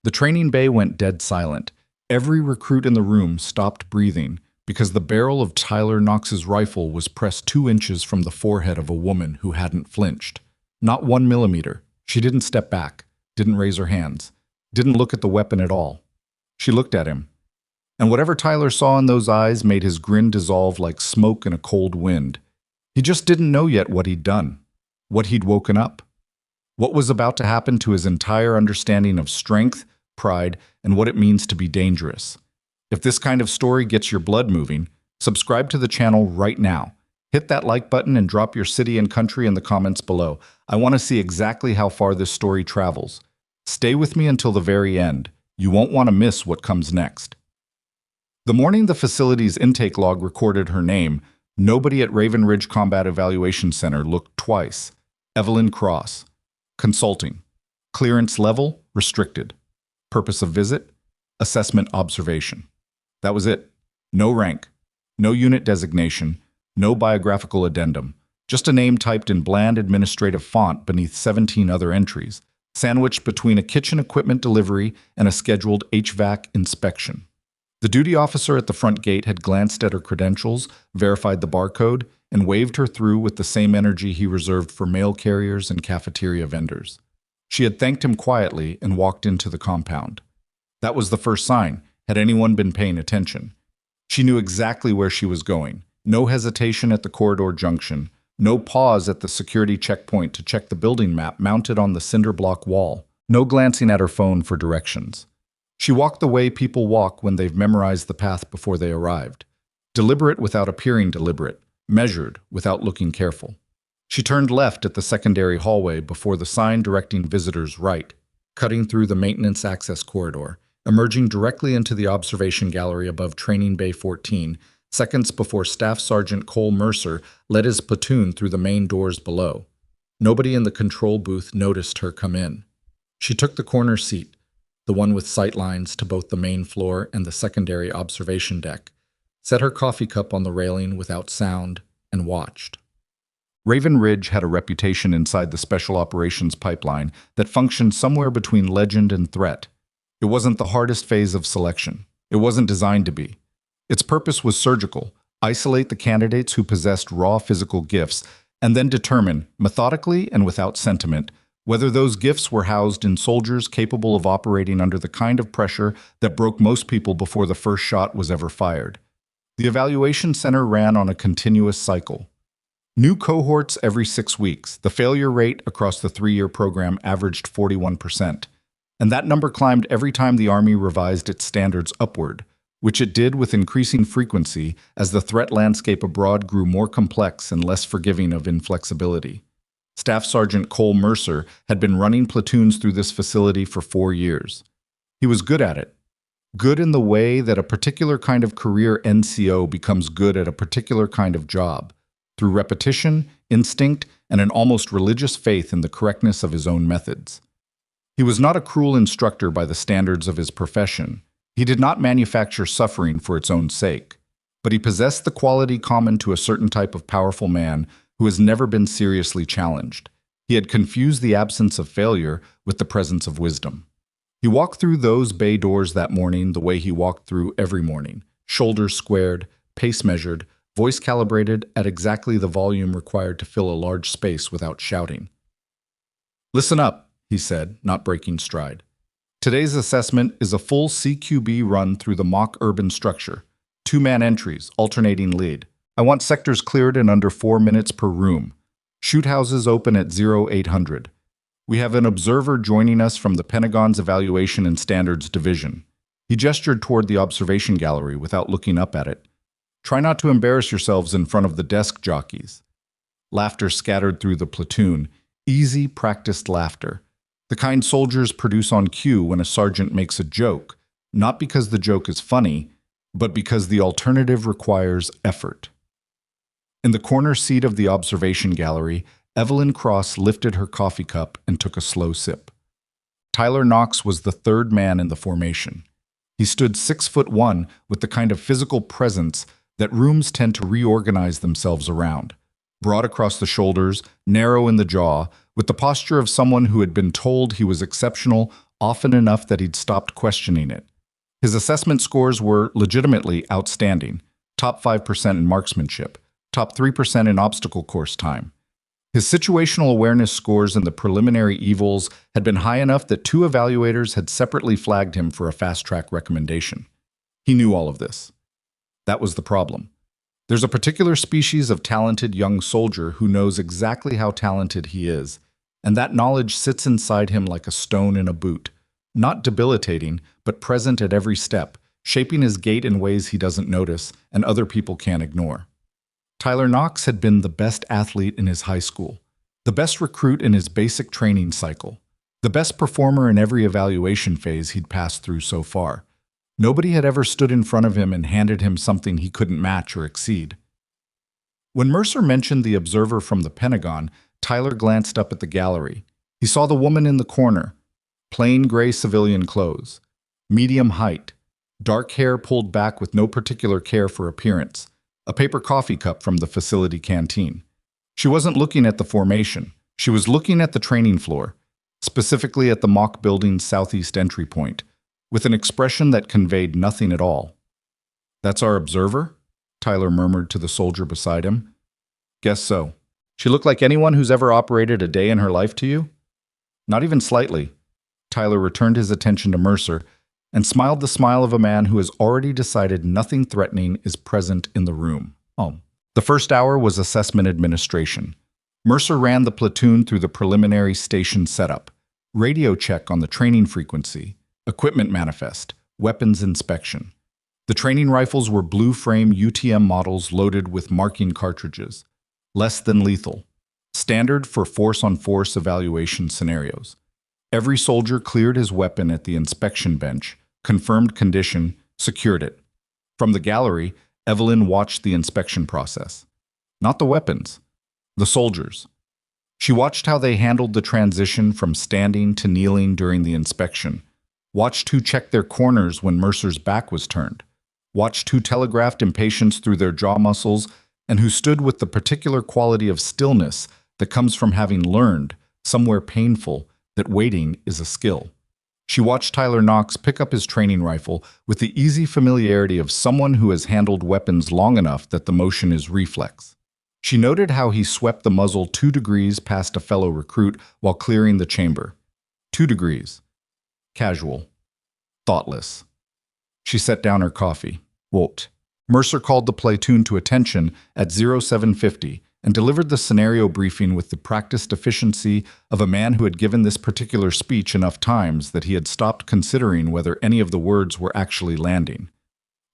The training bay went dead silent. Every recruit in the room stopped breathing because the barrel of Tyler Knox's rifle was pressed 2 inches from the forehead of a woman who hadn't flinched. Not 1 millimeter. She didn't step back, didn't raise her hands, didn't look at the weapon at all. She looked at him. And whatever Tyler saw in those eyes made his grin dissolve like smoke in a cold wind. He just didn't know yet what he'd done, what he'd woken up, what was about to happen to his entire understanding of strength, pride, and what it means to be dangerous. If this kind of story gets your blood moving, subscribe to the channel right now. Hit that like button and drop your city and country in the comments below. I want to see exactly how far this story travels. Stay with me until the very end. You won't want to miss what comes next. The morning the facility's intake log recorded her name, nobody at Raven Ridge Combat Evaluation Center looked twice. Evelyn Cross. Consulting. Clearance level, restricted. Purpose of visit, assessment observation. That was it. No rank, no unit designation, no biographical addendum. Just a name typed in bland administrative font beneath 17 other entries, sandwiched between a kitchen equipment delivery and a scheduled HVAC inspection. The duty officer at the front gate had glanced at her credentials, verified the barcode, and waved her through with the same energy he reserved for mail carriers and cafeteria vendors. She had thanked him quietly and walked into the compound. That was the first sign, had anyone been paying attention. She knew exactly where she was going. No hesitation at the corridor junction, no pause at the security checkpoint to check the building map mounted on the cinder block wall, no glancing at her phone for directions. She walked the way people walk when they've memorized the path before they arrived. Deliberate without appearing deliberate, measured without looking careful. She turned left at the secondary hallway before the sign directing visitors right, cutting through the maintenance access corridor, emerging directly into the observation gallery above Training Bay 14, seconds before Staff Sergeant Cole Mercer led his platoon through the main doors below. Nobody in the control booth noticed her come in. She took the corner seat, the one with sight lines to both the main floor and the secondary observation deck, set her coffee cup on the railing without sound, and watched. Raven Ridge had a reputation inside the Special Operations pipeline that functioned somewhere between legend and threat. It wasn't the hardest phase of selection. It wasn't designed to be. Its purpose was surgical: isolate the candidates who possessed raw physical gifts, and then determine, methodically and without sentiment, whether those gifts were housed in soldiers capable of operating under the kind of pressure that broke most people before the first shot was ever fired. The evaluation center ran on a continuous cycle. New cohorts every 6 weeks. The failure rate across the 3-year program averaged 41%. And that number climbed every time the Army revised its standards upward, which it did with increasing frequency as the threat landscape abroad grew more complex and less forgiving of inflexibility. Staff Sergeant Cole Mercer had been running platoons through this facility for 4 years. He was good at it. Good in the way that a particular kind of career NCO becomes good at a particular kind of job, through repetition, instinct, and an almost religious faith in the correctness of his own methods. He was not a cruel instructor by the standards of his profession. He did not manufacture suffering for its own sake, but he possessed the quality common to a certain type of powerful man who has never been seriously challenged. He had confused the absence of failure with the presence of wisdom. He walked through those bay doors that morning the way he walked through every morning, shoulders squared, pace measured, voice calibrated at exactly the volume required to fill a large space without shouting. "Listen up," he said, not breaking stride. "Today's assessment is a full CQB run through the mock urban structure. 2-man entries, alternating lead. I want sectors cleared in under 4 minutes per room. Shoot houses open at 0800. We have an observer joining us from the Pentagon's Evaluation and Standards Division." He gestured toward the observation gallery without looking up at it. "Try not to embarrass yourselves in front of the desk jockeys." Laughter scattered through the platoon, easy, practiced laughter. The kind soldiers produce on cue when a sergeant makes a joke, not because the joke is funny, but because the alternative requires effort. In the corner seat of the observation gallery, Evelyn Cross lifted her coffee cup and took a slow sip. Tyler Knox was the 3rd man in the formation. He stood 6'1" with the kind of physical presence that rooms tend to reorganize themselves around. Broad across the shoulders, narrow in the jaw, with the posture of someone who had been told he was exceptional often enough that he'd stopped questioning it. His assessment scores were legitimately outstanding, top 5% in marksmanship, top 3% in obstacle course time. His situational awareness scores in the preliminary evals had been high enough that 2 evaluators had separately flagged him for a fast-track recommendation. He knew all of this. That was the problem. There's a particular species of talented young soldier who knows exactly how talented he is, and that knowledge sits inside him like a stone in a boot, not debilitating, but present at every step, shaping his gait in ways he doesn't notice and other people can't ignore. Tyler Knox had been the best athlete in his high school, the best recruit in his basic training cycle, the best performer in every evaluation phase he'd passed through so far. Nobody had ever stood in front of him and handed him something he couldn't match or exceed. When Mercer mentioned the observer from the Pentagon, Tyler glanced up at the gallery. He saw the woman in the corner, plain gray civilian clothes, medium height, dark hair pulled back with no particular care for appearance, a paper coffee cup from the facility canteen. She wasn't looking at the formation. She was looking at the training floor, specifically at the mock building's southeast entry point, with an expression that conveyed nothing at all. "That's our observer?" Tyler murmured to the soldier beside him. "Guess so. She looked like anyone who's ever operated a day in her life to you?" "Not even slightly." Tyler returned his attention to Mercer and smiled the smile of a man who has already decided nothing threatening is present in the room. The first hour was assessment administration. Mercer ran the platoon through the preliminary station setup, radio check on the training frequency, equipment manifest, weapons inspection. The training rifles were blue-frame UTM models loaded with marking cartridges, less than lethal, standard for force-on-force evaluation scenarios. Every soldier cleared his weapon at the inspection bench, confirmed condition, secured it. From the gallery, Evelyn watched the inspection process. Not the weapons, the soldiers. She watched how they handled the transition from standing to kneeling during the inspection, watched who checked their corners when Mercer's back was turned, watched who telegraphed impatience through their jaw muscles, and who stood with the particular quality of stillness that comes from having learned, somewhere painful, that waiting is a skill. She watched Tyler Knox pick up his training rifle with the easy familiarity of someone who has handled weapons long enough that the motion is reflex. She noted how he swept the muzzle 2 degrees past a fellow recruit while clearing the chamber. 2 degrees. Casual. Thoughtless. She set down her coffee. Whoa. Mercer called the platoon to attention at 0750 and delivered the scenario briefing with the practiced efficiency of a man who had given this particular speech enough times that he had stopped considering whether any of the words were actually landing.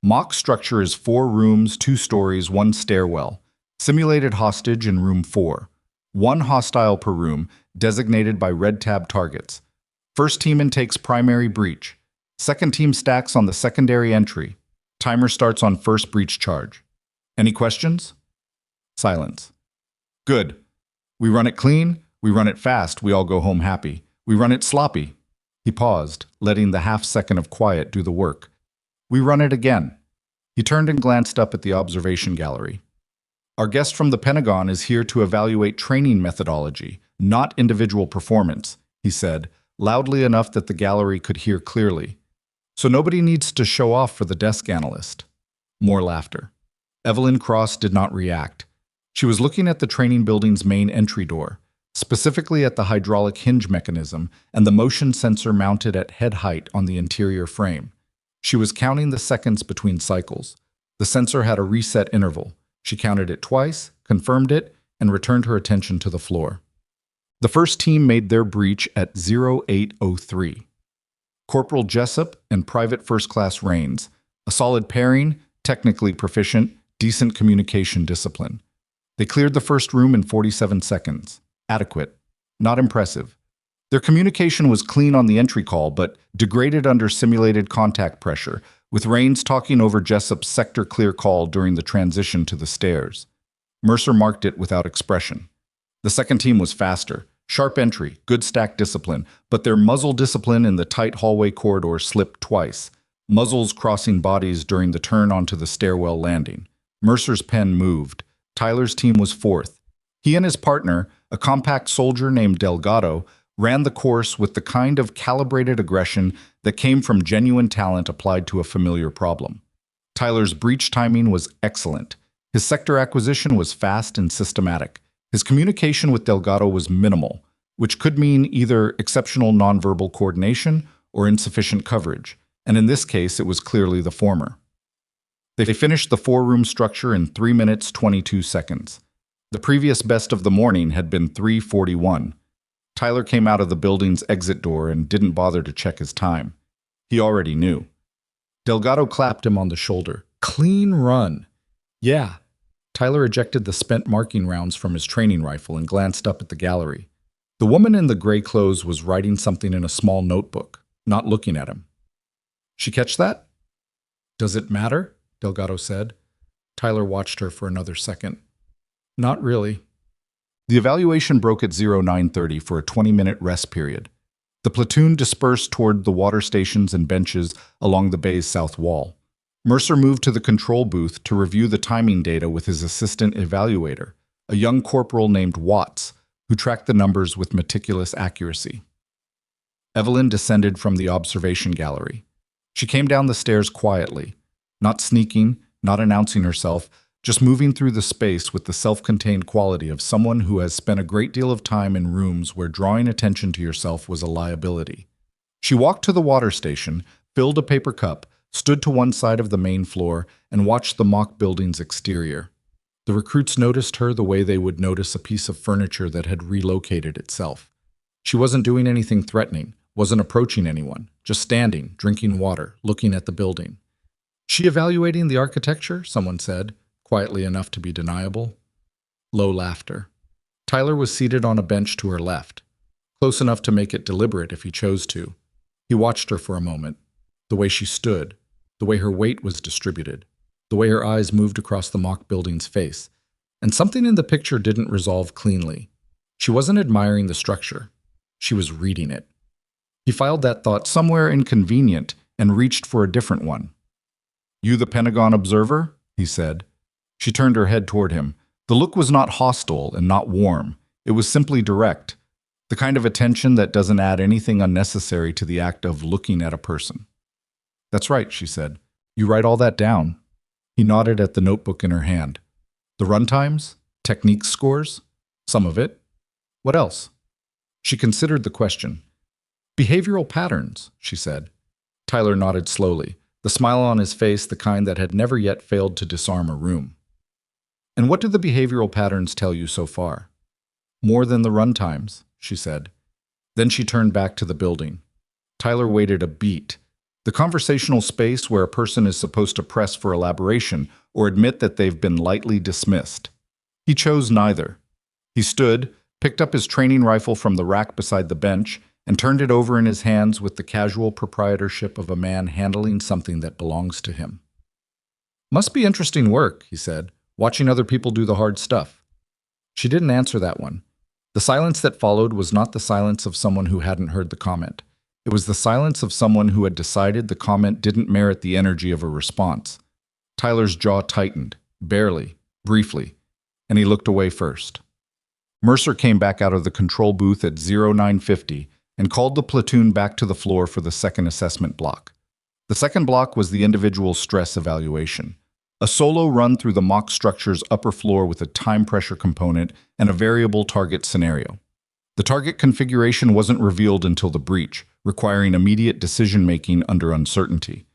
Mock structure is 4 rooms, 2 stories, 1 stairwell. Simulated hostage in room 4. 1 hostile per room, designated by red tab targets. First team intakes primary breach. Second team stacks on the secondary entry. Timer starts on first breach charge. Any questions? Silence. Good. We run it clean, we run it fast, we all go home happy. We run it sloppy. He paused, letting the half-second of quiet do the work. We run it again. He turned and glanced up at the observation gallery. Our guest from the Pentagon is here to evaluate training methodology, not individual performance, he said, loudly enough that the gallery could hear clearly. So nobody needs to show off for the desk analyst. More laughter. Evelyn Cross did not react. She was looking at the training building's main entry door, specifically at the hydraulic hinge mechanism and the motion sensor mounted at head height on the interior frame. She was counting the seconds between cycles. The sensor had a reset interval. She counted it twice, confirmed it, and returned her attention to the floor. The first team made their breach at 0803. Corporal Jessup and Private First Class Rains. A solid pairing, technically proficient, decent communication discipline. They cleared the first room in 47 seconds. Adequate. Not impressive. Their communication was clean on the entry call, but degraded under simulated contact pressure, with Rains talking over Jessup's sector clear call during the transition to the stairs. Mercer marked it without expression. The second team was faster. Sharp entry, good stack discipline, but their muzzle discipline in the tight hallway corridor slipped twice, muzzles crossing bodies during the turn onto the stairwell landing. Mercer's pen moved. Tyler's team was fourth. He and his partner, a compact soldier named Delgado, ran the course with the kind of calibrated aggression that came from genuine talent applied to a familiar problem. Tyler's breach timing was excellent. His sector acquisition was fast and systematic. His communication with Delgado was minimal, which could mean either exceptional nonverbal coordination or insufficient coverage, and in this case it was clearly the former. They finished the four-room structure in 3 minutes 22 seconds. The previous best of the morning had been 3:41. Tyler came out of the building's exit door and didn't bother to check his time. He already knew. Delgado clapped him on the shoulder. "Clean run." "Yeah." Tyler ejected the spent marking rounds from his training rifle and glanced up at the gallery. The woman in the gray clothes was writing something in a small notebook, not looking at him. "She catch that?" "Does it matter?" Delgado said. Tyler watched her for another second. "Not really." The evaluation broke at 0930 for a 20-minute rest period. The platoon dispersed toward the water stations and benches along the bay's south wall. Mercer moved to the control booth to review the timing data with his assistant evaluator, a young corporal named Watts, who tracked the numbers with meticulous accuracy. Evelyn descended from the observation gallery. She came down the stairs quietly, not sneaking, not announcing herself, just moving through the space with the self-contained quality of someone who has spent a great deal of time in rooms where drawing attention to yourself was a liability. She walked to the water station, filled a paper cup, stood to one side of the main floor, and watched the mock building's exterior. The recruits noticed her the way they would notice a piece of furniture that had relocated itself. She wasn't doing anything threatening, wasn't approaching anyone, just standing, drinking water, looking at the building. "She evaluating the architecture?" someone said, quietly enough to be deniable. Low laughter. Tyler was seated on a bench to her left, close enough to make it deliberate if he chose to. He watched her for a moment, the way she stood, the way her weight was distributed, the way her eyes moved across the mock building's face, and something in the picture didn't resolve cleanly. She wasn't admiring the structure. She was reading it. He filed that thought somewhere inconvenient and reached for a different one. "You the Pentagon observer?" he said. She turned her head toward him. The look was not hostile and not warm. It was simply direct, the kind of attention that doesn't add anything unnecessary to the act of looking at a person. "That's right," she said. "You write all that down?" He nodded at the notebook in her hand. "The runtimes? Technique scores?" "Some of it." "What else?" She considered the question. "Behavioral patterns," she said. Tyler nodded slowly, the smile on his face the kind that had never yet failed to disarm a room. "And what do the behavioral patterns tell you so far?" "More than the runtimes," she said. Then she turned back to the building. Tyler waited a beat, the conversational space where a person is supposed to press for elaboration or admit that they've been lightly dismissed. He chose neither. He stood, picked up his training rifle from the rack beside the bench, and turned it over in his hands with the casual proprietorship of a man handling something that belongs to him. "Must be interesting work," he said, "watching other people do the hard stuff." She didn't answer that one. The silence that followed was not the silence of someone who hadn't heard the comment. It was the silence of someone who had decided the comment didn't merit the energy of a response. Tyler's jaw tightened, barely, briefly, and he looked away first. Mercer came back out of the control booth at 0950 and called the platoon back to the floor for the second assessment block. The second block was the individual stress evaluation, a solo run through the mock structure's upper floor with a time pressure component and a variable target scenario. The target configuration wasn't revealed until the breach, requiring immediate decision-making under uncertainty.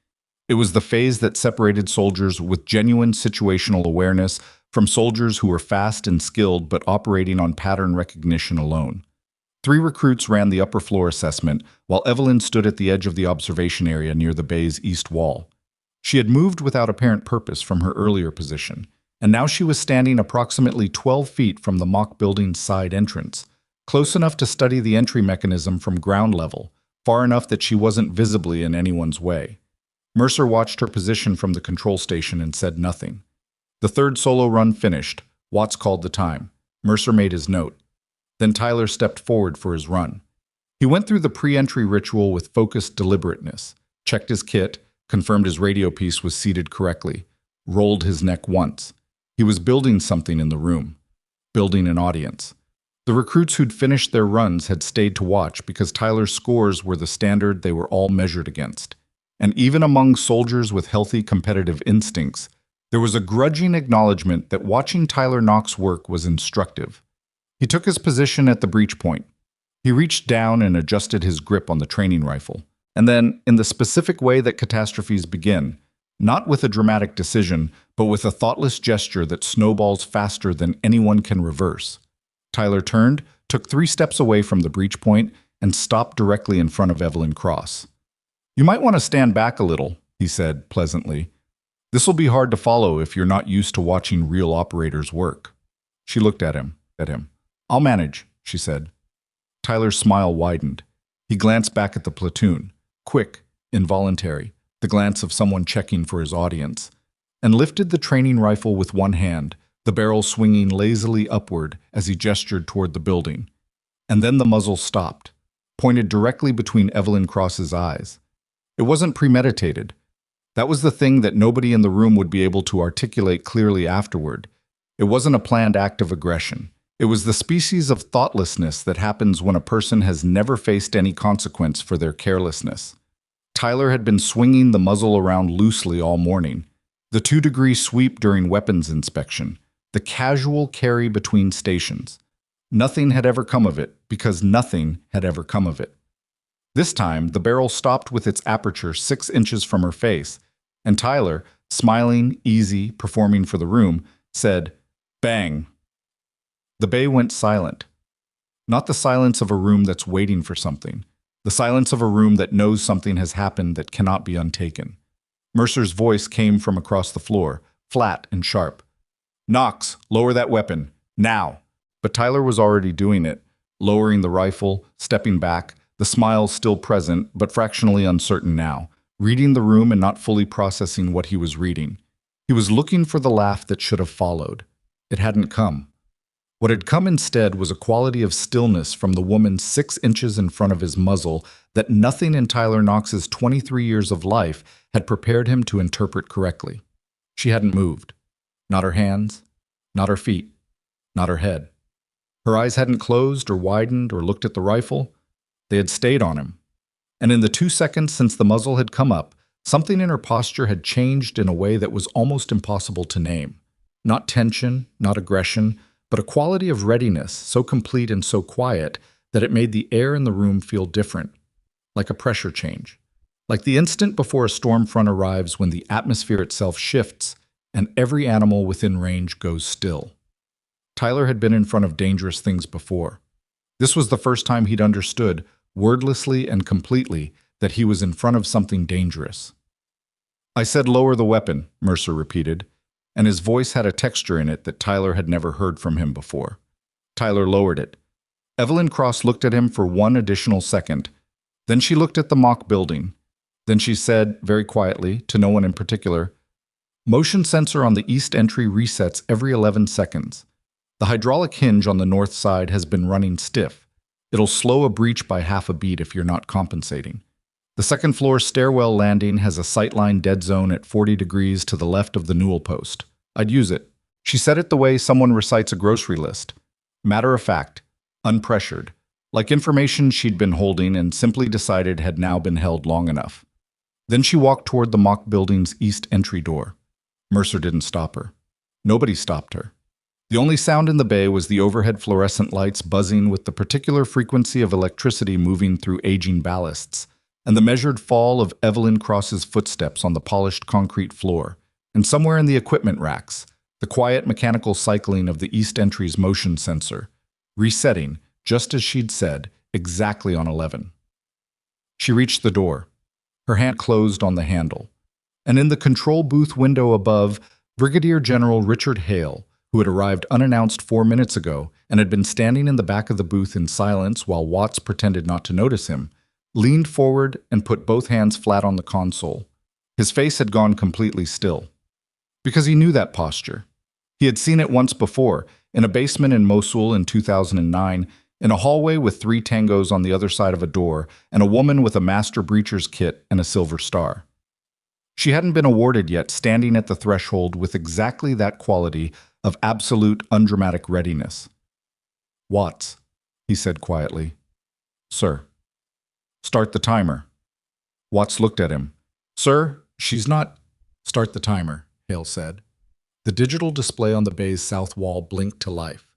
It was the phase that separated soldiers with genuine situational awareness from soldiers who were fast and skilled but operating on pattern recognition alone. 3 recruits ran the upper floor assessment, while Evelyn stood at the edge of the observation area near the bay's east wall. She had moved without apparent purpose from her earlier position, and now she was standing approximately 12 feet from the mock building's side entrance, close enough to study the entry mechanism from ground level, far enough that she wasn't visibly in anyone's way. Mercer watched her position from the control station and said nothing. The third solo run finished. Watts called the time. Mercer made his note. Then Tyler stepped forward for his run. He went through the pre-entry ritual with focused deliberateness, checked his kit, confirmed his radio piece was seated correctly, rolled his neck once. He was building something in the room, building an audience. The recruits who'd finished their runs had stayed to watch because Tyler's scores were the standard they were all measured against. And even among soldiers with healthy competitive instincts, there was a grudging acknowledgement that watching Tyler Knox work was instructive. He took his position at the breach point. He reached down and adjusted his grip on the training rifle. And then, in the specific way that catastrophes begin, not with a dramatic decision, but with a thoughtless gesture that snowballs faster than anyone can reverse, Tyler turned, took 3 steps away from the breach point, and stopped directly in front of Evelyn Cross. "You might want to stand back a little," he said pleasantly. "This will be hard to follow if you're not used to watching real operators work." She looked at him. "I'll manage," she said. Tyler's smile widened. He glanced back at the platoon, quick, involuntary, the glance of someone checking for his audience, and lifted the training rifle with one hand, the barrel swinging lazily upward as he gestured toward the building. And then the muzzle stopped, pointed directly between Evelyn Cross's eyes. It wasn't premeditated. That was the thing that nobody in the room would be able to articulate clearly afterward. It wasn't a planned act of aggression. It was the species of thoughtlessness that happens when a person has never faced any consequence for their carelessness. Tyler had been swinging the muzzle around loosely all morning. The 2-degree sweep during weapons inspection. The casual carry between stations. Nothing had ever come of it, because nothing had ever come of it. This time, the barrel stopped with its aperture 6 inches from her face, and Tyler, smiling, easy, performing for the room, said, "Bang." The bay went silent. Not the silence of a room that's waiting for something. The silence of a room that knows something has happened that cannot be untaken. Mercer's voice came from across the floor, flat and sharp. "Knox, lower that weapon. Now." But Tyler was already doing it, lowering the rifle, stepping back, the smile still present, but fractionally uncertain now, reading the room and not fully processing what he was reading. He was looking for the laugh that should have followed. It hadn't come. What had come instead was a quality of stillness from the woman 6 inches in front of his muzzle that nothing in Tyler Knox's 23 years of life had prepared him to interpret correctly. She hadn't moved. Not her hands, not her feet, not her head. Her eyes hadn't closed or widened or looked at the rifle. They had stayed on him. And in the 2 seconds since the muzzle had come up, something in her posture had changed in a way that was almost impossible to name. Not tension, not aggression, but a quality of readiness so complete and so quiet that it made the air in the room feel different, like a pressure change, like the instant before a storm front arrives when the atmosphere itself shifts and every animal within range goes still. Tyler had been in front of dangerous things before. This was the first time he'd understood, wordlessly and completely, that he was in front of something dangerous. "I said lower the weapon," Mercer repeated, and his voice had a texture in it that Tyler had never heard from him before. Tyler lowered it. Evelyn Cross looked at him for 1 additional second. Then she looked at the mock building. Then she said, very quietly, to no one in particular, "Motion sensor on the east entry resets every 11 seconds. The hydraulic hinge on the north side has been running stiff. It'll slow a breach by half a beat if you're not compensating. The second floor stairwell landing has a sightline dead zone at 40 degrees to the left of the newel post. I'd use it." She said it the way someone recites a grocery list. Matter of fact, unpressured, like information she'd been holding and simply decided had now been held long enough. Then she walked toward the mock building's east entry door. Mercer didn't stop her. Nobody stopped her. The only sound in the bay was the overhead fluorescent lights buzzing with the particular frequency of electricity moving through aging ballasts, and the measured fall of Evelyn Cross's footsteps on the polished concrete floor, and somewhere in the equipment racks, the quiet mechanical cycling of the east entry's motion sensor, resetting, just as she'd said, exactly on 11. She reached the door. Her hand closed on the handle, and in the control booth window above, Brigadier General Richard Hale, who had arrived unannounced 4 minutes ago and had been standing in the back of the booth in silence while Watts pretended not to notice him, leaned forward and put both hands flat on the console. His face had gone completely still. Because he knew that posture. He had seen it once before, in a basement in Mosul in 2009, in a hallway with 3 tangos on the other side of a door, and a woman with a master breacher's kit and a silver star. She hadn't been awarded yet, standing at the threshold with exactly that quality of absolute undramatic readiness. Watts, he said quietly. Sir. Start the timer. Watts looked at him. Sir, she's not. Start the timer, Hale said. The digital display on the bay's south wall blinked to life.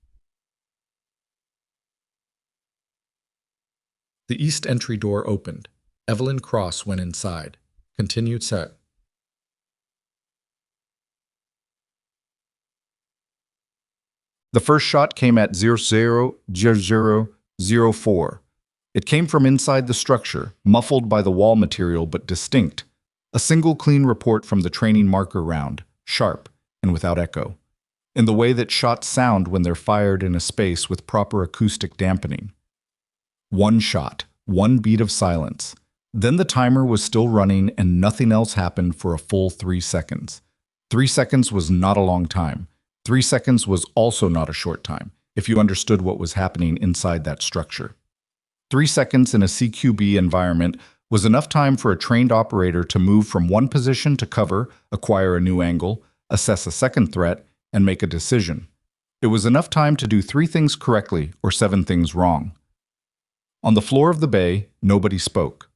The east entry door opened. Evelyn Cross went inside. Continued set. The first shot came at 000004. It came from inside the structure, muffled by the wall material but distinct. A single clean report from the training marker round, sharp and without echo, in the way that shots sound when they're fired in a space with proper acoustic dampening. One shot, one beat of silence. Then the timer was still running and nothing else happened for a full 3 seconds. 3 seconds was not a long time. 3 seconds was also not a short time, if you understood what was happening inside that structure. 3 seconds in a CQB environment was enough time for a trained operator to move from one position to cover, acquire a new angle, assess a second threat, and make a decision. It was enough time to do 3 things correctly or 7 things wrong. On the floor of the bay, nobody spoke.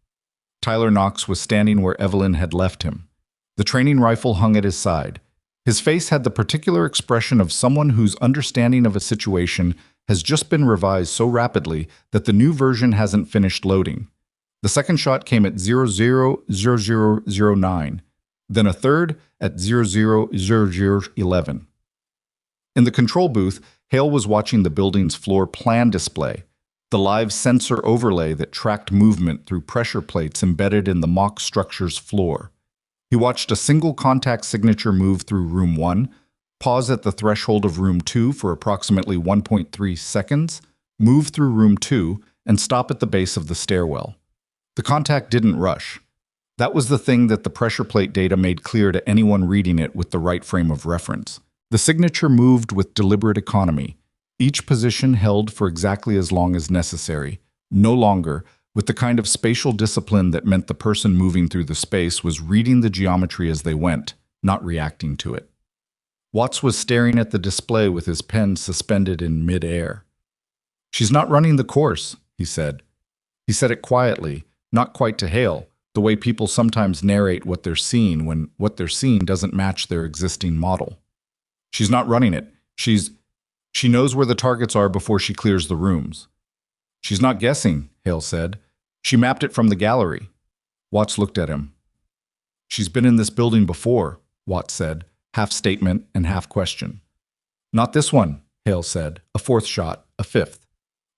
Tyler Knox was standing where Evelyn had left him. The training rifle hung at his side. His face had the particular expression of someone whose understanding of a situation has just been revised so rapidly that the new version hasn't finished loading. The second shot came at 000009, then a third at 000011. In the control booth, Hale was watching the building's floor plan display, the live sensor overlay that tracked movement through pressure plates embedded in the mock structure's floor. He watched a single contact signature move through room 1, pause at the threshold of room 2 for approximately 1.3 seconds, move through room 2, and stop at the base of the stairwell. The contact didn't rush. That was the thing that the pressure plate data made clear to anyone reading it with the right frame of reference. The signature moved with deliberate economy, each position held for exactly as long as necessary, no longer, with the kind of spatial discipline that meant the person moving through the space was reading the geometry as they went, not reacting to it. Watts was staring at the display with his pen suspended in mid-air. "She's not running the course," he said. He said it quietly, not quite to Hale, the way people sometimes narrate what they're seeing when what they're seeing doesn't match their existing model. "She's not running it. She knows where the targets are before she clears the rooms." "She's not guessing," Hale said. "She mapped it from the gallery." Watts looked at him. "She's been in this building before," Watts said, half statement and half question. "Not this one," Hale said, a fourth shot, a fifth.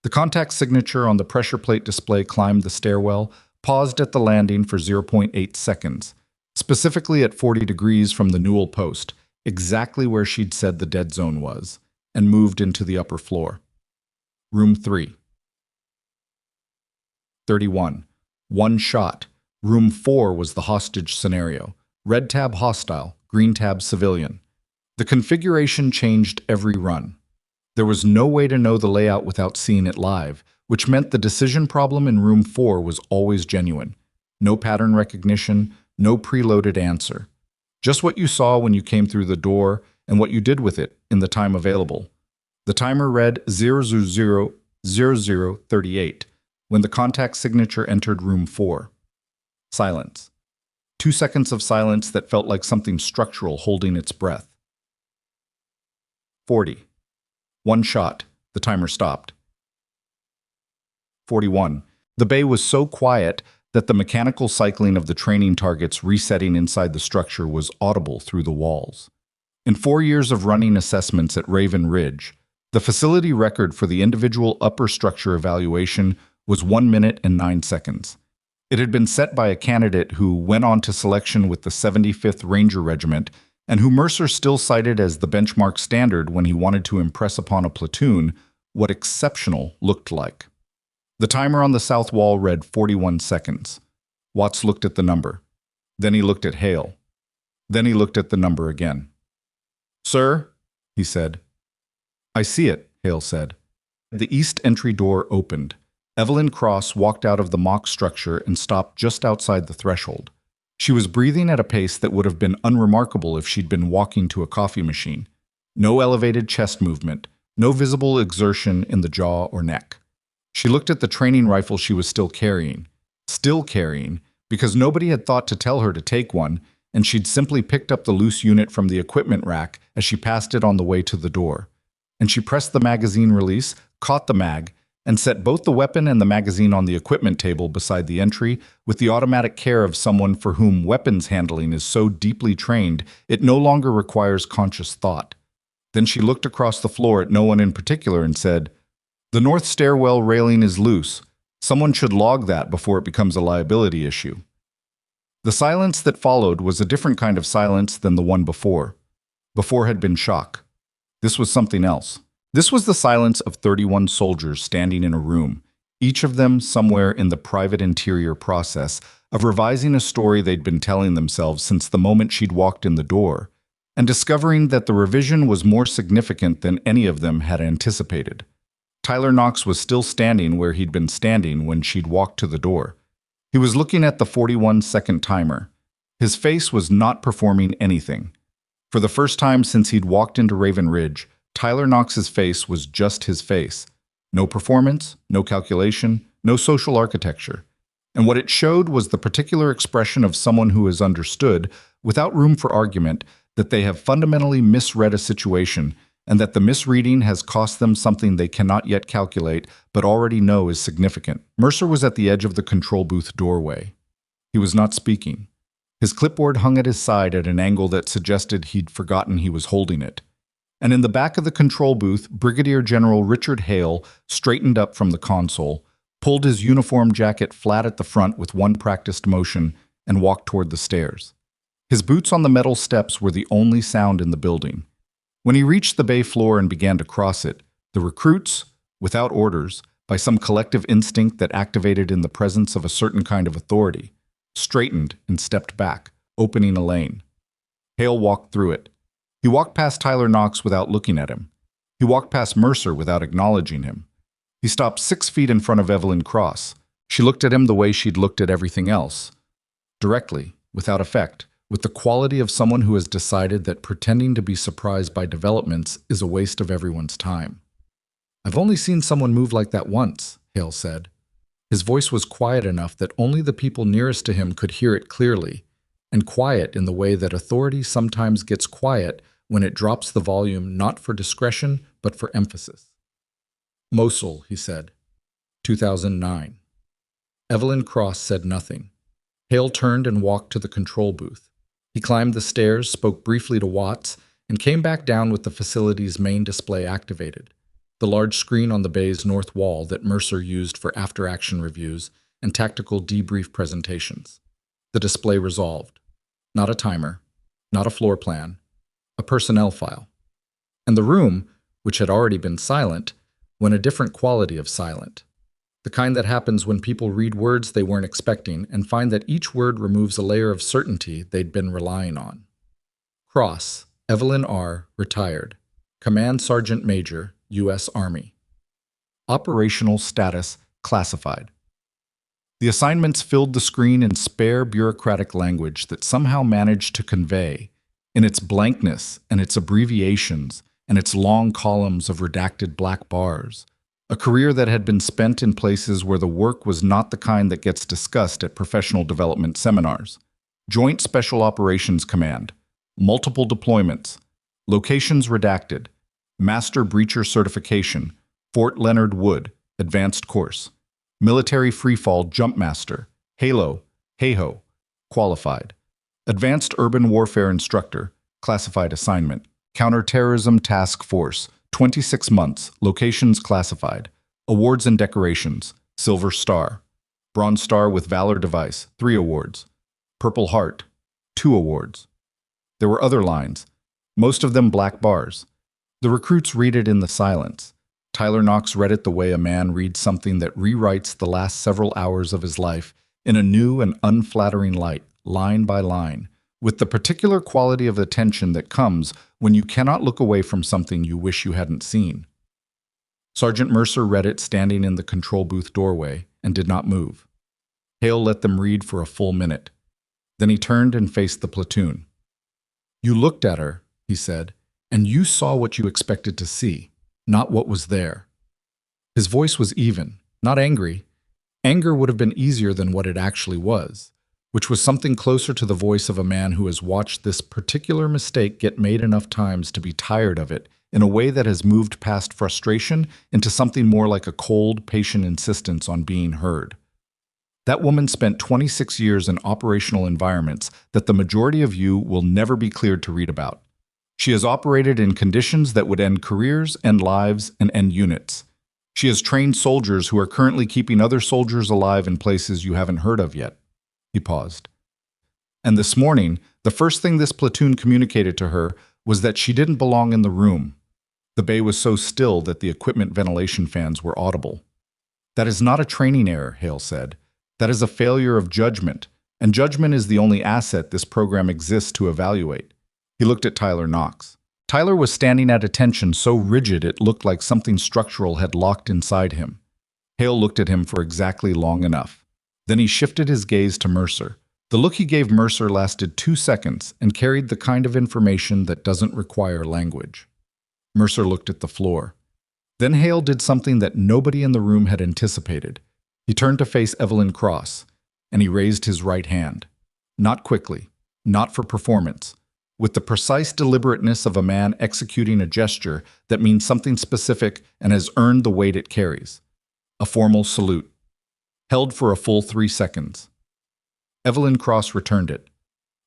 The contact signature on the pressure plate display climbed the stairwell, paused at the landing for 0.8 seconds, specifically at 40 degrees from the newel post, exactly where she'd said the dead zone was, and moved into the upper floor. Room 3. 31. One shot. Room 4 was the hostage scenario. Red tab hostile, green tab civilian. The configuration changed every run. There was no way to know the layout without seeing it live, which meant the decision problem in room 4 was always genuine. No pattern recognition, no preloaded answer. Just what you saw when you came through the door and what you did with it in the time available. The timer read 0000038 when the contact signature entered room 4. Silence. 2 seconds of silence that felt like something structural holding its breath. 40. One shot. The timer stopped. 41. The bay was so quiet that the mechanical cycling of the training targets resetting inside the structure was audible through the walls. In 4 years of running assessments at Raven Ridge, the facility record for the individual upper structure evaluation was 1 minute and 9 seconds. It had been set by a candidate who went on to selection with the 75th Ranger Regiment and who Mercer still cited as the benchmark standard when he wanted to impress upon a platoon what exceptional looked like. The timer on the south wall read 41 seconds. Watts looked at the number. Then he looked at Hale. Then he looked at the number again. "Sir," he said. "I see it," Hale said. The east entry door opened. Evelyn Cross walked out of the mock structure and stopped just outside the threshold. She was breathing at a pace that would have been unremarkable if she'd been walking to a coffee machine. No elevated chest movement, No visible exertion in the jaw or neck. She looked at the training rifle she was still carrying, because nobody had thought to tell her to take one, and she'd simply picked up the loose unit from the equipment rack as she passed it on the way to the door. And she pressed the magazine release, caught the mag, and set both the weapon and the magazine on the equipment table beside the entry with the automatic care of someone for whom weapons handling is so deeply trained it no longer requires conscious thought. Then she looked across the floor at no one in particular and said, "The north stairwell railing is loose. Someone should log that before it becomes a liability issue." The silence that followed was a different kind of silence than the one before. Before had been shock. This was something else. This was the silence of 31 soldiers standing in a room, each of them somewhere in the private interior process of revising a story they'd been telling themselves since the moment she'd walked in the door, and discovering that the revision was more significant than any of them had anticipated. Tyler Knox was still standing where he'd been standing when she'd walked to the door. He was looking at the 41-second timer. His face was not performing anything. For the first time since he'd walked into Raven Ridge, Tyler Knox's face was just his face. No performance, no calculation, no social architecture. And what it showed was the particular expression of someone who has understood, without room for argument, that they have fundamentally misread a situation and that the misreading has cost them something they cannot yet calculate but already know is significant. Mercer was at the edge of the control booth doorway. He was not speaking. His clipboard hung at his side at an angle that suggested he'd forgotten he was holding it. And in the back of the control booth, Brigadier General Richard Hale straightened up from the console, pulled his uniform jacket flat at the front with one practiced motion, and walked toward the stairs. His boots on the metal steps were the only sound in the building. When he reached the bay floor and began to cross it, the recruits, without orders, by some collective instinct that activated in the presence of a certain kind of authority, straightened and stepped back, opening a lane. Hale walked through it. He walked past Tyler Knox without looking at him. He walked past Mercer without acknowledging him. He stopped 6 feet in front of Evelyn Cross. She looked at him the way she'd looked at everything else. Directly, without effect, with the quality of someone who has decided that pretending to be surprised by developments is a waste of everyone's time. "I've only seen someone move like that once," Hale said. His voice was quiet enough that only the people nearest to him could hear it clearly, and quiet in the way that authority sometimes gets quiet when it drops the volume not for discretion but for emphasis. "Mosul," he said. 2009. Evelyn Cross said nothing. Hale turned and walked to the control booth. He climbed the stairs, spoke briefly to Watts, and came back down with the facility's main display activated, the large screen on the bay's north wall that Mercer used for after-action reviews and tactical debrief presentations. The display resolved. Not a timer, not a floor plan, a personnel file. And the room, which had already been silent, went a different quality of silent. The kind that happens when people read words they weren't expecting and find that each word removes a layer of certainty they'd been relying on. Cross, Evelyn R., retired. Command Sergeant Major, U.S. Army. Operational status classified. The assignments filled the screen in spare bureaucratic language that somehow managed to convey, in its blankness and its abbreviations and its long columns of redacted black bars, a career that had been spent in places where the work was not the kind that gets discussed at professional development seminars. Joint Special Operations Command, multiple deployments, locations redacted, Master Breacher Certification, Fort Leonard Wood, advanced course, Military Freefall Jump Master, Halo, HAHO, qualified, Advanced Urban Warfare Instructor, classified assignment, Counterterrorism Task Force, 26 months, locations classified, awards and decorations, Silver Star, Bronze Star with Valor Device, 3 awards, Purple Heart, 2 awards. There were other lines, most of them black bars. The recruits read it in the silence. Tyler Knox read it the way a man reads something that rewrites the last several hours of his life in a new and unflattering light, line by line, with the particular quality of attention that comes when you cannot look away from something you wish you hadn't seen. Sergeant Mercer read it standing in the control booth doorway and did not move. Hale let them read for a full minute. Then he turned and faced the platoon. "You looked at her," he said, "and you saw what you expected to see. not what was there. His voice was even, not angry. Anger would have been easier than what it actually was, which was something closer to the voice of a man who has watched this particular mistake get made enough times to be tired of it in a way that has moved past frustration into something more like a cold, patient insistence on being heard. That woman spent 26 years in operational environments that the majority of you will never be cleared to read about. She has operated in conditions that would end careers, end lives, and end units. She has trained soldiers who are currently keeping other soldiers alive in places you haven't heard of yet. He paused. And this morning, the first thing this platoon communicated to her was that she didn't belong in the room. The bay was so still that the equipment ventilation fans were audible. That is not a training error, Hale said. That is a failure of judgment, and judgment is the only asset this program exists to evaluate. He looked at Tyler Knox. Tyler was standing at attention so rigid it looked like something structural had locked inside him. Hale looked at him for exactly long enough. Then he shifted his gaze to Mercer. The look he gave Mercer lasted 2 seconds and carried the kind of information that doesn't require language. Mercer looked at the floor. Then Hale did something that nobody in the room had anticipated. He turned to face Evelyn Cross, and he raised his right hand. Not quickly, not for performance, with the precise deliberateness of a man executing a gesture that means something specific and has earned the weight it carries. A formal salute, held for a full 3 seconds. Evelyn Cross returned it.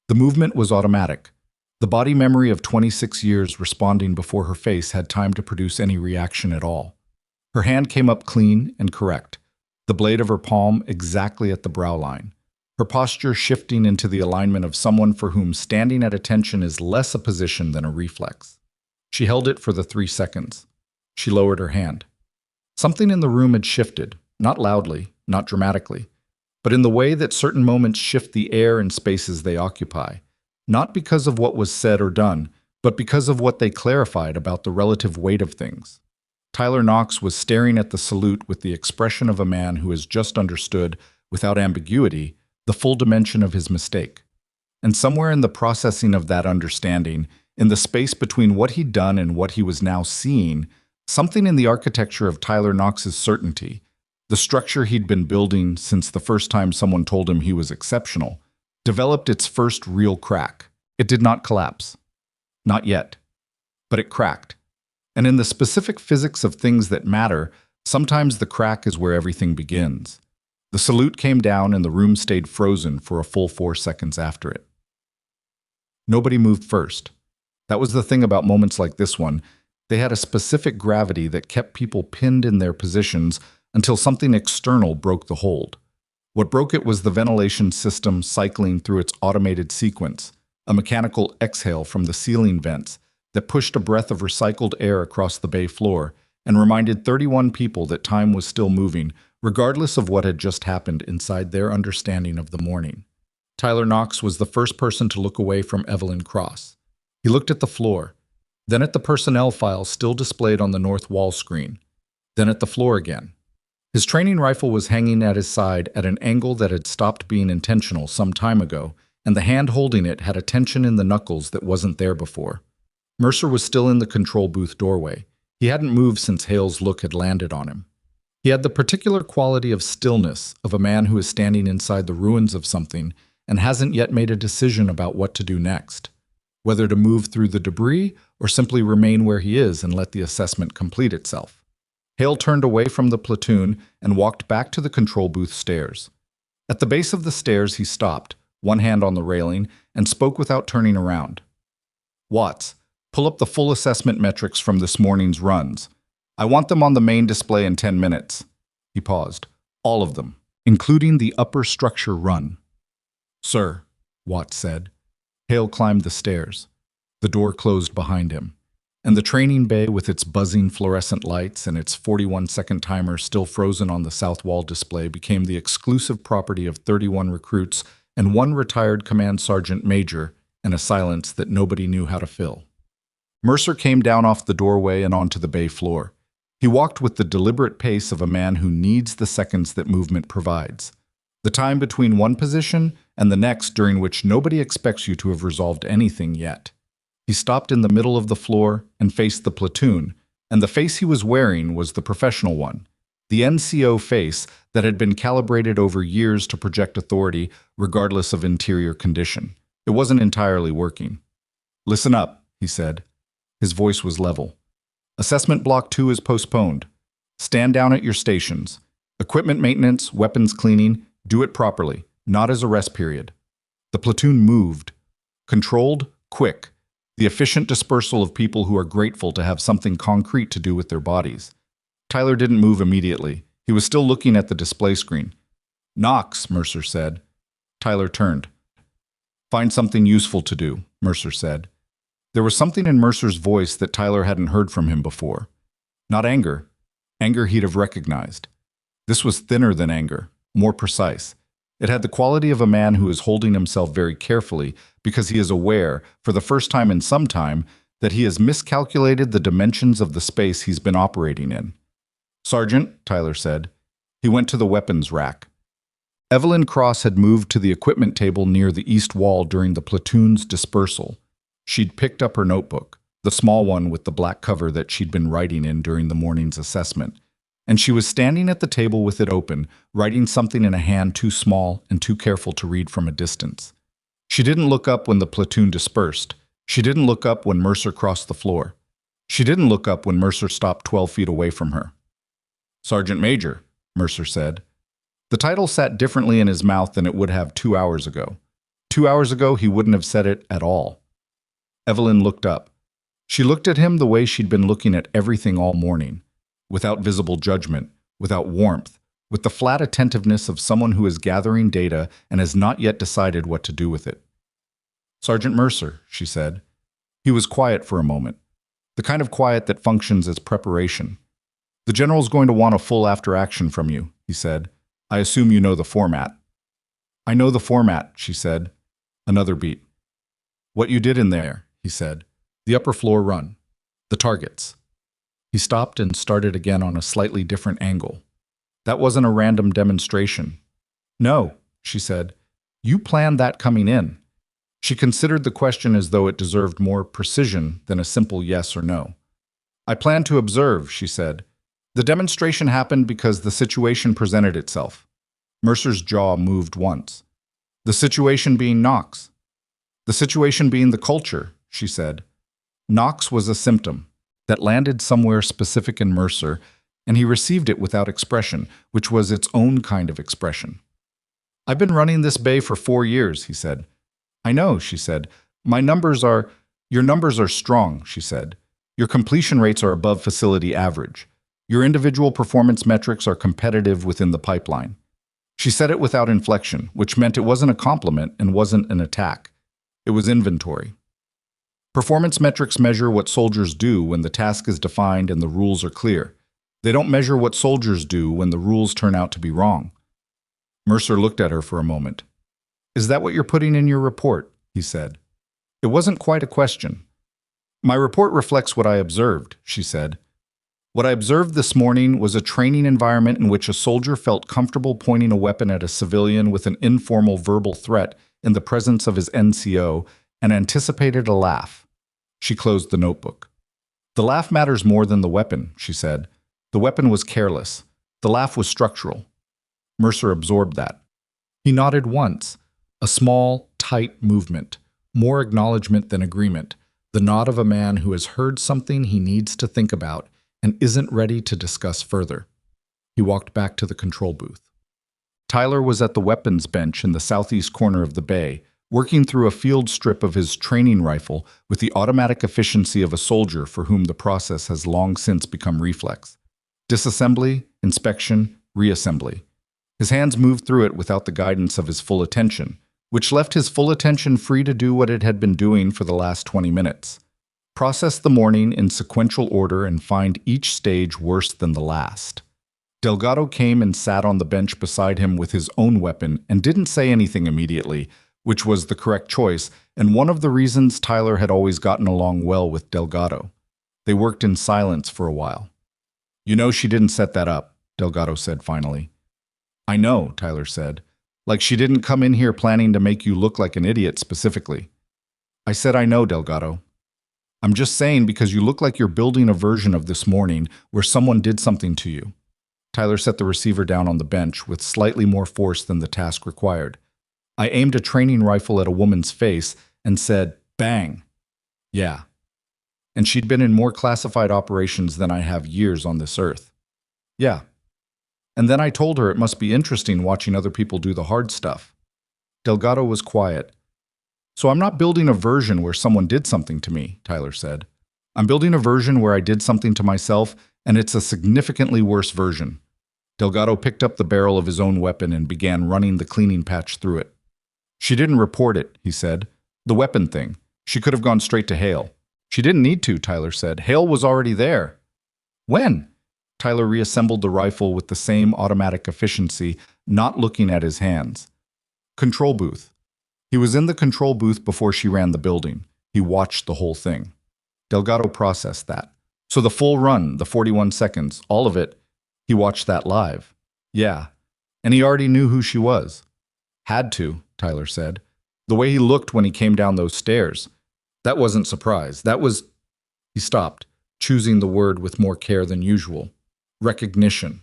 The movement was automatic. The body memory of 26 years responding before her face had time to produce any reaction at all. Her hand came up clean and correct, the blade of her palm exactly at the brow line. Her posture shifting into the alignment of someone for whom standing at attention is less a position than a reflex. She held it for the 3 seconds. She lowered her hand. Something in the room had shifted, not loudly, not dramatically, but in the way that certain moments shift the air and spaces they occupy, not because of what was said or done, but because of what they clarified about the relative weight of things. Tyler Knox was staring at the salute with the expression of a man who has just understood, without ambiguity, the full dimension of his mistake. And somewhere in the processing of that understanding, in the space between what he'd done and what he was now seeing, something in the architecture of Tyler Knox's certainty, the structure he'd been building since the first time someone told him he was exceptional, developed its first real crack. It did not collapse. Not yet. But it cracked. And in the specific physics of things that matter, sometimes the crack is where everything begins. The salute came down and the room stayed frozen for a full 4 seconds after it. Nobody moved first. That was the thing about moments like this one. They had a specific gravity that kept people pinned in their positions until something external broke the hold. What broke it was the ventilation system cycling through its automated sequence, a mechanical exhale from the ceiling vents that pushed a breath of recycled air across the bay floor and reminded 31 people that time was still moving, regardless of what had just happened inside their understanding of the morning. Tyler Knox was the first person to look away from Evelyn Cross. He looked at the floor, then at the personnel file still displayed on the north wall screen, then at the floor again. His training rifle was hanging at his side at an angle that had stopped being intentional some time ago, and the hand holding it had a tension in the knuckles that wasn't there before. Mercer was still in the control booth doorway. He hadn't moved since Hale's look had landed on him. He had the particular quality of stillness of a man who is standing inside the ruins of something and hasn't yet made a decision about what to do next, whether to move through the debris or simply remain where he is and let the assessment complete itself. Hale turned away from the platoon and walked back to the control booth stairs. At the base of the stairs, he stopped, one hand on the railing, and spoke without turning around. "Watts, pull up the full assessment metrics from this morning's runs. I want them on the main display in 10 minutes. He paused. All of them, including the upper structure run. "Sir," Watts said. Hale climbed the stairs. The door closed behind him, and the training bay with its buzzing fluorescent lights and its 41-second timer still frozen on the south wall display became the exclusive property of 31 recruits and one retired command sergeant major, and a silence that nobody knew how to fill. Mercer came down off the doorway and onto the bay floor. He walked with the deliberate pace of a man who needs the seconds that movement provides. The time between one position and the next during which nobody expects you to have resolved anything yet. He stopped in the middle of the floor and faced the platoon, And the face he was wearing was the professional one, the NCO face that had been calibrated over years to project authority regardless of interior condition. It wasn't entirely working. "Listen up," he said. His voice was level. "Assessment Block 2 is postponed. Stand down at your stations. Equipment maintenance, weapons cleaning, do it properly, not as a rest period." The platoon moved. Controlled, quick. The efficient dispersal of people who are grateful to have something concrete to do with their bodies. Tyler didn't move immediately. He was still looking at the display screen. "Knox," Mercer said. Tyler turned. "Find something useful to do," Mercer said. There was something in Mercer's voice that Tyler hadn't heard from him before. Not anger. Anger he'd have recognized. This was thinner than anger, more precise. It had the quality of a man who is holding himself very carefully because he is aware, for the first time in some time, that he has miscalculated the dimensions of the space he's been operating in. "Sergeant," Tyler said. He went to the weapons rack. Evelyn Cross had moved to the equipment table near the east wall during the platoon's dispersal. She'd picked up her notebook, the small one with the black cover that she'd been writing in during the morning's assessment, and she was standing at the table with it open, writing something in a hand too small and too careful to read from a distance. She didn't look up when the platoon dispersed. She didn't look up when Mercer crossed the floor. She didn't look up when Mercer stopped 12 feet away from her. "Sergeant Major," Mercer said. The title sat differently in his mouth than it would have 2 hours ago. 2 hours ago, he wouldn't have said it at all. Evelyn looked up. She looked at him the way she'd been looking at everything all morning, without visible judgment, without warmth, with the flat attentiveness of someone who is gathering data and has not yet decided what to do with it. "Sergeant Mercer," she said. He was quiet for a moment, the kind of quiet that functions as preparation. "The general's going to want a full after-action from you," he said. "I assume you know the format." "I know the format," she said. Another beat. "What you did in there," he said. "The upper floor run. The targets." He stopped and started again on a slightly different angle. "That wasn't a random demonstration." "No," she said. "You planned that coming in." She considered the question as though it deserved more precision than a simple yes or no. "I planned to observe," she said. "The demonstration happened because the situation presented itself." Mercer's jaw moved once. "The situation being Knox." "The situation being the culture," she said. Knox was a symptom that landed somewhere specific in Mercer, and he received it without expression, which was its own kind of expression. "I've been running this bay for 4 years," he said. "I know," she said. Your numbers are strong," she said. "Your completion rates are above facility average. Your individual performance metrics are competitive within the pipeline." She said it without inflection, which meant it wasn't a compliment and wasn't an attack. It was inventory. Performance metrics measure what soldiers do when the task is defined and the rules are clear. They don't measure what soldiers do when the rules turn out to be wrong. Mercer looked at her for a moment. "Is that what you're putting in your report?" he said. It wasn't quite a question. "My report reflects what I observed," she said. "What I observed this morning was a training environment in which a soldier felt comfortable pointing a weapon at a civilian with an informal verbal threat in the presence of his NCO and anticipated a laugh." She closed the notebook. "The laugh matters more than the weapon," she said. "The weapon was careless. The laugh was structural." Mercer absorbed that. He nodded once, a small, tight movement, more acknowledgement than agreement, the nod of a man who has heard something he needs to think about and isn't ready to discuss further. He walked back to the control booth. Tyler was at the weapons bench in the southeast corner of the bay, working through a field strip of his training rifle with the automatic efficiency of a soldier for whom the process has long since become reflex. Disassembly, inspection, reassembly. His hands moved through it without the guidance of his full attention, which left his full attention free to do what it had been doing for the last 20 minutes. Process the morning in sequential order and find each stage worse than the last. Delgado came and sat on the bench beside him with his own weapon and didn't say anything immediately, which was the correct choice, and one of the reasons Tyler had always gotten along well with Delgado. They worked in silence for a while. "You know she didn't set that up," Delgado said finally. "I know," Tyler said. "Like she didn't come in here planning to make you look like an idiot specifically." "I said I know, Delgado." I'm just saying because you look like you're building a version of this morning where someone did something to you. Tyler set the receiver down on the bench with slightly more force than the task required. I aimed a training rifle at a woman's face and said, "Bang." Yeah. And she'd been in more classified operations than I have years on this earth. Yeah. And then I told her it must be interesting watching other people do the hard stuff. Delgado was quiet. So I'm not building a version where someone did something to me, Tyler said. I'm building a version where I did something to myself, and it's a significantly worse version. Delgado picked up the barrel of his own weapon and began running the cleaning patch through it. She didn't report it, he said. The weapon thing. She could have gone straight to Hale. She didn't need to, Tyler said. Hale was already there. When? Tyler reassembled the rifle with the same automatic efficiency, not looking at his hands. Control booth. He was in the control booth before she ran the building. He watched the whole thing. Delgado processed that. So the full run, the 41 seconds, all of it, he watched that live. Yeah. And he already knew who she was. Had to, Tyler said. The way he looked when he came down those stairs. That wasn't surprise. That was... He stopped, choosing the word with more care than usual. Recognition.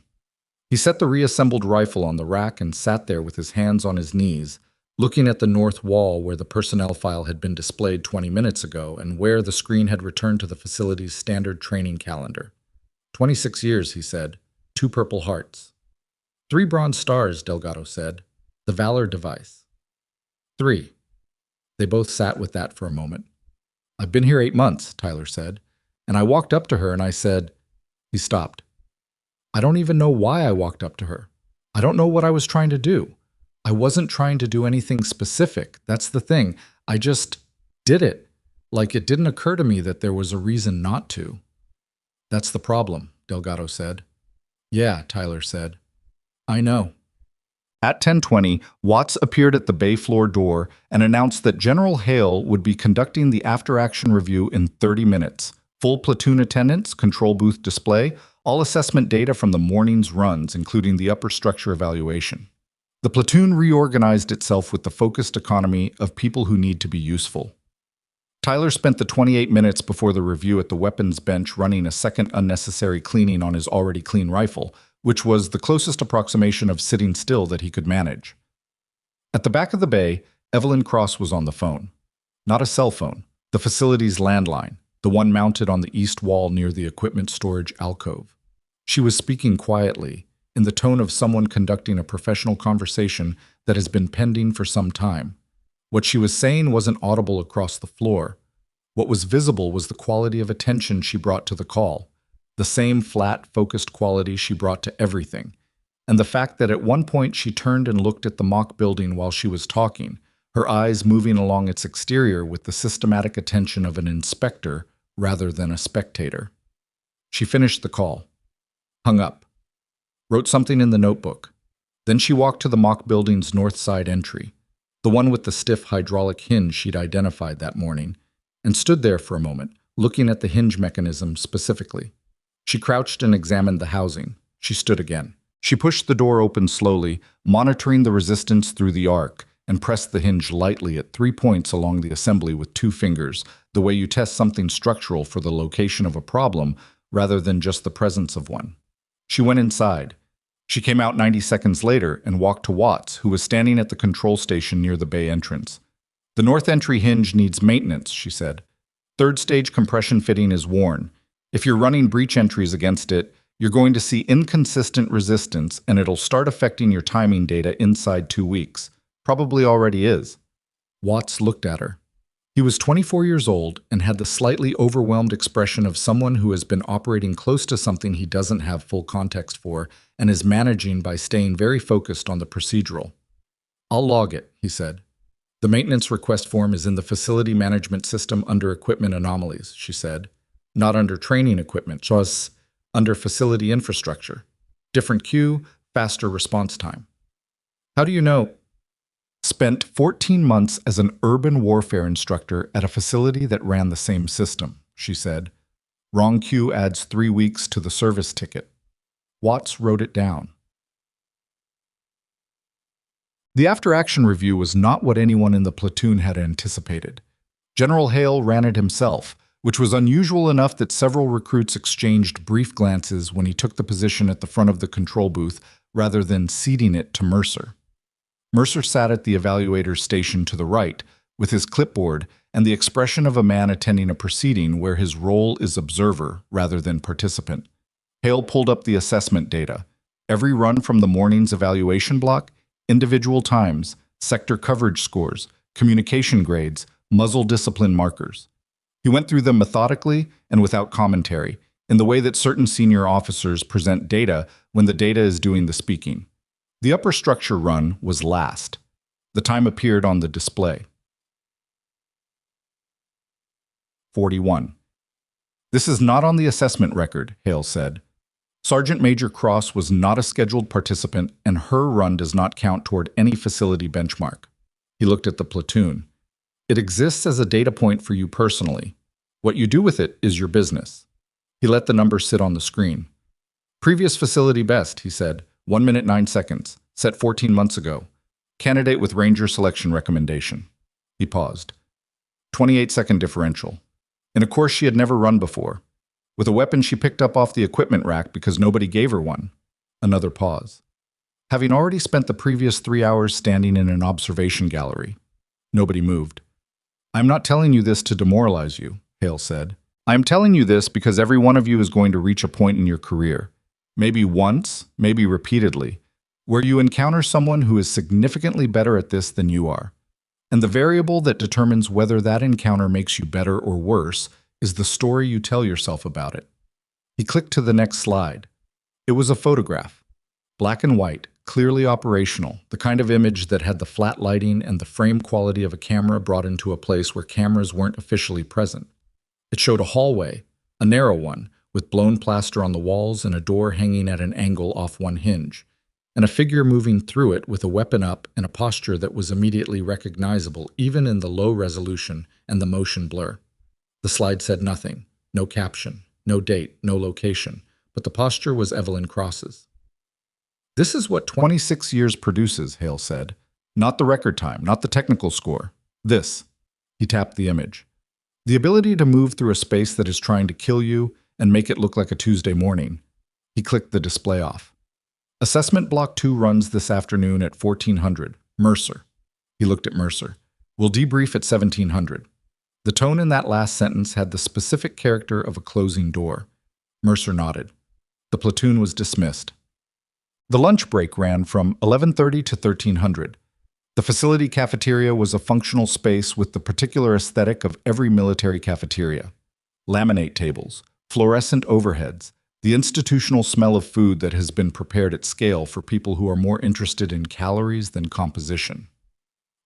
He set the reassembled rifle on the rack and sat there with his hands on his knees, looking at the north wall where the personnel file had been displayed 20 minutes ago and where the screen had returned to the facility's standard training calendar. 26 years, he said. 2 purple hearts. 3 bronze stars, Delgado said. The Valor device. 3. They both sat with that for a moment. I've been here 8 months, Tyler said, and I walked up to her and I said... He stopped. I don't even know why I walked up to her. I don't know what I was trying to do. I wasn't trying to do anything specific. That's the thing. I just did it. Like it didn't occur to me that there was a reason not to. That's the problem, Delgado said. Yeah, Tyler said. I know. At 10:20, Watts appeared at the bay floor door and announced that General Hale would be conducting the after-action review in 30 minutes. Full platoon attendance, control booth display, all assessment data from the morning's runs, including the upper structure evaluation. The platoon reorganized itself with the focused economy of people who need to be useful. Tyler spent the 28 minutes before the review at the weapons bench running a second unnecessary cleaning on his already clean rifle, which was the closest approximation of sitting still that he could manage. At the back of the bay, Evelyn Cross was on the phone. Not a cell phone, the facility's landline, the one mounted on the east wall near the equipment storage alcove. She was speaking quietly, in the tone of someone conducting a professional conversation that has been pending for some time. What she was saying wasn't audible across the floor. What was visible was the quality of attention she brought to the call, the same flat, focused quality she brought to everything, and the fact that at one point she turned and looked at the mock building while she was talking, her eyes moving along its exterior with the systematic attention of an inspector rather than a spectator. She finished the call, hung up, wrote something in the notebook. Then she walked to the mock building's north side entry, the one with the stiff hydraulic hinge she'd identified that morning, and stood there for a moment, looking at the hinge mechanism specifically. She crouched and examined the housing. She stood again. She pushed the door open slowly, monitoring the resistance through the arc, and pressed the hinge lightly at 3 points along the assembly with 2 fingers, the way you test something structural for the location of a problem rather than just the presence of one. She went inside. She came out 90 seconds later and walked to Watts, who was standing at the control station near the bay entrance. The north entry hinge needs maintenance, she said. 3rd stage compression fitting is worn. If you're running breach entries against it, you're going to see inconsistent resistance and it'll start affecting your timing data inside 2 weeks. Probably already is. Watts looked at her. He was 24 years old and had the slightly overwhelmed expression of someone who has been operating close to something he doesn't have full context for and is managing by staying very focused on the procedural. I'll log it, he said. The maintenance request form is in the facility management system under equipment anomalies, she said. Not under training equipment, just under facility infrastructure. Different queue, faster response time. How do you know? Spent 14 months as an urban warfare instructor at a facility that ran the same system, she said. Wrong queue adds 3 weeks to the service ticket. Watts wrote it down. The after-action review was not what anyone in the platoon had anticipated. General Hale ran it himself, which was unusual enough that several recruits exchanged brief glances when he took the position at the front of the control booth rather than ceding it to Mercer. Mercer sat at the evaluator's station to the right, with his clipboard and the expression of a man attending a proceeding where his role is observer rather than participant. Hale pulled up the assessment data. Every run from the morning's evaluation block, individual times, sector coverage scores, communication grades, muzzle discipline markers. He went through them methodically and without commentary, in the way that certain senior officers present data when the data is doing the speaking. The upper structure run was last. The time appeared on the display. 41. This is not on the assessment record, Hale said. Sergeant Major Cross was not a scheduled participant, and her run does not count toward any facility benchmark. He looked at the platoon. It exists as a data point for you personally. What you do with it is your business. He let the number sit on the screen. Previous facility best, he said, 1 minute 9 seconds, set 14 months ago. Candidate with Ranger selection recommendation. He paused. 28-second differential. In a course she had never run before. With a weapon she picked up off the equipment rack because nobody gave her one. Another pause. Having already spent the previous 3 hours standing in an observation gallery. Nobody moved. I'm not telling you this to demoralize you, Hale said. I am telling you this because every one of you is going to reach a point in your career, maybe once, maybe repeatedly, where you encounter someone who is significantly better at this than you are. And the variable that determines whether that encounter makes you better or worse is the story you tell yourself about it. He clicked to the next slide. It was a photograph. Black and white, clearly operational, the kind of image that had the flat lighting and the frame quality of a camera brought into a place where cameras weren't officially present. It showed a hallway, a narrow one, with blown plaster on the walls and a door hanging at an angle off one hinge, and a figure moving through it with a weapon up and a posture that was immediately recognizable even in the low resolution and the motion blur. The slide said nothing, no caption, no date, no location, but the posture was Evelyn Cross's. This is what 26 years produces, Hale said. Not the record time, not the technical score. This. He tapped the image. The ability to move through a space that is trying to kill you and make it look like a Tuesday morning. He clicked the display off. Assessment Block 2 runs this afternoon at 1400. Mercer. He looked at Mercer. We'll debrief at 1700. The tone in that last sentence had the specific character of a closing door. Mercer nodded. The platoon was dismissed. The lunch break ran from 11:30 to 1300. The facility cafeteria was a functional space with the particular aesthetic of every military cafeteria. Laminate tables, fluorescent overheads, the institutional smell of food that has been prepared at scale for people who are more interested in calories than composition.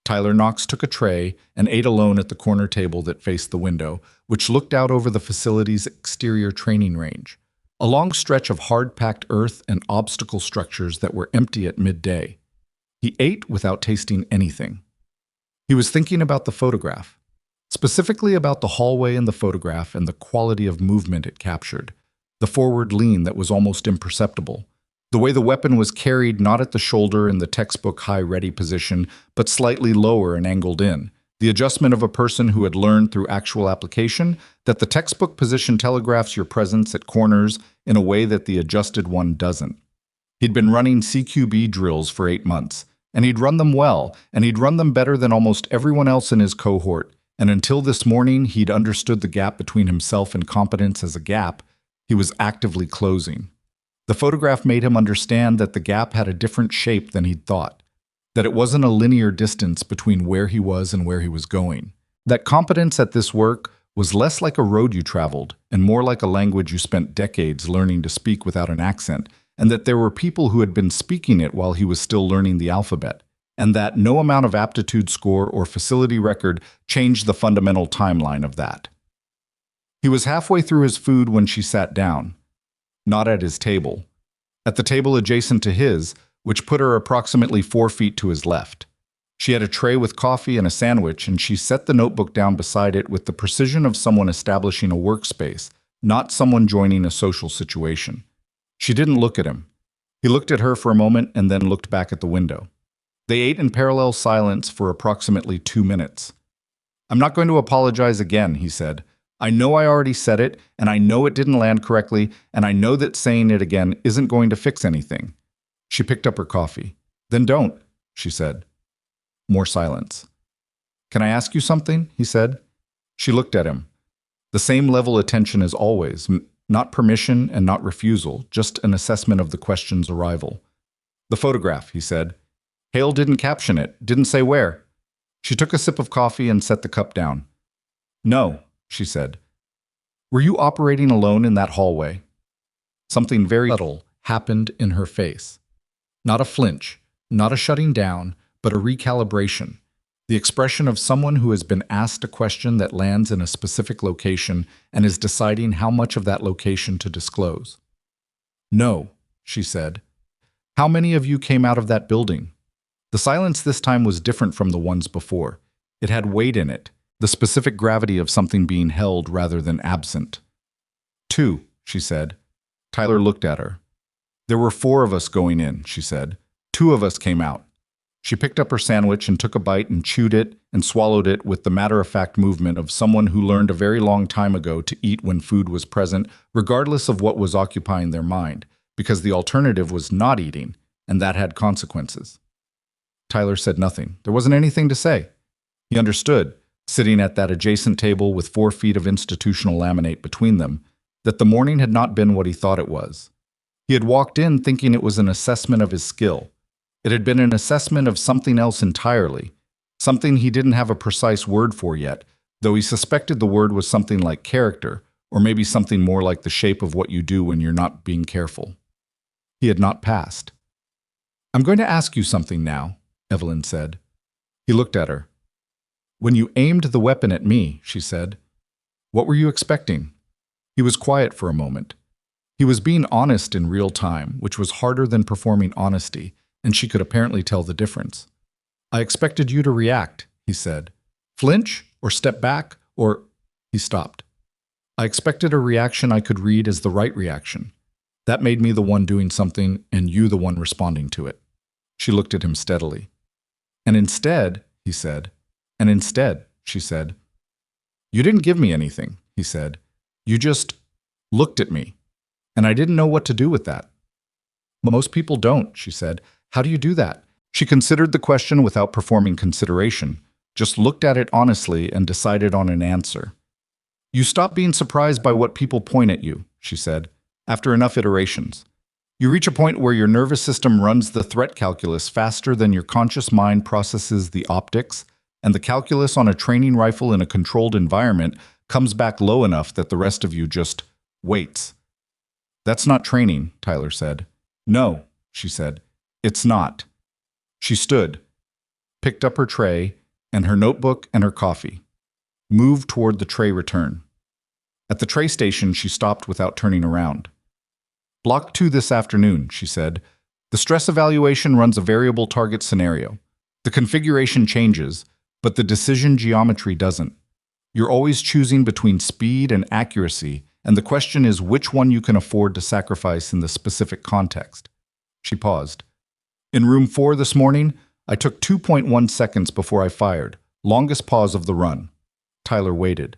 Tyler Knox took a tray and ate alone at the corner table that faced the window, which looked out over the facility's exterior training range, a long stretch of hard-packed earth and obstacle structures that were empty at midday. He ate without tasting anything. He was thinking about the photograph, specifically about the hallway in the photograph and the quality of movement it captured, the forward lean that was almost imperceptible, the way the weapon was carried not at the shoulder in the textbook high-ready position, but slightly lower and angled in, the adjustment of a person who had learned through actual application that the textbook position telegraphs your presence at corners in a way that the adjusted one doesn't. He'd been running CQB drills for 8 months, and he'd run them well, and he'd run them better than almost everyone else in his cohort, and until this morning he'd understood the gap between himself and competence as a gap he was actively closing. The photograph made him understand that the gap had a different shape than he'd thought, that it wasn't a linear distance between where he was and where he was going, that competence at this work was less like a road you traveled and more like a language you spent decades learning to speak without an accent, and that there were people who had been speaking it while he was still learning the alphabet, and that no amount of aptitude score or facility record changed the fundamental timeline of that. He was halfway through his food when she sat down. Not at his table. At the table adjacent to his, which put her approximately 4 feet to his left. She had a tray with coffee and a sandwich, and she set the notebook down beside it with the precision of someone establishing a workspace, not someone joining a social situation. She didn't look at him. He looked at her for a moment and then looked back at the window. They ate in parallel silence for approximately 2 minutes. I'm not going to apologize again, he said. I know I already said it, and I know it didn't land correctly, and I know that saying it again isn't going to fix anything. She picked up her coffee. Then don't, she said. More silence. Can I ask you something? He said. She looked at him. The same level of attention as always, not permission and not refusal, just an assessment of the question's arrival. The photograph, he said. Hale didn't caption it, didn't say where. She took a sip of coffee and set the cup down. No, she said. Were you operating alone in that hallway? Something very subtle happened in her face. Not a flinch, not a shutting down, but a recalibration. The expression of someone who has been asked a question that lands in a specific location and is deciding how much of that location to disclose. No, she said. How many of you came out of that building? The silence this time was different from the ones before. It had weight in it, the specific gravity of something being held rather than absent. 2, she said. Tyler looked at her. There were 4 of us going in, she said. 2 of us came out. She picked up her sandwich and took a bite and chewed it and swallowed it with the matter-of-fact movement of someone who learned a very long time ago to eat when food was present, regardless of what was occupying their mind, because the alternative was not eating, and that had consequences. Tyler said nothing. There wasn't anything to say. He understood, sitting at that adjacent table with 4 feet of institutional laminate between them, that the morning had not been what he thought it was. He had walked in thinking it was an assessment of his skill. It had been an assessment of something else entirely, something he didn't have a precise word for yet, though he suspected the word was something like character, or maybe something more like the shape of what you do when you're not being careful. He had not passed. I'm going to ask you something now, Evelyn said. He looked at her. When you aimed the weapon at me, she said, what were you expecting? He was quiet for a moment. He was being honest in real time, which was harder than performing honesty, and she could apparently tell the difference. I expected you to react, he said. Flinch, or step back, or… He stopped. I expected a reaction I could read as the right reaction. That made me the one doing something, and you the one responding to it. She looked at him steadily. And instead, he said, and instead, she said, you didn't give me anything, he said. You just looked at me, and I didn't know what to do with that. Most people don't, she said. How do you do that? She considered the question without performing consideration, just looked at it honestly and decided on an answer. You stop being surprised by what people point at you, she said, after enough iterations. You reach a point where your nervous system runs the threat calculus faster than your conscious mind processes the optics, and the calculus on a training rifle in a controlled environment comes back low enough that the rest of you just waits. That's not training, Tyler said. No, she said. It's not. She stood, picked up her tray and her notebook and her coffee, moved toward the tray return. At the tray station, she stopped without turning around. Block 2 this afternoon, she said. The stress evaluation runs a variable target scenario. The configuration changes, but the decision geometry doesn't. You're always choosing between speed and accuracy, and the question is which one you can afford to sacrifice in the specific context. She paused. In room 4 this morning, I took 2.1 seconds before I fired, longest pause of the run. Tyler waited.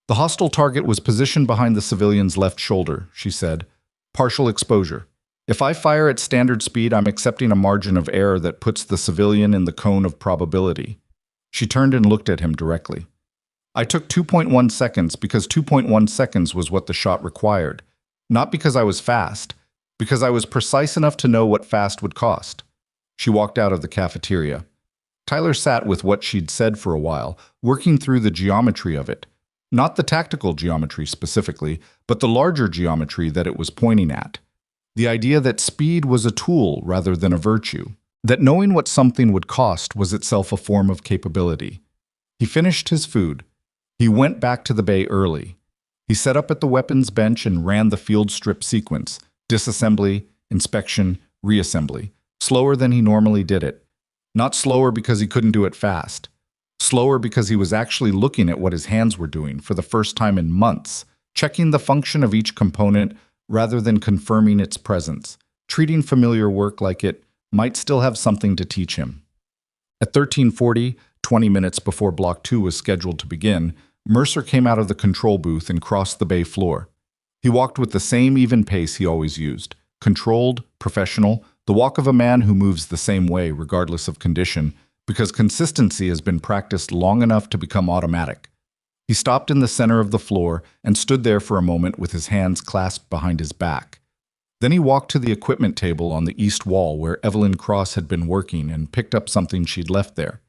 The hostile target was positioned behind the civilian's left shoulder, she said. Partial exposure. If I fire at standard speed, I'm accepting a margin of error that puts the civilian in the cone of probability. She turned and looked at him directly. I took 2.1 seconds because 2.1 seconds was what the shot required. Not because I was fast, because I was precise enough to know what fast would cost. She walked out of the cafeteria. Tyler sat with what she'd said for a while, working through the geometry of it. Not the tactical geometry specifically, but the larger geometry that it was pointing at. The idea that speed was a tool rather than a virtue. That knowing what something would cost was itself a form of capability. He finished his food. He went back to the bay early. He set up at the weapons bench and ran the field strip sequence. Disassembly, inspection, reassembly. Slower than he normally did it. Not slower because he couldn't do it fast. Slower because he was actually looking at what his hands were doing for the first time in months, checking the function of each component rather than confirming its presence, treating familiar work like it might still have something to teach him. At 13:40, 20 minutes before Block 2 was scheduled to begin, Mercer came out of the control booth and crossed the bay floor. He walked with the same even pace he always used, controlled, professional, the walk of a man who moves the same way regardless of condition, because consistency has been practiced long enough to become automatic. He stopped in the center of the floor and stood there for a moment with his hands clasped behind his back. Then he walked to the equipment table on the east wall where Evelyn Cross had been working and picked up something she'd left there.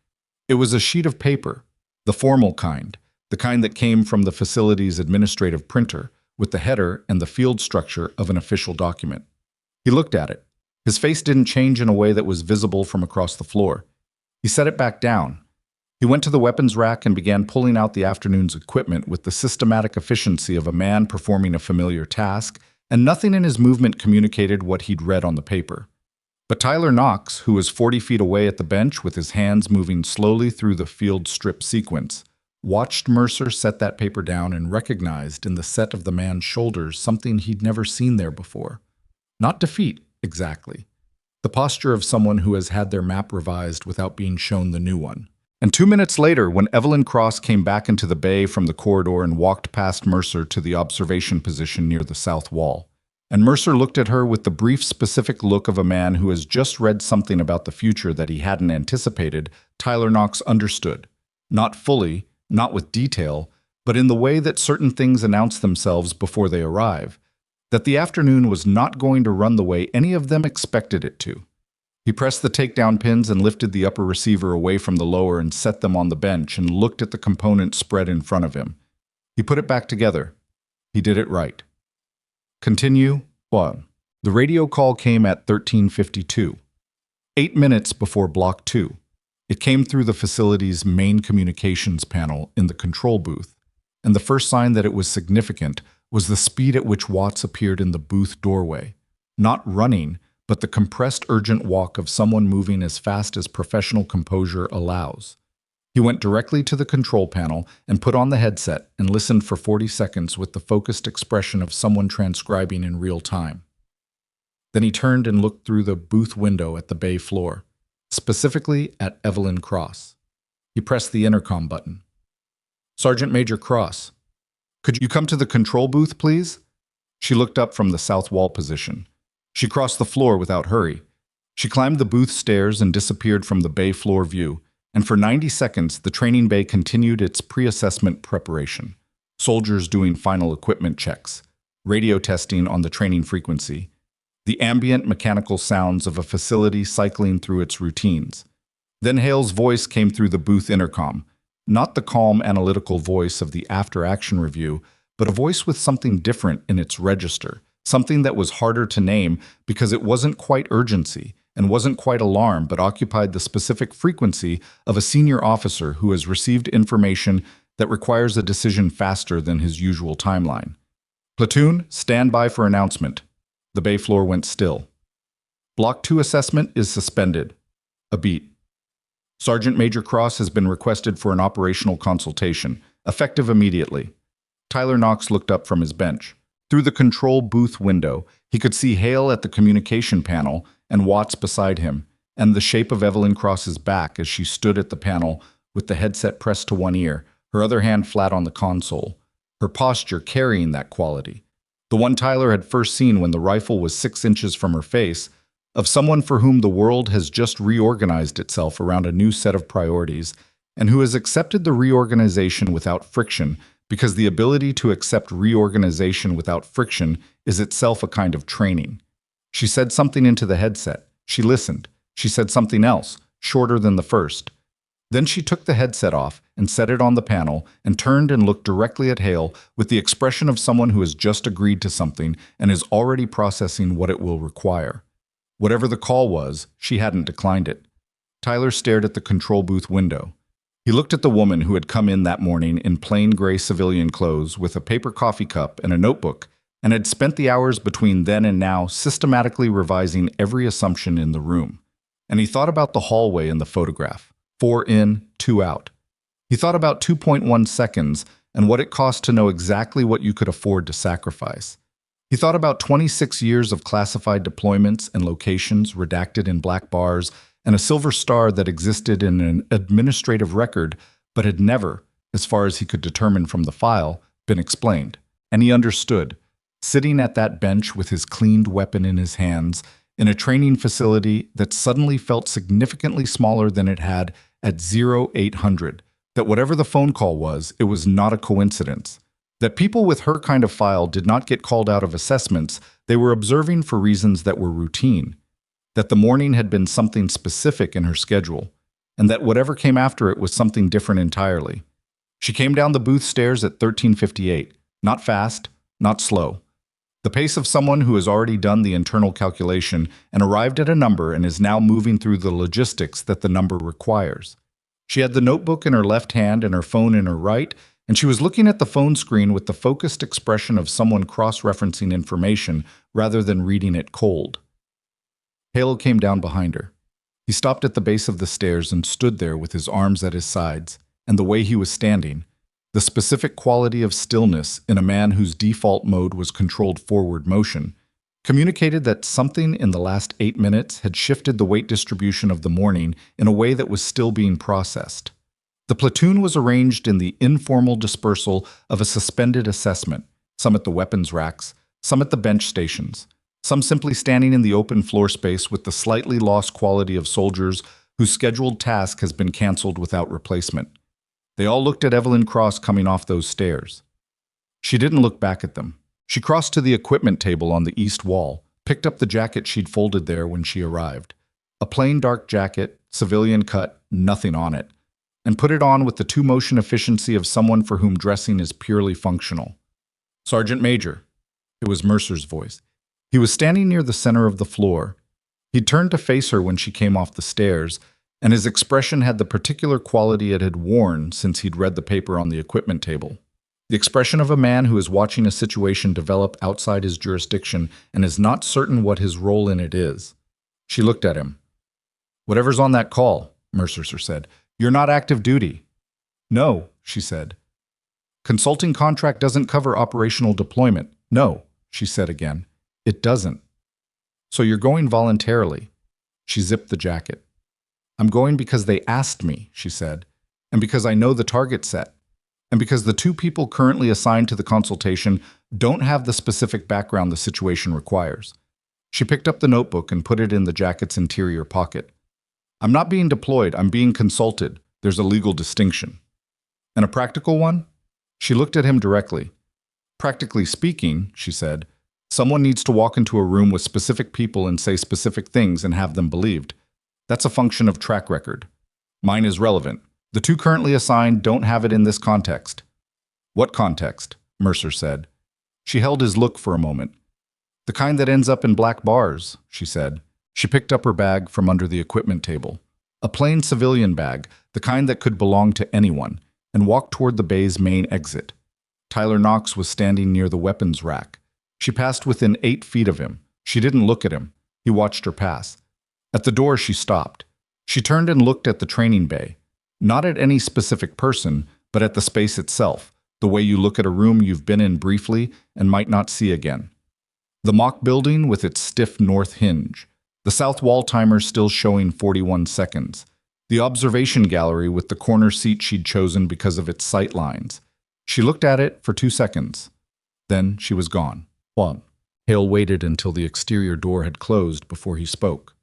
It was a sheet of paper, the formal kind, the kind that came from the facility's administrative printer, with the header and the field structure of an official document. He looked at it. His face didn't change in a way that was visible from across the floor. He set it back down. He went to the weapons rack and began pulling out the afternoon's equipment with the systematic efficiency of a man performing a familiar task, and nothing in his movement communicated what he'd read on the paper. But Tyler Knox, who was 40 feet away at the bench with his hands moving slowly through the field strip sequence, watched Mercer set that paper down and recognized in the set of the man's shoulders something he'd never seen there before. Not defeat, exactly. The posture of someone who has had their map revised without being shown the new one. And 2 minutes later, when Evelyn Cross came back into the bay from the corridor and walked past Mercer to the observation position near the south wall, and Mercer looked at her with the brief, specific look of a man who has just read something about the future that he hadn't anticipated, Tyler Knox understood. Not fully, not with detail, but in the way that certain things announce themselves before they arrive, that the afternoon was not going to run the way any of them expected it to. He pressed the takedown pins and lifted the upper receiver away from the lower and set them on the bench and looked at the components spread in front of him. He put it back together. He did it right. Continue. 1. The radio call came at 13:52. 8 minutes before Block 2. It came through the facility's main communications panel in the control booth, and the first sign that it was significant was the speed at which Watts appeared in the booth doorway. Not running, but the compressed, urgent walk of someone moving as fast as professional composure allows. He went directly to the control panel and put on the headset and listened for 40 seconds with the focused expression of someone transcribing in real time. Then he turned and looked through the booth window at the bay floor, specifically at Evelyn Cross. He pressed the intercom button. "Sergeant Major Cross, could you come to the control booth, please?" She looked up from the south wall position. She crossed the floor without hurry. She climbed the booth stairs and disappeared from the bay floor view, and for 90 seconds the training bay continued its pre-assessment preparation. Soldiers doing final equipment checks, radio testing on the training frequency, the ambient mechanical sounds of a facility cycling through its routines. Then Hale's voice came through the booth intercom, not the calm analytical voice of the after-action review, but a voice with something different in its register, something that was harder to name because it wasn't quite urgency and wasn't quite alarm, but occupied the specific frequency of a senior officer who has received information that requires a decision faster than his usual timeline. "Platoon, stand by for announcement." The bay floor went still. "Block 2 assessment is suspended." A beat. "Sergeant Major Cross has been requested for an operational consultation, effective immediately." Tyler Knox looked up from his bench. Through the control booth window, he could see Hale at the communication panel and Watts beside him, and the shape of Evelyn Cross's back as she stood at the panel with the headset pressed to one ear, her other hand flat on the console, her posture carrying that quality. The one Tyler had first seen when the rifle was 6 inches from her face, of someone for whom the world has just reorganized itself around a new set of priorities, and who has accepted the reorganization without friction, because the ability to accept reorganization without friction is itself a kind of training. She said something into the headset. She listened. She said something else, shorter than the first. Then she took the headset off and set it on the panel and turned and looked directly at Hale with the expression of someone who has just agreed to something and is already processing what it will require. Whatever the call was, she hadn't declined it. Tyler stared at the control booth window. He looked at the woman who had come in that morning in plain gray civilian clothes with a paper coffee cup and a notebook, and had spent the hours between then and now systematically revising every assumption in the room. And he thought about the hallway in the photograph, 4 in, 2 out. He thought about 2.1 seconds and what it cost to know exactly what you could afford to sacrifice. He thought about 26 years of classified deployments and locations redacted in black bars, and a silver star that existed in an administrative record but had never, as far as he could determine from the file, been explained. And he understood. Sitting at that bench with his cleaned weapon in his hands, in a training facility that suddenly felt significantly smaller than it had at 0800, that whatever the phone call was, it was not a coincidence. That people with her kind of file did not get called out of assessments, they were observing for reasons that were routine. That the morning had been something specific in her schedule, and that whatever came after it was something different entirely. She came down the booth stairs at 13:58, not fast, not slow. The pace of someone who has already done the internal calculation and arrived at a number and is now moving through the logistics that the number requires. She had the notebook in her left hand and her phone in her right, and she was looking at the phone screen with the focused expression of someone cross-referencing information rather than reading it cold. Hale came down behind her. He stopped at the base of the stairs and stood there with his arms at his sides, and the way he was standing, the specific quality of stillness in a man whose default mode was controlled forward motion, communicated that something in the last 8 minutes had shifted the weight distribution of the morning in a way that was still being processed. The platoon was arranged in the informal dispersal of a suspended assessment, some at the weapons racks, some at the bench stations, some simply standing in the open floor space with the slightly lost quality of soldiers whose scheduled task has been canceled without replacement. They all looked at Evelyn Cross coming off those stairs. She didn't look back at them. She crossed to the equipment table on the east wall, picked up the jacket she'd folded there when she arrived. A plain dark jacket, civilian cut, nothing on it, and put it on with the two-motion efficiency of someone for whom dressing is purely functional. "Sergeant Major." It was Mercer's voice. He was standing near the center of the floor. He turned to face her when she came off the stairs, and his expression had the particular quality it had worn since he'd read the paper on the equipment table. The expression of a man who is watching a situation develop outside his jurisdiction and is not certain what his role in it is. She looked at him. "Whatever's on that call," Mercer said. "You're not active duty." "No," she said. "Consulting contract doesn't cover operational deployment." "No," she said again. "It doesn't." "So you're going voluntarily." She zipped the jacket. "I'm going because they asked me," she said, "and because I know the target set, and because the two people currently assigned to the consultation don't have the specific background the situation requires." She picked up the notebook and put it in the jacket's interior pocket. "I'm not being deployed, I'm being consulted. There's a legal distinction." "And a practical one?" She looked at him directly. "Practically speaking," she said, "someone needs to walk into a room with specific people and say specific things and have them believed. That's a function of track record. Mine is relevant. The two currently assigned don't have it in this context." "What context?" Mercer said. She held his look for a moment. "The kind that ends up in black bars," she said. She picked up her bag from under the equipment table. A plain civilian bag, the kind that could belong to anyone, and walked toward the bay's main exit. Tyler Knox was standing near the weapons rack. She passed within 8 feet of him. She didn't look at him. He watched her pass. At the door, she stopped. She turned and looked at the training bay. Not at any specific person, but at the space itself, the way you look at a room you've been in briefly and might not see again. The mock building with its stiff north hinge. The south wall timer still showing 41 seconds. The observation gallery with the corner seat she'd chosen because of its sight lines. She looked at it for 2 seconds. Then she was gone. "What?" Hale waited until the exterior door had closed before he spoke.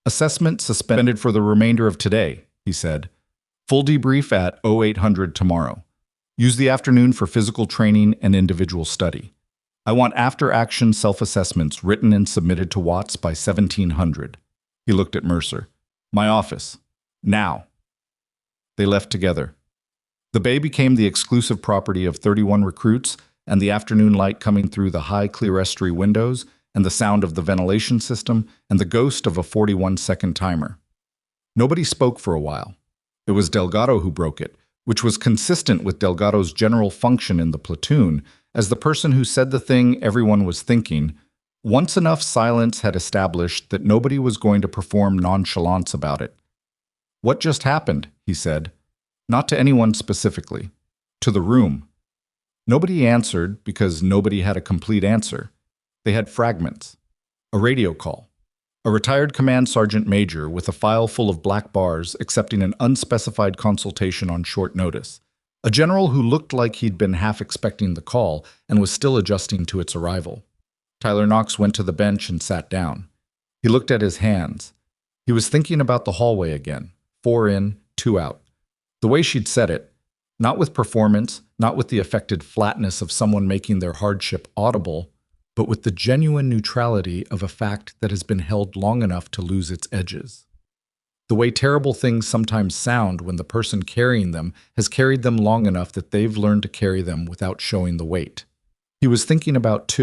"Assessment suspended for the remainder of today," he said. "Full debrief at 0800 tomorrow. Use the afternoon for physical training and individual study. I want after-action self-assessments written and submitted to Watts by 1700. He looked at Mercer. "My office. Now." They left together. The bay became the exclusive property of 31 recruits, and the afternoon light coming through the high clerestory windows, and the sound of the ventilation system, and the ghost of a 41-second timer. Nobody spoke for a while. It was Delgado who broke it, which was consistent with Delgado's general function in the platoon, as the person who said the thing everyone was thinking. Once enough silence had established that nobody was going to perform nonchalance about it. "What just happened?" he said. Not to anyone specifically. To the room. Nobody answered because nobody had a complete answer. They had fragments. A radio call. A retired command sergeant major with a file full of black bars accepting an unspecified consultation on short notice. A general who looked like he'd been half expecting the call and was still adjusting to its arrival. Tyler Knox went to the bench and sat down. He looked at his hands. He was thinking about the hallway again. 4 in, 2 out. The way she'd said it, not with performance, not with the affected flatness of someone making their hardship audible, but with the genuine neutrality of a fact that has been held long enough to lose its edges. The way terrible things sometimes sound when the person carrying them has carried them long enough that they've learned to carry them without showing the weight. He was thinking about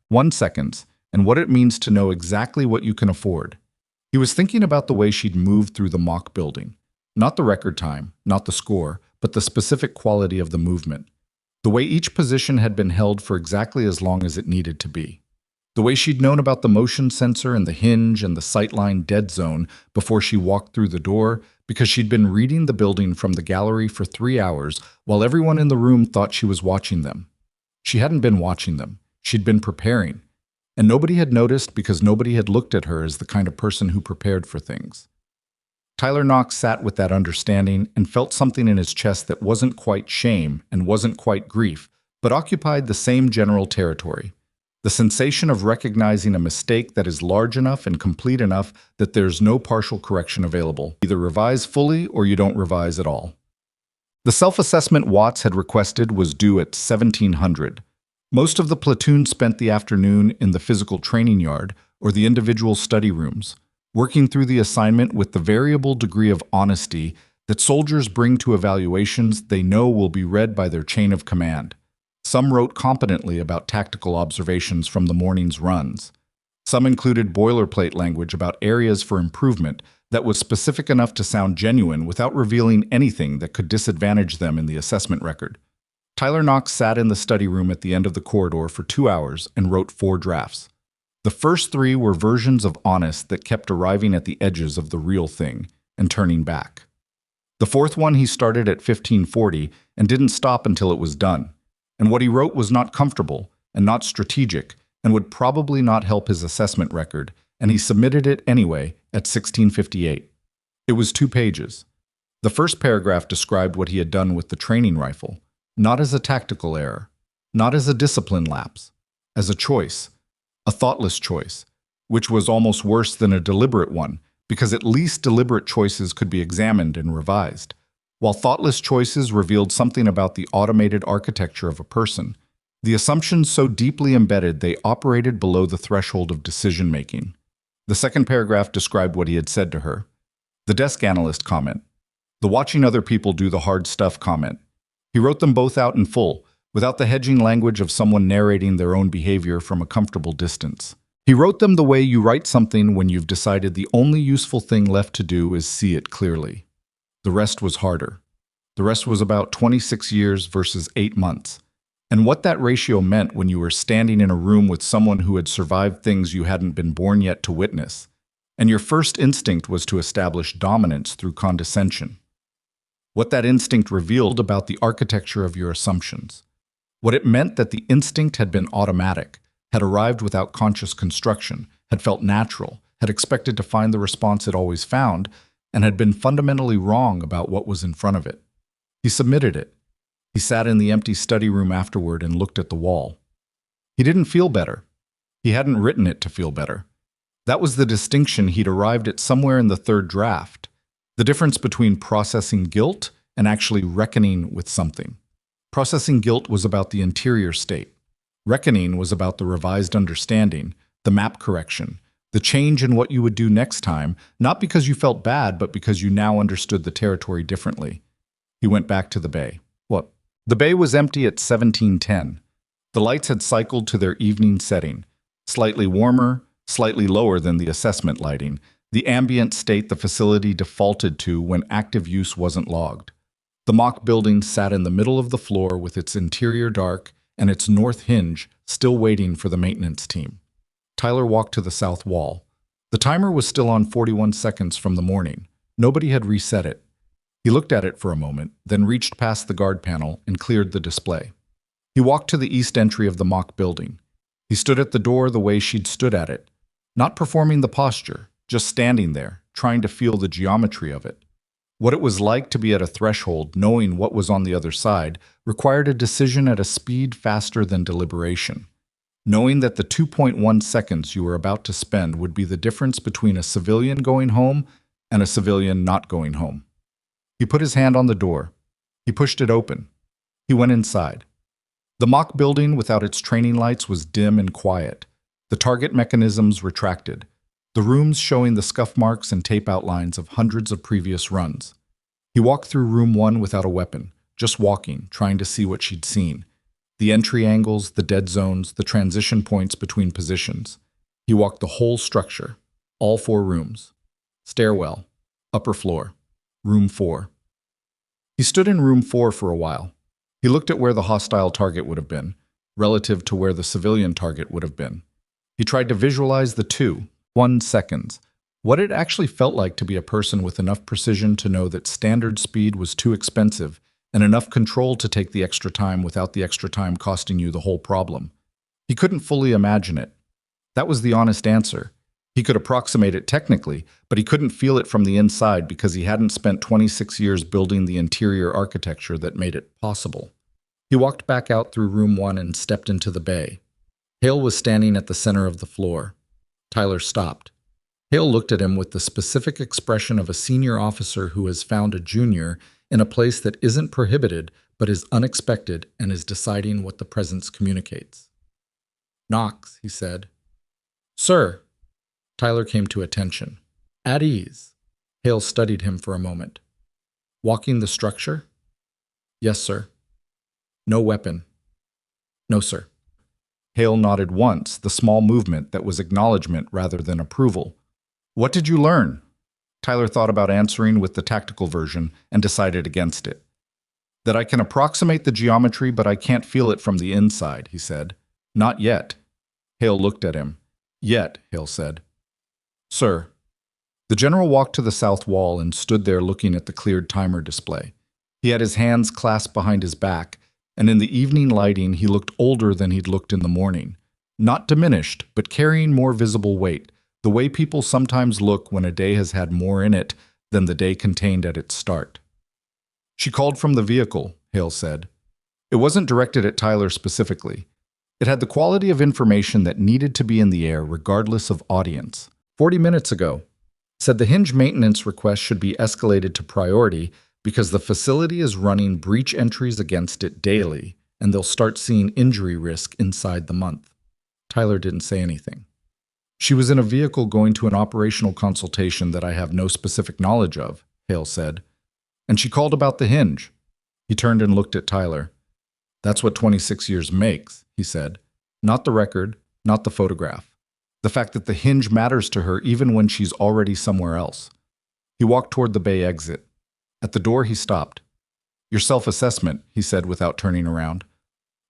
1 seconds, and what it means to know exactly what you can afford. He was thinking about the way she'd moved through the mock building. Not the record time, not the score, but the specific quality of the movement. The way each position had been held for exactly as long as it needed to be. The way she'd known about the motion sensor and the hinge and the sightline dead zone before she walked through the door, because she'd been reading the building from the gallery for 3 hours while everyone in the room thought she was watching them. She hadn't been watching them. She'd been preparing. And nobody had noticed because nobody had looked at her as the kind of person who prepared for things. Tyler Knox sat with that understanding and felt something in his chest that wasn't quite shame and wasn't quite grief, but occupied the same general territory. The sensation of recognizing a mistake that is large enough and complete enough that there's no partial correction available. Either revise fully or you don't revise at all. The self-assessment Watts had requested was due at 1700. Most of the platoon spent the afternoon in the physical training yard or the individual study rooms, working through the assignment with the variable degree of honesty that soldiers bring to evaluations they know will be read by their chain of command. Some wrote competently about tactical observations from the morning's runs. Some included boilerplate language about areas for improvement that was specific enough to sound genuine without revealing anything that could disadvantage them in the assessment record. Tyler Knox sat in the study room at the end of the corridor for 2 hours and wrote 4 drafts. The first 3 were versions of honest that kept arriving at the edges of the real thing and turning back. The 4th one he started at 1540 and didn't stop until it was done. And what he wrote was not comfortable and not strategic and would probably not help his assessment record, and he submitted it anyway at 1658. It was 2 pages. The first paragraph described what he had done with the training rifle, not as a tactical error, not as a discipline lapse, as a choice, a thoughtless choice, which was almost worse than a deliberate one, because at least deliberate choices could be examined and revised, while thoughtless choices revealed something about the automated architecture of a person, the assumptions so deeply embedded they operated below the threshold of decision-making. The second paragraph described what he had said to her. The desk analyst comment. The watching other people do the hard stuff comment. He wrote them both out in full, without the hedging language of someone narrating their own behavior from a comfortable distance. He wrote them the way you write something when you've decided the only useful thing left to do is see it clearly. The rest was harder. The rest was about 26 years versus 8 months. And what that ratio meant when you were standing in a room with someone who had survived things you hadn't been born yet to witness, and your first instinct was to establish dominance through condescension. What that instinct revealed about the architecture of your assumptions. What it meant that the instinct had been automatic, had arrived without conscious construction, had felt natural, had expected to find the response it always found, and had been fundamentally wrong about what was in front of it. He submitted it. He sat in the empty study room afterward and looked at the wall. He didn't feel better. He hadn't written it to feel better. That was the distinction he'd arrived at somewhere in the 3rd draft, the difference between processing guilt and actually reckoning with something. Processing guilt was about the interior state. Reckoning was about the revised understanding, the map correction, the change in what you would do next time, not because you felt bad, but because you now understood the territory differently. He went back to the bay. What? The bay was empty at 1710. The lights had cycled to their evening setting, slightly warmer, slightly lower than the assessment lighting, the ambient state the facility defaulted to when active use wasn't logged. The mock building sat in the middle of the floor with its interior dark and its north hinge still waiting for the maintenance team. Tyler walked to the south wall. The timer was still on 41 seconds from the morning. Nobody had reset it. He looked at it for a moment, then reached past the guard panel and cleared the display. He walked to the east entry of the mock building. He stood at the door the way she'd stood at it, not performing the posture, just standing there, trying to feel the geometry of it. What it was like to be at a threshold, knowing what was on the other side, required a decision at a speed faster than deliberation. Knowing that the 2.1 seconds you were about to spend would be the difference between a civilian going home and a civilian not going home. He put his hand on the door. He pushed it open. He went inside. The mock building without its training lights was dim and quiet. The target mechanisms retracted, the rooms showing the scuff marks and tape outlines of hundreds of previous runs. He walked through room 1 without a weapon, just walking, trying to see what she'd seen. The entry angles, the dead zones, the transition points between positions. He walked the whole structure, all 4 rooms. Stairwell, upper floor, room 4. He stood in room 4 for a while. He looked at where the hostile target would have been, relative to where the civilian target would have been. He tried to visualize the 2.1 seconds, what it actually felt like to be a person with enough precision to know that standard speed was too expensive and enough control to take the extra time without the extra time costing you the whole problem. He couldn't fully imagine it. That was the honest answer. He could approximate it technically, but he couldn't feel it from the inside because he hadn't spent 26 years building the interior architecture that made it possible. He walked back out through room 1 and stepped into the bay. Hale was standing at the center of the floor. Tyler stopped. Hale looked at him with the specific expression of a senior officer who has found a junior in a place that isn't prohibited but is unexpected and is deciding what the presence communicates. "Knox," he said. "Sir." Tyler came to attention. "At ease." Hale studied him for a moment. "Walking the structure?" "Yes, sir." "No weapon?" "No, sir." Hale nodded once, the small movement that was acknowledgement rather than approval. "What did you learn?" Tyler thought about answering with the tactical version and decided against it. "That I can approximate the geometry, but I can't feel it from the inside," he said. "Not yet." Hale looked at him. "Yet," Hale said. "Sir." The general walked to the south wall and stood there looking at the cleared timer display. He had his hands clasped behind his back, and in the evening lighting he looked older than he'd looked in the morning. Not diminished, but carrying more visible weight, the way people sometimes look when a day has had more in it than the day contained at its start. "She called from the vehicle," Hale said. It wasn't directed at Tyler specifically. It had the quality of information that needed to be in the air regardless of audience. 40 minutes ago. Said the hinge maintenance request should be escalated to priority because the facility is running breach entries against it daily, and they'll start seeing injury risk inside the month. Tyler didn't say anything. "She was in a vehicle going to an operational consultation that I have no specific knowledge of," Hale said. "And she called about the hinge." He turned and looked at Tyler. "That's what 26 years makes," he said. "Not the record, not the photograph. The fact that the hinge matters to her even when she's already somewhere else." He walked toward the bay exit. At the door he stopped. "Your self-assessment," he said without turning around.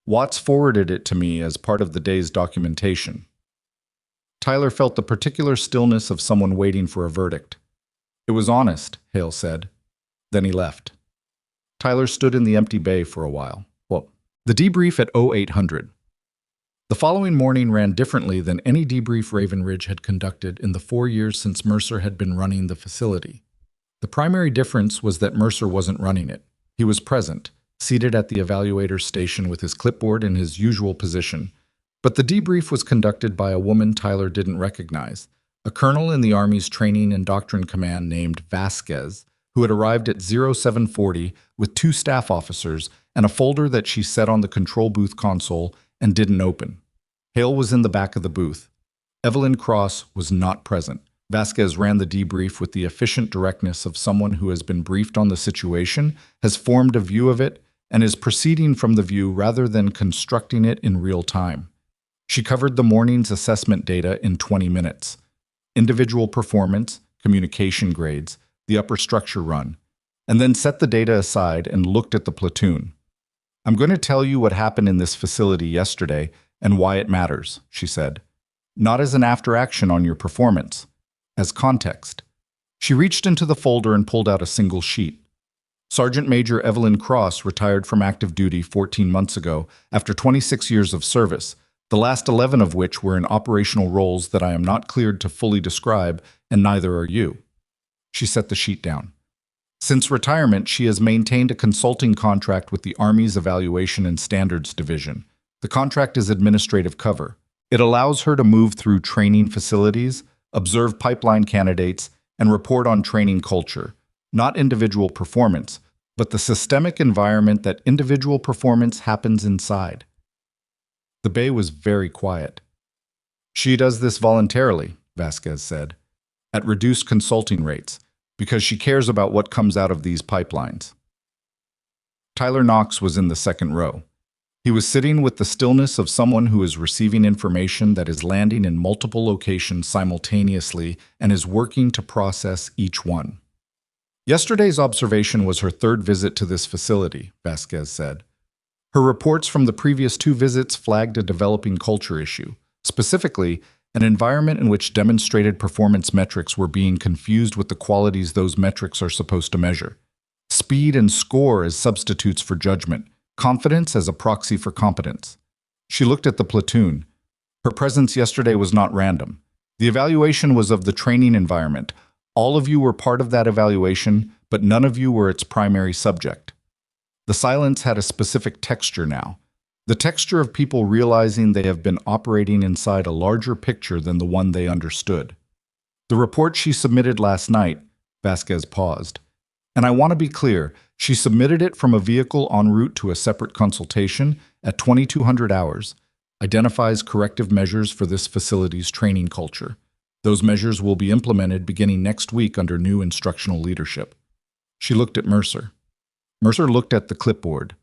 "Watts forwarded it to me as part of the day's documentation." Tyler felt the particular stillness of someone waiting for a verdict. "It was honest," Hale said. Then he left. Tyler stood in the empty bay for a while. The debrief at 0800. The following morning ran differently than any debrief Raven Ridge had conducted in the 4 years since Mercer had been running the facility. The primary difference was that Mercer wasn't running it. He was present, seated at the evaluator station with his clipboard in his usual position. But the debrief was conducted by a woman Tyler didn't recognize, a colonel in the Army's Training and Doctrine Command named Vasquez, who had arrived at 0740 with 2 staff officers and a folder that she set on the control booth console and didn't open. Hale was in the back of the booth. Evelyn Cross was not present. Vasquez ran the debrief with the efficient directness of someone who has been briefed on the situation, has formed a view of it, and is proceeding from the view rather than constructing it in real time. She covered the morning's assessment data in 20 minutes. Individual performance, communication grades, the upper structure run, and then set the data aside and looked at the platoon. "I'm going to tell you what happened in this facility yesterday and why it matters," she said. "Not as an after-action on your performance, as context." She reached into the folder and pulled out a single sheet. Sergeant Major Evelyn Cross retired from active duty 14 months ago after 26 years of service, the last 11 of which were in operational roles that I am not cleared to fully describe, and neither are you. She set the sheet down. Since retirement, she has maintained a consulting contract with the Army's Evaluation and Standards Division. The contract is administrative cover. It allows her to move through training facilities, observe pipeline candidates, and report on training culture, not individual performance, but the systemic environment that individual performance happens inside. The bay was very quiet. She does this voluntarily, Vasquez said, at reduced consulting rates, because she cares about what comes out of these pipelines. Tyler Knox was in the second row. He was sitting with the stillness of someone who is receiving information that is landing in multiple locations simultaneously and is working to process each one. Yesterday's observation was her third visit to this facility, Vasquez said. Her reports from the previous 2 visits flagged a developing culture issue, specifically an environment in which demonstrated performance metrics were being confused with the qualities those metrics are supposed to measure. Speed and score as substitutes for judgment, confidence as a proxy for competence. She looked at the platoon. Her presence yesterday was not random. The evaluation was of the training environment. All of you were part of that evaluation, but none of you were its primary subject. The silence had a specific texture now. The texture of people realizing they have been operating inside a larger picture than the one they understood. The report she submitted last night, Vasquez paused. And I want to be clear, she submitted it from a vehicle en route to a separate consultation at 2200 hours, identifies corrective measures for this facility's training culture. Those measures will be implemented beginning next week under new instructional leadership. She looked at Mercer. Mercer looked at the clipboard.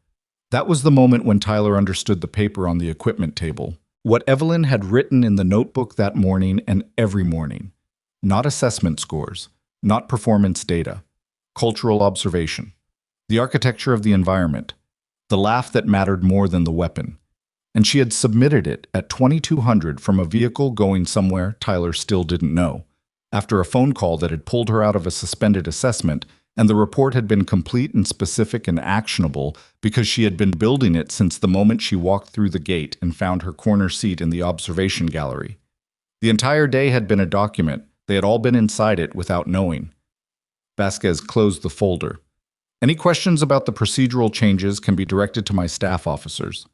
That was the moment when Tyler understood the paper on the equipment table, what Evelyn had written in the notebook that morning and every morning. Not assessment scores, not performance data, cultural observation, the architecture of the environment, the laugh that mattered more than the weapon. And she had submitted it at 2200 from a vehicle going somewhere Tyler still didn't know, after a phone call that had pulled her out of a suspended assessment, and the report had been complete and specific and actionable because she had been building it since the moment she walked through the gate and found her corner seat in the observation gallery. The entire day had been a document. They had all been inside it without knowing. Vasquez closed the folder. Any questions about the procedural changes can be directed to my staff officers.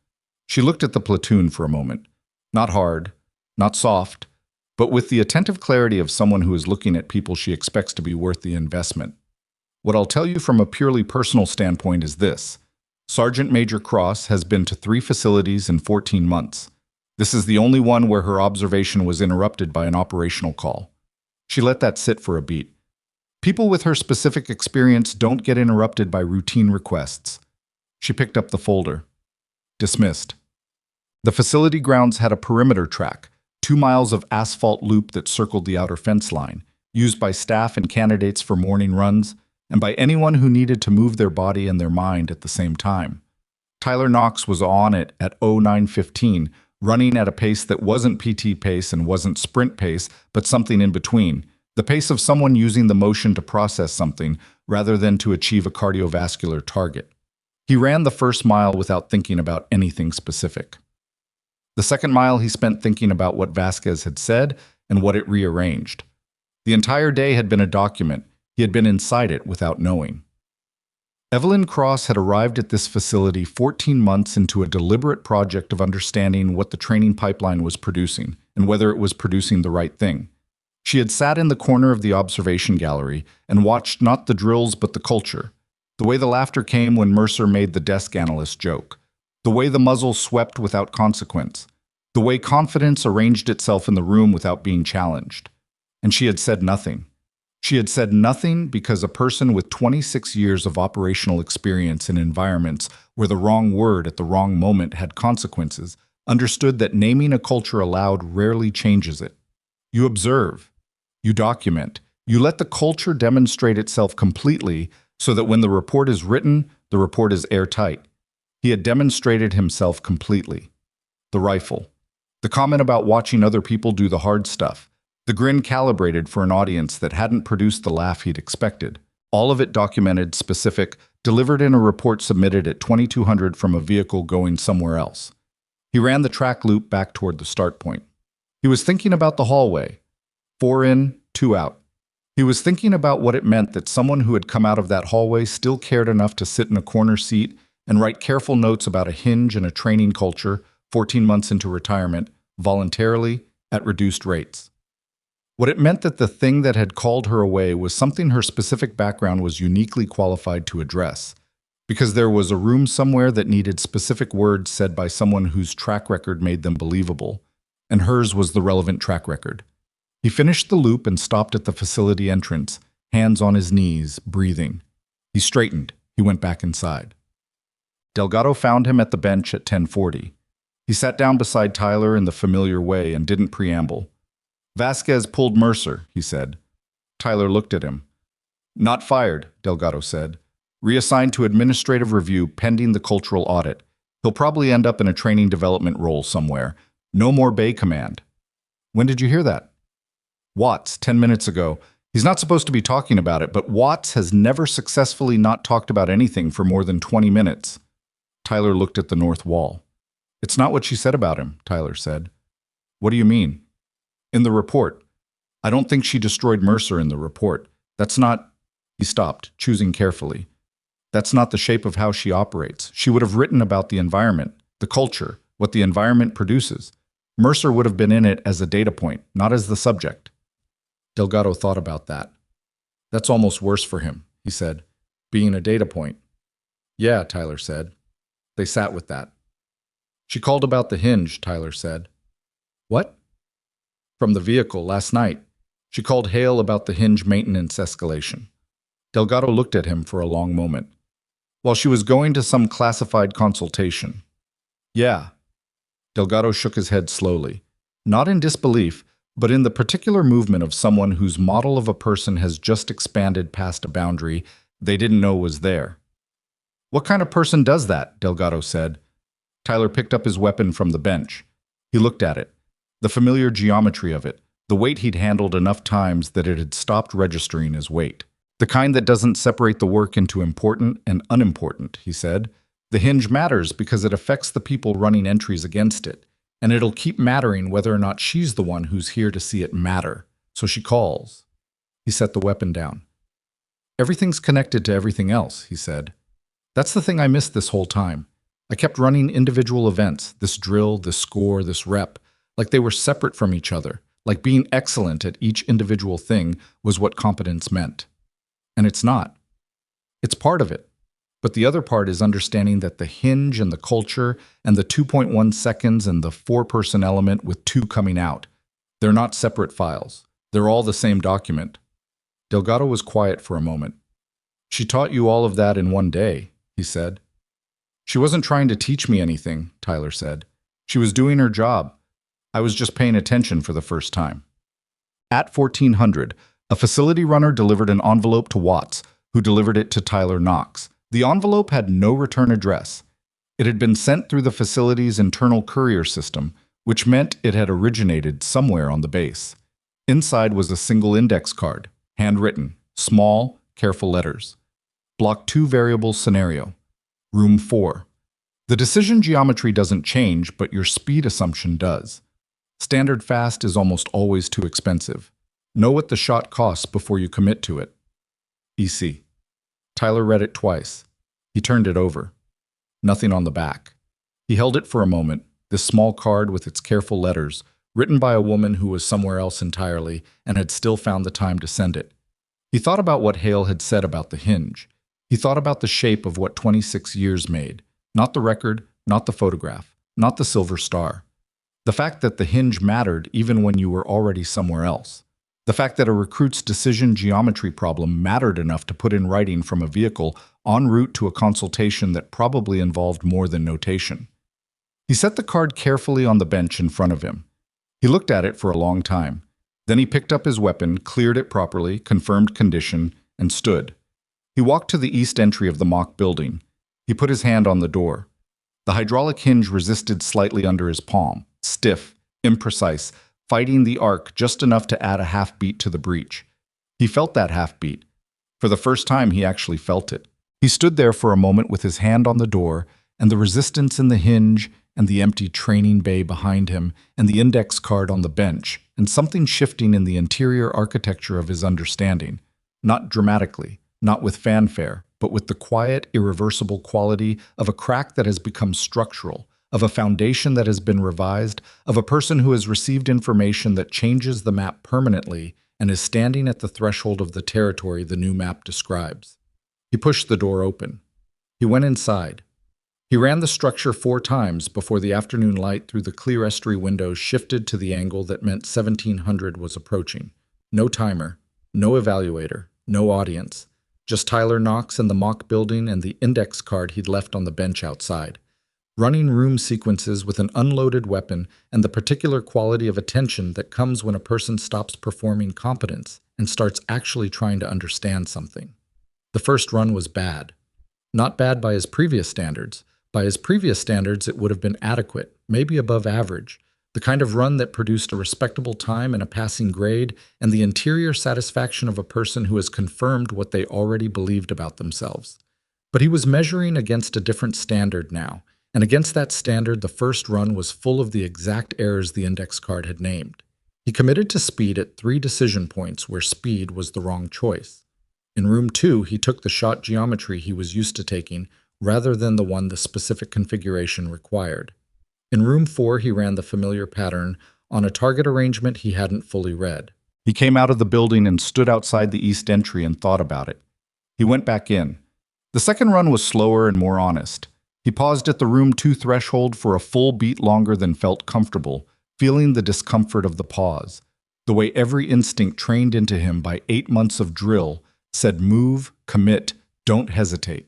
She looked at the platoon for a moment. Not hard, not soft, but with the attentive clarity of someone who is looking at people she expects to be worth the investment. What I'll tell you from a purely personal standpoint is this. Sergeant Major Cross has been to 3 facilities in 14 months. This is the only one where her observation was interrupted by an operational call. She let that sit for a beat. People with her specific experience don't get interrupted by routine requests. She picked up the folder. Dismissed. The facility grounds had a perimeter track, 2 miles of asphalt loop that circled the outer fence line, used by staff and candidates for morning runs, and by anyone who needed to move their body and their mind at the same time. Tyler Knox was on it at 09:15, running at a pace that wasn't PT pace and wasn't sprint pace, but something in between, the pace of someone using the motion to process something rather than to achieve a cardiovascular target. He ran the first mile without thinking about anything specific. The second mile he spent thinking about what Vasquez had said and what it rearranged. The entire day had been a document. He had been inside it without knowing. Evelyn Cross had arrived at this facility 14 months into a deliberate project of understanding what the training pipeline was producing and whether it was producing the right thing. She had sat in the corner of the observation gallery and watched not the drills but the culture, the way the laughter came when Mercer made the desk analyst joke, the way the muzzle swept without consequence, the way confidence arranged itself in the room without being challenged. And she had said nothing. She had said nothing because a person with 26 years of operational experience in environments where the wrong word at the wrong moment had consequences understood that naming a culture aloud rarely changes it. You observe, you document, you let the culture demonstrate itself completely so that when the report is written, the report is airtight. He had demonstrated himself completely. The rifle. The comment about watching other people do the hard stuff. The grin calibrated for an audience that hadn't produced the laugh he'd expected. All of it documented, specific, delivered in a report submitted at 2200 from a vehicle going somewhere else. He ran the track loop back toward the start point. He was thinking about the hallway. 4 in, 2 out. He was thinking about what it meant that someone who had come out of that hallway still cared enough to sit in a corner seat and write careful notes about a hinge and a training culture 14 months into retirement, voluntarily, at reduced rates. What it meant that the thing that had called her away was something her specific background was uniquely qualified to address, because there was a room somewhere that needed specific words said by someone whose track record made them believable, and hers was the relevant track record. He finished the loop and stopped at the facility entrance, hands on his knees, breathing. He straightened. He went back inside. Delgado found him at the bench at 10:40. He sat down beside Tyler in the familiar way and didn't preamble. "Vasquez pulled Mercer," he said. Tyler looked at him. "Not fired," Delgado said. "Reassigned to administrative review pending the cultural audit. He'll probably end up in a training development role somewhere. No more Bay Command." "When did you hear that?" "Watts, 10 minutes ago. He's not supposed to be talking about it, but Watts has never successfully not talked about anything for more than 20 minutes. Tyler looked at the north wall. "It's not what she said about him," Tyler said. "What do you mean?" "In the report. I don't think she destroyed Mercer in the report. That's not—" He stopped, choosing carefully. "That's not the shape of how she operates. She would have written about the environment, the culture, what the environment produces. Mercer would have been in it as a data point, not as the subject." Delgado thought about that. "That's almost worse for him," he said, "being a data point." "Yeah," Tyler said. They sat with that. "She called about the hinge," Tyler said. "What?" "From the vehicle last night. She called Hale about the hinge maintenance escalation." Delgado looked at him for a long moment. "While she was going to some classified consultation." "Yeah." Delgado shook his head slowly, not in disbelief, but in the particular movement of someone whose model of a person has just expanded past a boundary they didn't know was there. "What kind of person does that?" Delgado said. Tyler picked up his weapon from the bench. He looked at it, the familiar geometry of it, the weight he'd handled enough times that it had stopped registering as weight. "The kind that doesn't separate the work into important and unimportant," he said. "The hinge matters because it affects the people running entries against it, and it'll keep mattering whether or not she's the one who's here to see it matter. So she calls." He set the weapon down. "Everything's connected to everything else," he said. "That's the thing I missed this whole time. I kept running individual events, this drill, this score, this rep, like they were separate from each other, like being excellent at each individual thing was what competence meant. And it's not. It's part of it. But the other part is understanding that the hinge and the culture and the 2.1 seconds and the four-person element with two coming out, they're not separate files. They're all the same document." Delgado was quiet for a moment. "She taught you all of that in one day," he said. "She wasn't trying to teach me anything," Tyler said. "She was doing her job. I was just paying attention for the first time." At 1400, a facility runner delivered an envelope to Watts, who delivered it to Tyler Knox. The envelope had no return address. It had been sent through the facility's internal courier system, which meant it had originated somewhere on the base. Inside was a single index card, handwritten, small, careful letters. Block 2 variable scenario. Room 4. The decision geometry doesn't change, but your speed assumption does. Standard fast is almost always too expensive. Know what the shot costs before you commit to it. EC. Tyler read it twice. He turned it over. Nothing on the back. He held it for a moment, this small card with its careful letters, written by a woman who was somewhere else entirely and had still found the time to send it. He thought about what Hale had said about the hinge. He thought about the shape of what 26 years made. Not the record, not the photograph, not the silver star. The fact that the hinge mattered even when you were already somewhere else. The fact that a recruit's decision geometry problem mattered enough to put in writing from a vehicle en route to a consultation that probably involved more than notation. He set the card carefully on the bench in front of him. He looked at it for a long time. Then he picked up his weapon, cleared it properly, confirmed condition, and stood. He walked to the east entry of the mock building. He put his hand on the door. The hydraulic hinge resisted slightly under his palm, stiff, imprecise, fighting the arc just enough to add a half beat to the breach. He felt that half beat. For the first time, he actually felt it. He stood there for a moment with his hand on the door, and the resistance in the hinge and the empty training bay behind him, and the index card on the bench, and something shifting in the interior architecture of his understanding. Not dramatically, not with fanfare, but with the quiet, irreversible quality of a crack that has become structural, of a foundation that has been revised, of a person who has received information that changes the map permanently and is standing at the threshold of the territory the new map describes. He pushed the door open. He went inside. He ran the structure 4 times before the afternoon light through the clerestory windows shifted to the angle that meant 1700 was approaching. No timer, no evaluator, no audience. Just Tyler Knox and the mock building and the index card he'd left on the bench outside. Running room sequences with an unloaded weapon and the particular quality of attention that comes when a person stops performing competence and starts actually trying to understand something. The first run was bad. Not bad by his previous standards. By his previous standards, it would have been adequate, maybe above average, the kind of run that produced a respectable time and a passing grade and the interior satisfaction of a person who has confirmed what they already believed about themselves. But he was measuring against a different standard now, and against that standard, the first run was full of the exact errors the index card had named. He committed to speed at 3 decision points where speed was the wrong choice. In room 2, he took the shot geometry he was used to taking rather than the one the specific configuration required. In room 4, he ran the familiar pattern on a target arrangement he hadn't fully read. He came out of the building and stood outside the east entry and thought about it. He went back in. The second run was slower and more honest. He paused at the room 2 threshold for a full beat longer than felt comfortable, feeling the discomfort of the pause. The way every instinct trained into him by 8 months of drill said move, commit, don't hesitate,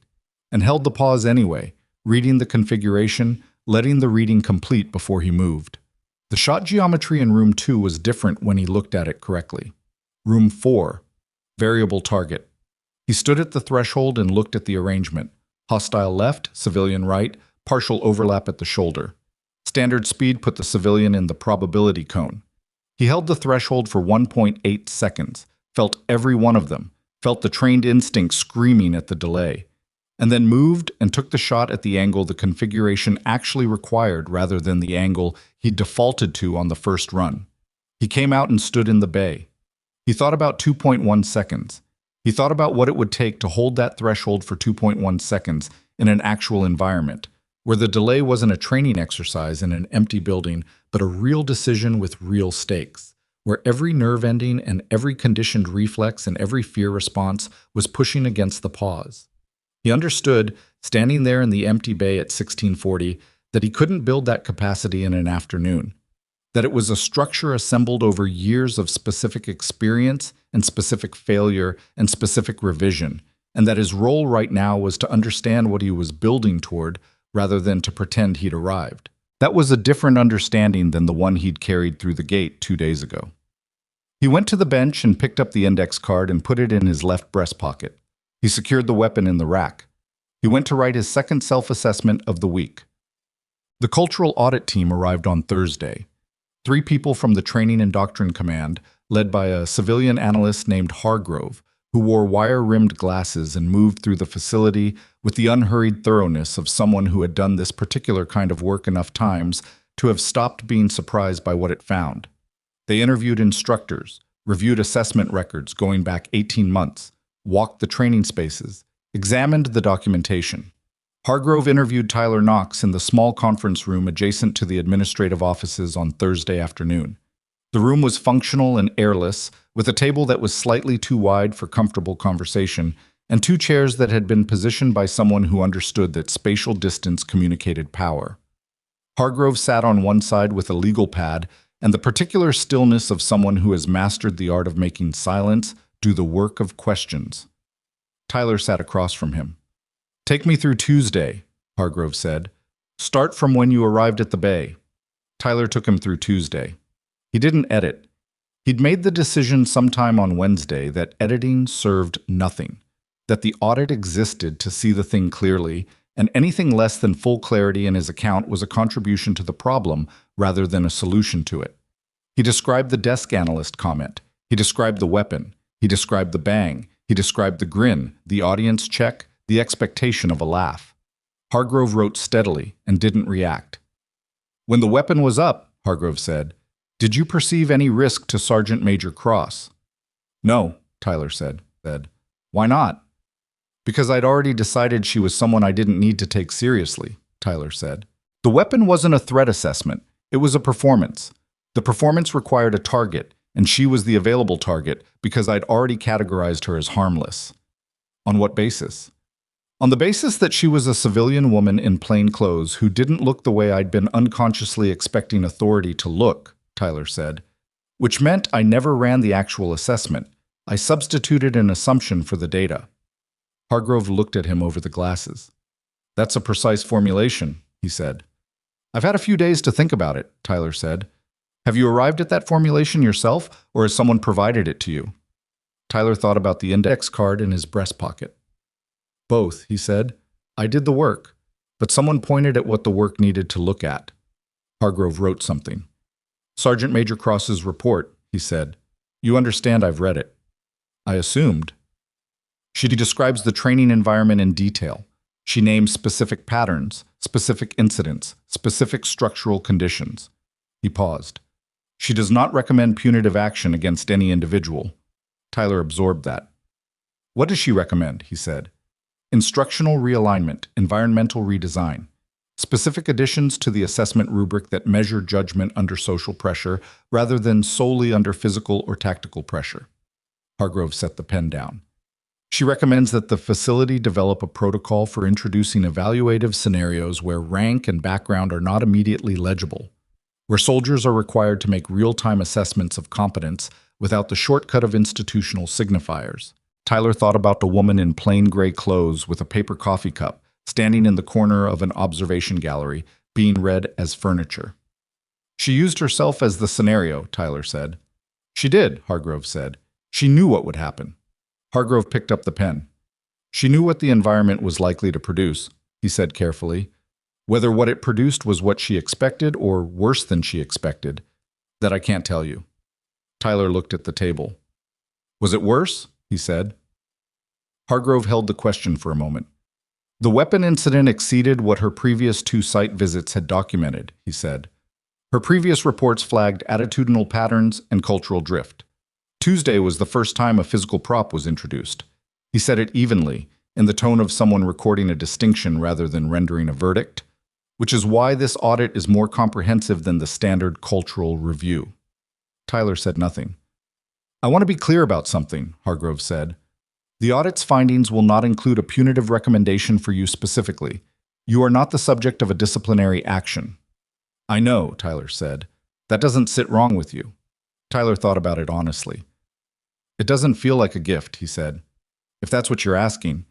and held the pause anyway, reading the configuration, letting the reading complete before he moved. The shot geometry in room 2 was different when he looked at it correctly. Room 4, variable target. He stood at the threshold and looked at the arrangement. Hostile left, civilian right, partial overlap at the shoulder. Standard speed put the civilian in the probability cone. He held the threshold for 1.8 seconds, felt every one of them, felt the trained instinct screaming at the delay, and then moved and took the shot at the angle the configuration actually required rather than the angle he defaulted to on the first run. He came out and stood in the bay. He thought about 2.1 seconds. He thought about what it would take to hold that threshold for 2.1 seconds in an actual environment, where the delay wasn't a training exercise in an empty building, but a real decision with real stakes, where every nerve ending and every conditioned reflex and every fear response was pushing against the pause. He understood, standing there in the empty bay at 1640, that he couldn't build that capacity in an afternoon, that it was a structure assembled over years of specific experience and specific failure and specific revision, and that his role right now was to understand what he was building toward rather than to pretend he'd arrived. That was a different understanding than the one he'd carried through the gate 2 days ago. He went to the bench and picked up the index card and put it in his left breast pocket. He secured the weapon in the rack. He went to write his second self-assessment of the week. The cultural audit team arrived on Thursday. 3 people from the Training and Doctrine Command, led by a civilian analyst named Hargrove, who wore wire-rimmed glasses and moved through the facility with the unhurried thoroughness of someone who had done this particular kind of work enough times to have stopped being surprised by what it found. They interviewed instructors, reviewed assessment records going back 18 months, walked the training spaces, examined the documentation. Hargrove interviewed Tyler Knox in the small conference room adjacent to the administrative offices on Thursday afternoon. The room was functional and airless, with a table that was slightly too wide for comfortable conversation, and 2 chairs that had been positioned by someone who understood that spatial distance communicated power. Hargrove sat on one side with a legal pad and the particular stillness of someone who has mastered the art of making silence do the work of questions. Tyler sat across from him. "Take me through Tuesday," Hargrove said. "Start from when you arrived at the bay." Tyler took him through Tuesday. He didn't edit. He'd made the decision sometime on Wednesday that editing served nothing, that the audit existed to see the thing clearly, and anything less than full clarity in his account was a contribution to the problem rather than a solution to it. He described the desk analyst comment. He described the weapon. He described the bang. He described the grin, the audience check, the expectation of a laugh. Hargrove wrote steadily and didn't react. When the weapon was up, Hargrove said, did you perceive any risk to Sergeant Major Cross? No, Tyler said. Why not? Because I'd already decided she was someone I didn't need to take seriously, Tyler said. The weapon wasn't a threat assessment, it was a performance. The performance required a target, and she was the available target because I'd already categorized her as harmless. On what basis? On the basis that she was a civilian woman in plain clothes who didn't look the way I'd been unconsciously expecting authority to look, Tyler said, which meant I never ran the actual assessment. I substituted an assumption for the data. Hargrove looked at him over the glasses. That's a precise formulation, he said. I've had a few days to think about it, Tyler said. Have you arrived at that formulation yourself, or has someone provided it to you? Tyler thought about the index card in his breast pocket. Both, he said. I did the work, but someone pointed at what the work needed to look at. Hargrove wrote something. Sergeant Major Cross's report, he said. You understand I've read it. I assumed. She describes the training environment in detail. She names specific patterns, specific incidents, specific structural conditions. He paused. She does not recommend punitive action against any individual. Tyler absorbed that. What does she recommend? He said. Instructional realignment, environmental redesign, specific additions to the assessment rubric that measure judgment under social pressure rather than solely under physical or tactical pressure. Hargrove set the pen down. She recommends that the facility develop a protocol for introducing evaluative scenarios where rank and background are not immediately legible, where soldiers are required to make real-time assessments of competence without the shortcut of institutional signifiers. Tyler thought about the woman in plain gray clothes with a paper coffee cup, standing in the corner of an observation gallery, being read as furniture. She used herself as the scenario, Tyler said. She did, Hargrove said. She knew what would happen. Hargrove picked up the pen. She knew what the environment was likely to produce, he said carefully. Whether what it produced was what she expected or worse than she expected, that I can't tell you. Tyler looked at the table. Was it worse? He said. Hargrove held the question for a moment. The weapon incident exceeded what her previous 2 site visits had documented, he said. Her previous reports flagged attitudinal patterns and cultural drift. Tuesday was the first time a physical prop was introduced. He said it evenly, in the tone of someone recording a distinction rather than rendering a verdict, which is why this audit is more comprehensive than the standard cultural review. Tyler said nothing. I want to be clear about something, Hargrove said. The audit's findings will not include a punitive recommendation for you specifically. You are not the subject of a disciplinary action. I know, Tyler said. That doesn't sit wrong with you. Tyler thought about it honestly. It doesn't feel like a gift, he said. If that's what you're asking,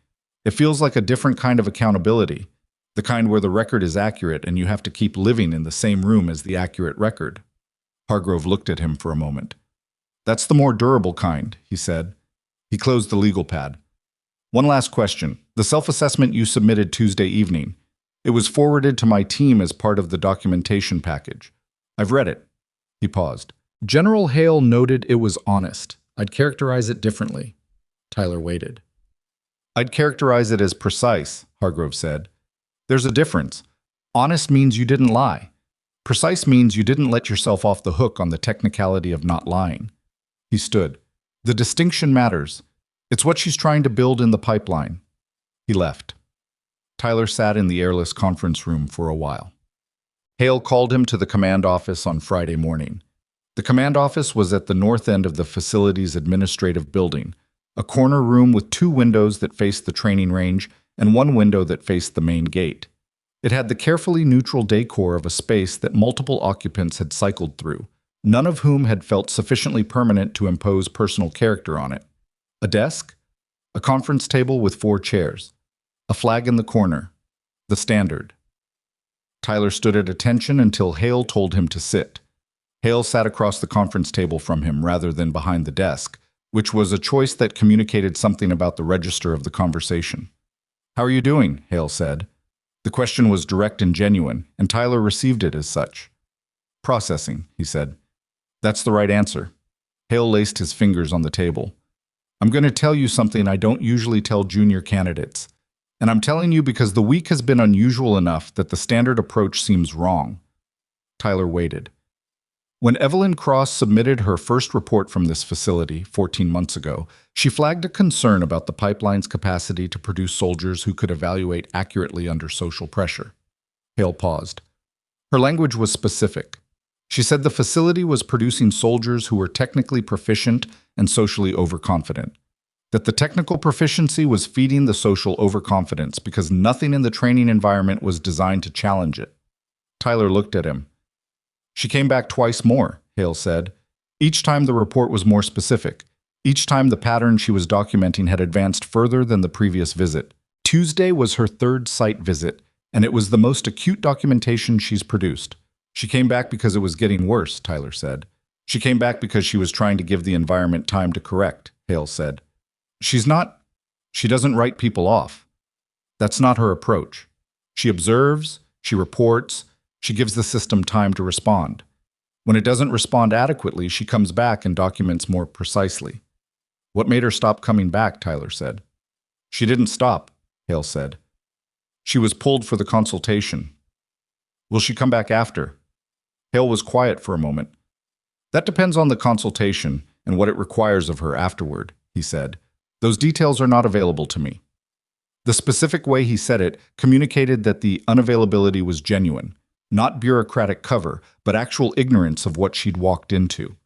it feels like a different kind of accountability, the kind where the record is accurate and you have to keep living in the same room as the accurate record. Hargrove looked at him for a moment. That's the more durable kind, he said. He closed the legal pad. One last question. The self-assessment you submitted Tuesday evening. It was forwarded to my team as part of the documentation package. I've read it. He paused. General Hale noted it was honest. I'd characterize it differently. Tyler waited. I'd characterize it as precise, Hargrove said. There's a difference. Honest means you didn't lie. Precise means you didn't let yourself off the hook on the technicality of not lying. He stood. The distinction matters. It's what she's trying to build in the pipeline. He left. Tyler sat in the airless conference room for a while. Hale called him to the command office on Friday morning. The command office was at the north end of the facility's administrative building, a corner room with 2 windows that faced the training range and 1 window that faced the main gate. It had the carefully neutral decor of a space that multiple occupants had cycled through, none of whom had felt sufficiently permanent to impose personal character on it. A desk, a conference table with 4 chairs, a flag in the corner, the standard. Tyler stood at attention until Hale told him to sit. Hale sat across the conference table from him rather than behind the desk, which was a choice that communicated something about the register of the conversation. How are you doing? Hale said. The question was direct and genuine, and Tyler received it as such. Processing, he said. That's the right answer. Hale laced his fingers on the table. I'm going to tell you something I don't usually tell junior candidates. And I'm telling you because the week has been unusual enough that the standard approach seems wrong. Tyler waited. When Evelyn Cross submitted her first report from this facility 14 months ago, she flagged a concern about the pipeline's capacity to produce soldiers who could evaluate accurately under social pressure. Hale paused. Her language was specific. She said the facility was producing soldiers who were technically proficient and socially overconfident. That the technical proficiency was feeding the social overconfidence because nothing in the training environment was designed to challenge it. Tyler looked at him. She came back twice more, Hale said. Each time the report was more specific. Each time the pattern she was documenting had advanced further than the previous visit. Tuesday was her third site visit, and it was the most acute documentation she's produced. She came back because it was getting worse, Tyler said. She came back because she was trying to give the environment time to correct, Hale said. She doesn't write people off. That's not her approach. She observes, she reports, she gives the system time to respond. When it doesn't respond adequately, she comes back and documents more precisely. What made her stop coming back, Tyler said. She didn't stop, Hale said. She was pulled for the consultation. Will she come back after? Hale was quiet for a moment. That depends on the consultation and what it requires of her afterward, he said. Those details are not available to me. The specific way he said it communicated that the unavailability was genuine, not bureaucratic cover, but actual ignorance of what she'd walked into,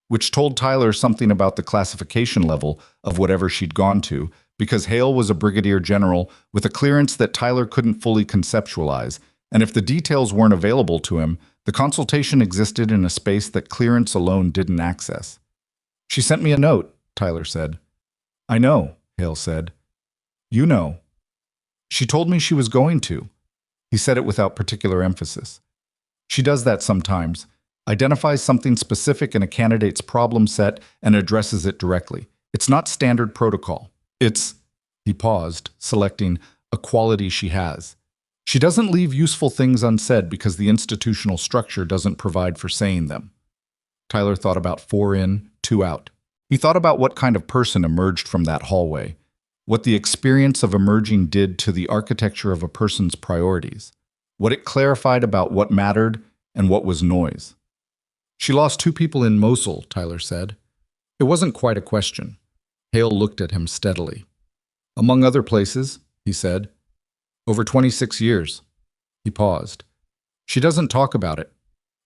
which told Tyler something about the classification level of whatever she'd gone to, because Hale was a brigadier general with a clearance that Tyler couldn't fully conceptualize, and if the details weren't available to him, the consultation existed in a space that clearance alone didn't access. She sent me a note, Tyler said. I know, Hale said. You know. She told me she was going to. He said it without particular emphasis. She does that sometimes, identifies something specific in a candidate's problem set and addresses it directly. It's not standard protocol. It's, he paused, selecting a quality she has. She doesn't leave useful things unsaid because the institutional structure doesn't provide for saying them. Tyler thought about 4 in, 2 out. He thought about what kind of person emerged from that hallway, what the experience of emerging did to the architecture of a person's priorities, what it clarified about what mattered and what was noise. She lost 2 people in Mosul, Tyler said. It wasn't quite a question. Hale looked at him steadily. Among other places, he said. Over 26 years. He paused. She doesn't talk about it.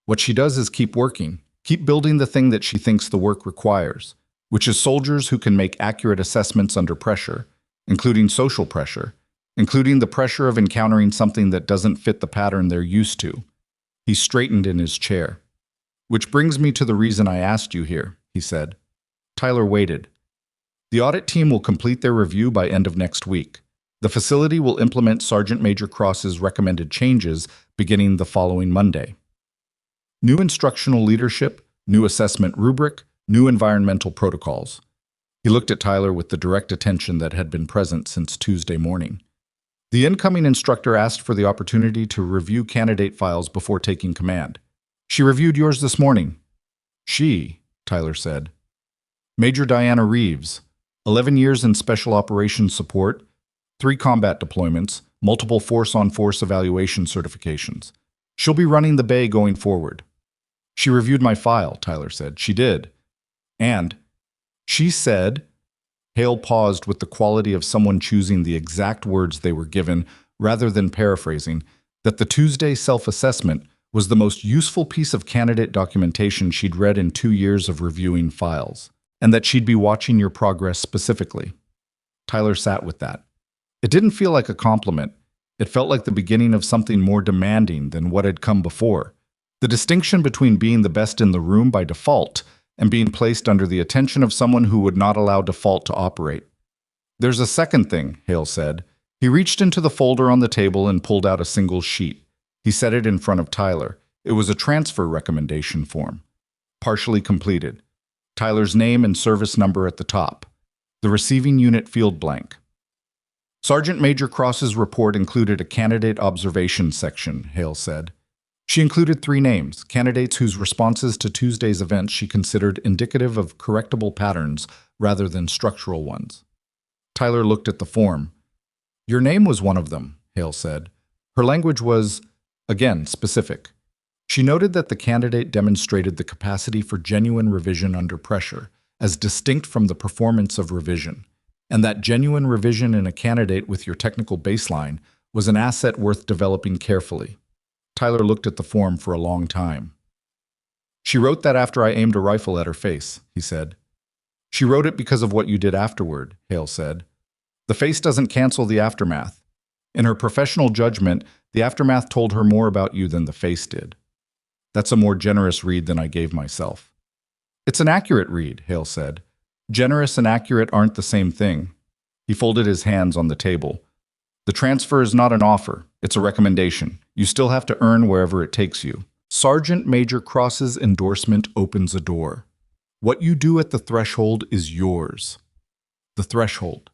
What she does is keep working, keep building the thing that she thinks the work requires, which is soldiers who can make accurate assessments under pressure, including social pressure, including the pressure of encountering something that doesn't fit the pattern they're used to. He straightened in his chair. Which brings me to the reason I asked you here, he said. Tyler waited. The audit team will complete their review by end of next week. The facility will implement Sergeant Major Cross's recommended changes beginning the following Monday. New instructional leadership, new assessment rubric, new environmental protocols. He looked at Tyler with the direct attention that had been present since Tuesday morning. The incoming instructor asked for the opportunity to review candidate files before taking command. She reviewed yours this morning. She, Tyler said. Major Diana Reeves, 11 years in Special Operations Support, 3 combat deployments, multiple force-on-force evaluation certifications. She'll be running the Bay going forward. She reviewed my file, Tyler said. She did. And she said, Hale paused with the quality of someone choosing the exact words they were given rather than paraphrasing, that the Tuesday self-assessment was the most useful piece of candidate documentation she'd read in 2 years of reviewing files, and that she'd be watching your progress specifically. Tyler sat with that. It didn't feel like a compliment. It felt like the beginning of something more demanding than what had come before. The distinction between being the best in the room by default and being placed under the attention of someone who would not allow default to operate. There's a second thing, Hale said. He reached into the folder on the table and pulled out a single sheet. He set it in front of Tyler. It was a transfer recommendation form. Partially completed. Tyler's name and service number at the top. The receiving unit field blank. Sergeant Major Cross's report included a candidate observation section, Hale said. She included 3 names, candidates whose responses to Tuesday's events she considered indicative of correctable patterns rather than structural ones. Tyler looked at the form. Your name was one of them, Hale said. Her language was, again, specific. She noted that the candidate demonstrated the capacity for genuine revision under pressure, as distinct from the performance of revision, and that genuine revision in a candidate with your technical baseline was an asset worth developing carefully. Tyler looked at the form for a long time. She wrote that after I aimed a rifle at her face, he said. She wrote it because of what you did afterward, Hale said. The face doesn't cancel the aftermath. In her professional judgment, the aftermath told her more about you than the face did. That's a more generous read than I gave myself. It's an accurate read, Hale said. Generous and accurate aren't the same thing. He folded his hands on the table. The transfer is not an offer, it's a recommendation. You still have to earn wherever it takes you. Sergeant Major Cross's endorsement opens a door. What you do at the threshold is yours. The threshold.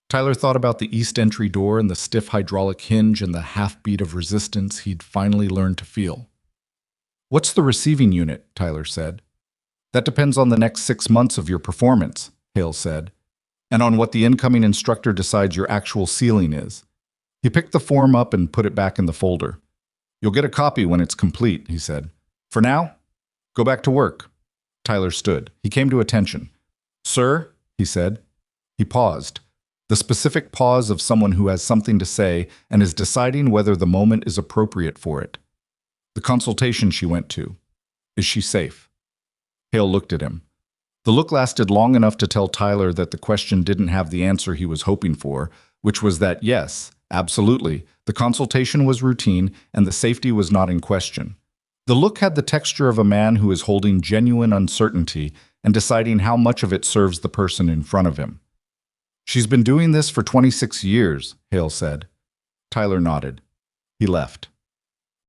Tyler thought about the east entry door and the stiff hydraulic hinge and the half-beat of resistance he'd finally learned to feel. What's the receiving unit? Tyler said. That depends on the next 6 months of your performance, Hale said, and on what the incoming instructor decides your actual ceiling is. He picked the form up and put it back in the folder. You'll get a copy when it's complete, he said. For now, go back to work. Tyler stood. He came to attention. Sir, he said. He paused. The specific pause of someone who has something to say and is deciding whether the moment is appropriate for it. The consultation she went to. Is she safe? Hale looked at him. The look lasted long enough to tell Tyler that the question didn't have the answer he was hoping for, which was that yes, absolutely, the consultation was routine and the safety was not in question. The look had the texture of a man who is holding genuine uncertainty and deciding how much of it serves the person in front of him. She's been doing this for 26 years, Hale said. Tyler nodded. He left.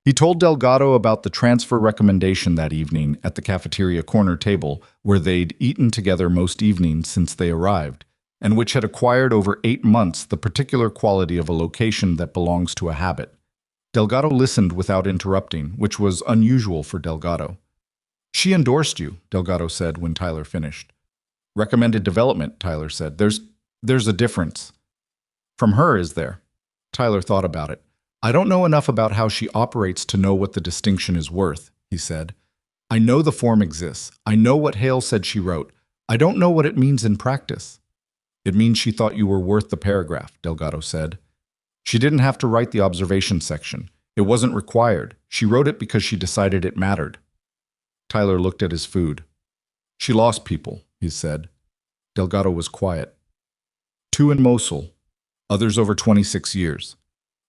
He told Delgado about the transfer recommendation that evening at the cafeteria corner table where they'd eaten together most evenings since they arrived, and which had acquired over 8 months the particular quality of a location that belongs to a habit. Delgado listened without interrupting, which was unusual for Delgado. She endorsed you, Delgado said when Tyler finished. Recommended development, Tyler said. There's a difference. From her, is there? Tyler thought about it. I don't know enough about how she operates to know what the distinction is worth, he said. I know the form exists. I know what Hale said she wrote. I don't know what it means in practice. It means she thought you were worth the paragraph, Delgado said. She didn't have to write the observation section. It wasn't required. She wrote it because she decided it mattered. Tyler looked at his food. She lost people, he said. Delgado was quiet. 2 in Mosul, others over 26 years.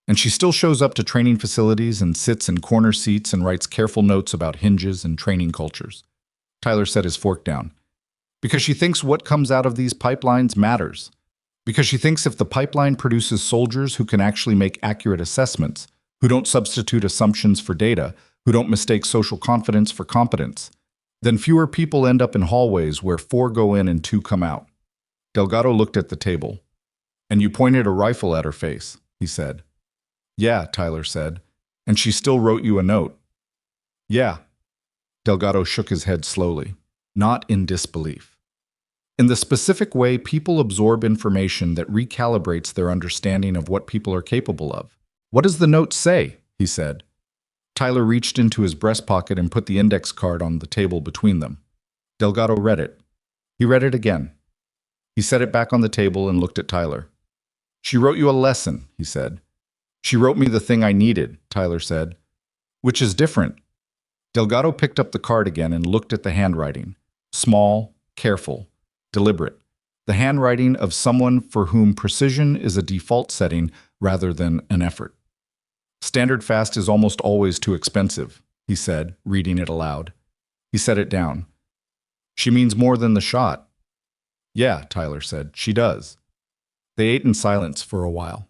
And she still shows up to training facilities and sits in corner seats and writes careful notes about hinges and training cultures. Tyler set his fork down. Because she thinks what comes out of these pipelines matters. Because she thinks if the pipeline produces soldiers who can actually make accurate assessments, who don't substitute assumptions for data, who don't mistake social confidence for competence, then fewer people end up in hallways where 4 go in and 2 come out. Delgado looked at the table. And you pointed a rifle at her face, he said. Yeah, Tyler said. And she still wrote you a note. Yeah. Delgado shook his head slowly, not in disbelief. In the specific way people absorb information that recalibrates their understanding of what people are capable of. What does the note say? He said. Tyler reached into his breast pocket and put the index card on the table between them. Delgado read it. He read it again. He set it back on the table and looked at Tyler. She wrote you a lesson, he said. She wrote me the thing I needed, Tyler said. Which is different. Delgado picked up the card again and looked at the handwriting. Small, careful, deliberate. The handwriting of someone for whom precision is a default setting rather than an effort. Standard fast is almost always too expensive, he said, reading it aloud. He set it down. She means more than the shot. Yeah, Tyler said, she does. They ate in silence for a while.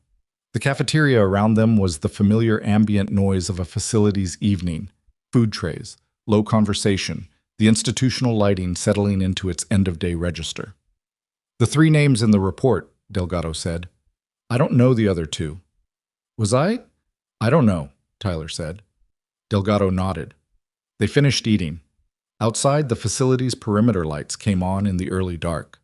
The cafeteria around them was the familiar ambient noise of a facility's evening. Food trays, low conversation, the institutional lighting settling into its end-of-day register. The 3 names in the report, Delgado said. I don't know the other 2. Was I? I don't know, Tyler said. Delgado nodded. They finished eating. Outside, the facility's perimeter lights came on in the early dark.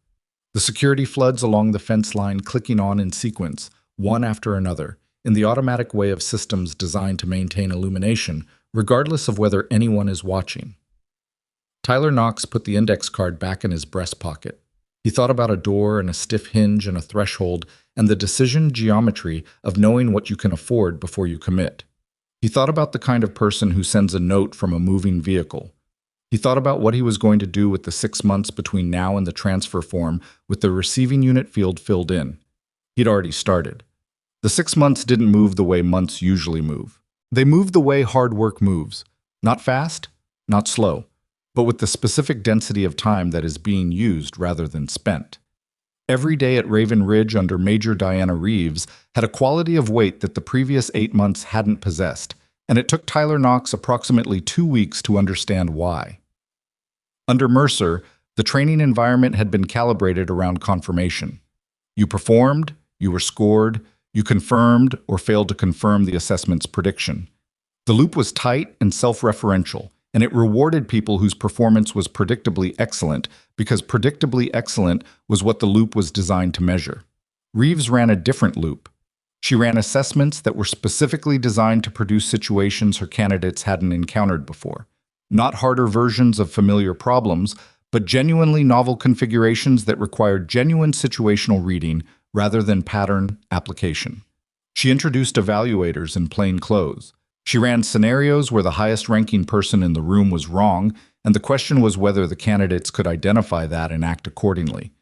The security floods along the fence line clicking on in sequence, one after another, in the automatic way of systems designed to maintain illumination regardless of whether anyone is watching. Tyler Knox put the index card back in his breast pocket. He thought about a door and a stiff hinge and a threshold and the decision geometry of knowing what you can afford before you commit. He thought about the kind of person who sends a note from a moving vehicle. He thought about what he was going to do with the 6 months between now and the transfer form with the receiving unit field filled in. He'd already started. The 6 months didn't move the way months usually move. They moved the way hard work moves. Not fast, not slow, but with the specific density of time that is being used rather than spent. Every day at Raven Ridge under Major Diana Reeves had a quality of weight that the previous 8 months hadn't possessed, and it took Tyler Knox approximately 2 weeks to understand why. Under Mercer, the training environment had been calibrated around confirmation. You performed, you were scored, you confirmed or failed to confirm the assessment's prediction. The loop was tight and self-referential, and it rewarded people whose performance was predictably excellent because predictably excellent was what the loop was designed to measure. Reeves ran a different loop. She ran assessments that were specifically designed to produce situations her candidates hadn't encountered before. Not harder versions of familiar problems, but genuinely novel configurations that required genuine situational reading rather than pattern application. She introduced evaluators in plain clothes. She ran scenarios where the highest-ranking person in the room was wrong, and the question was whether the candidates could identify that and act accordingly.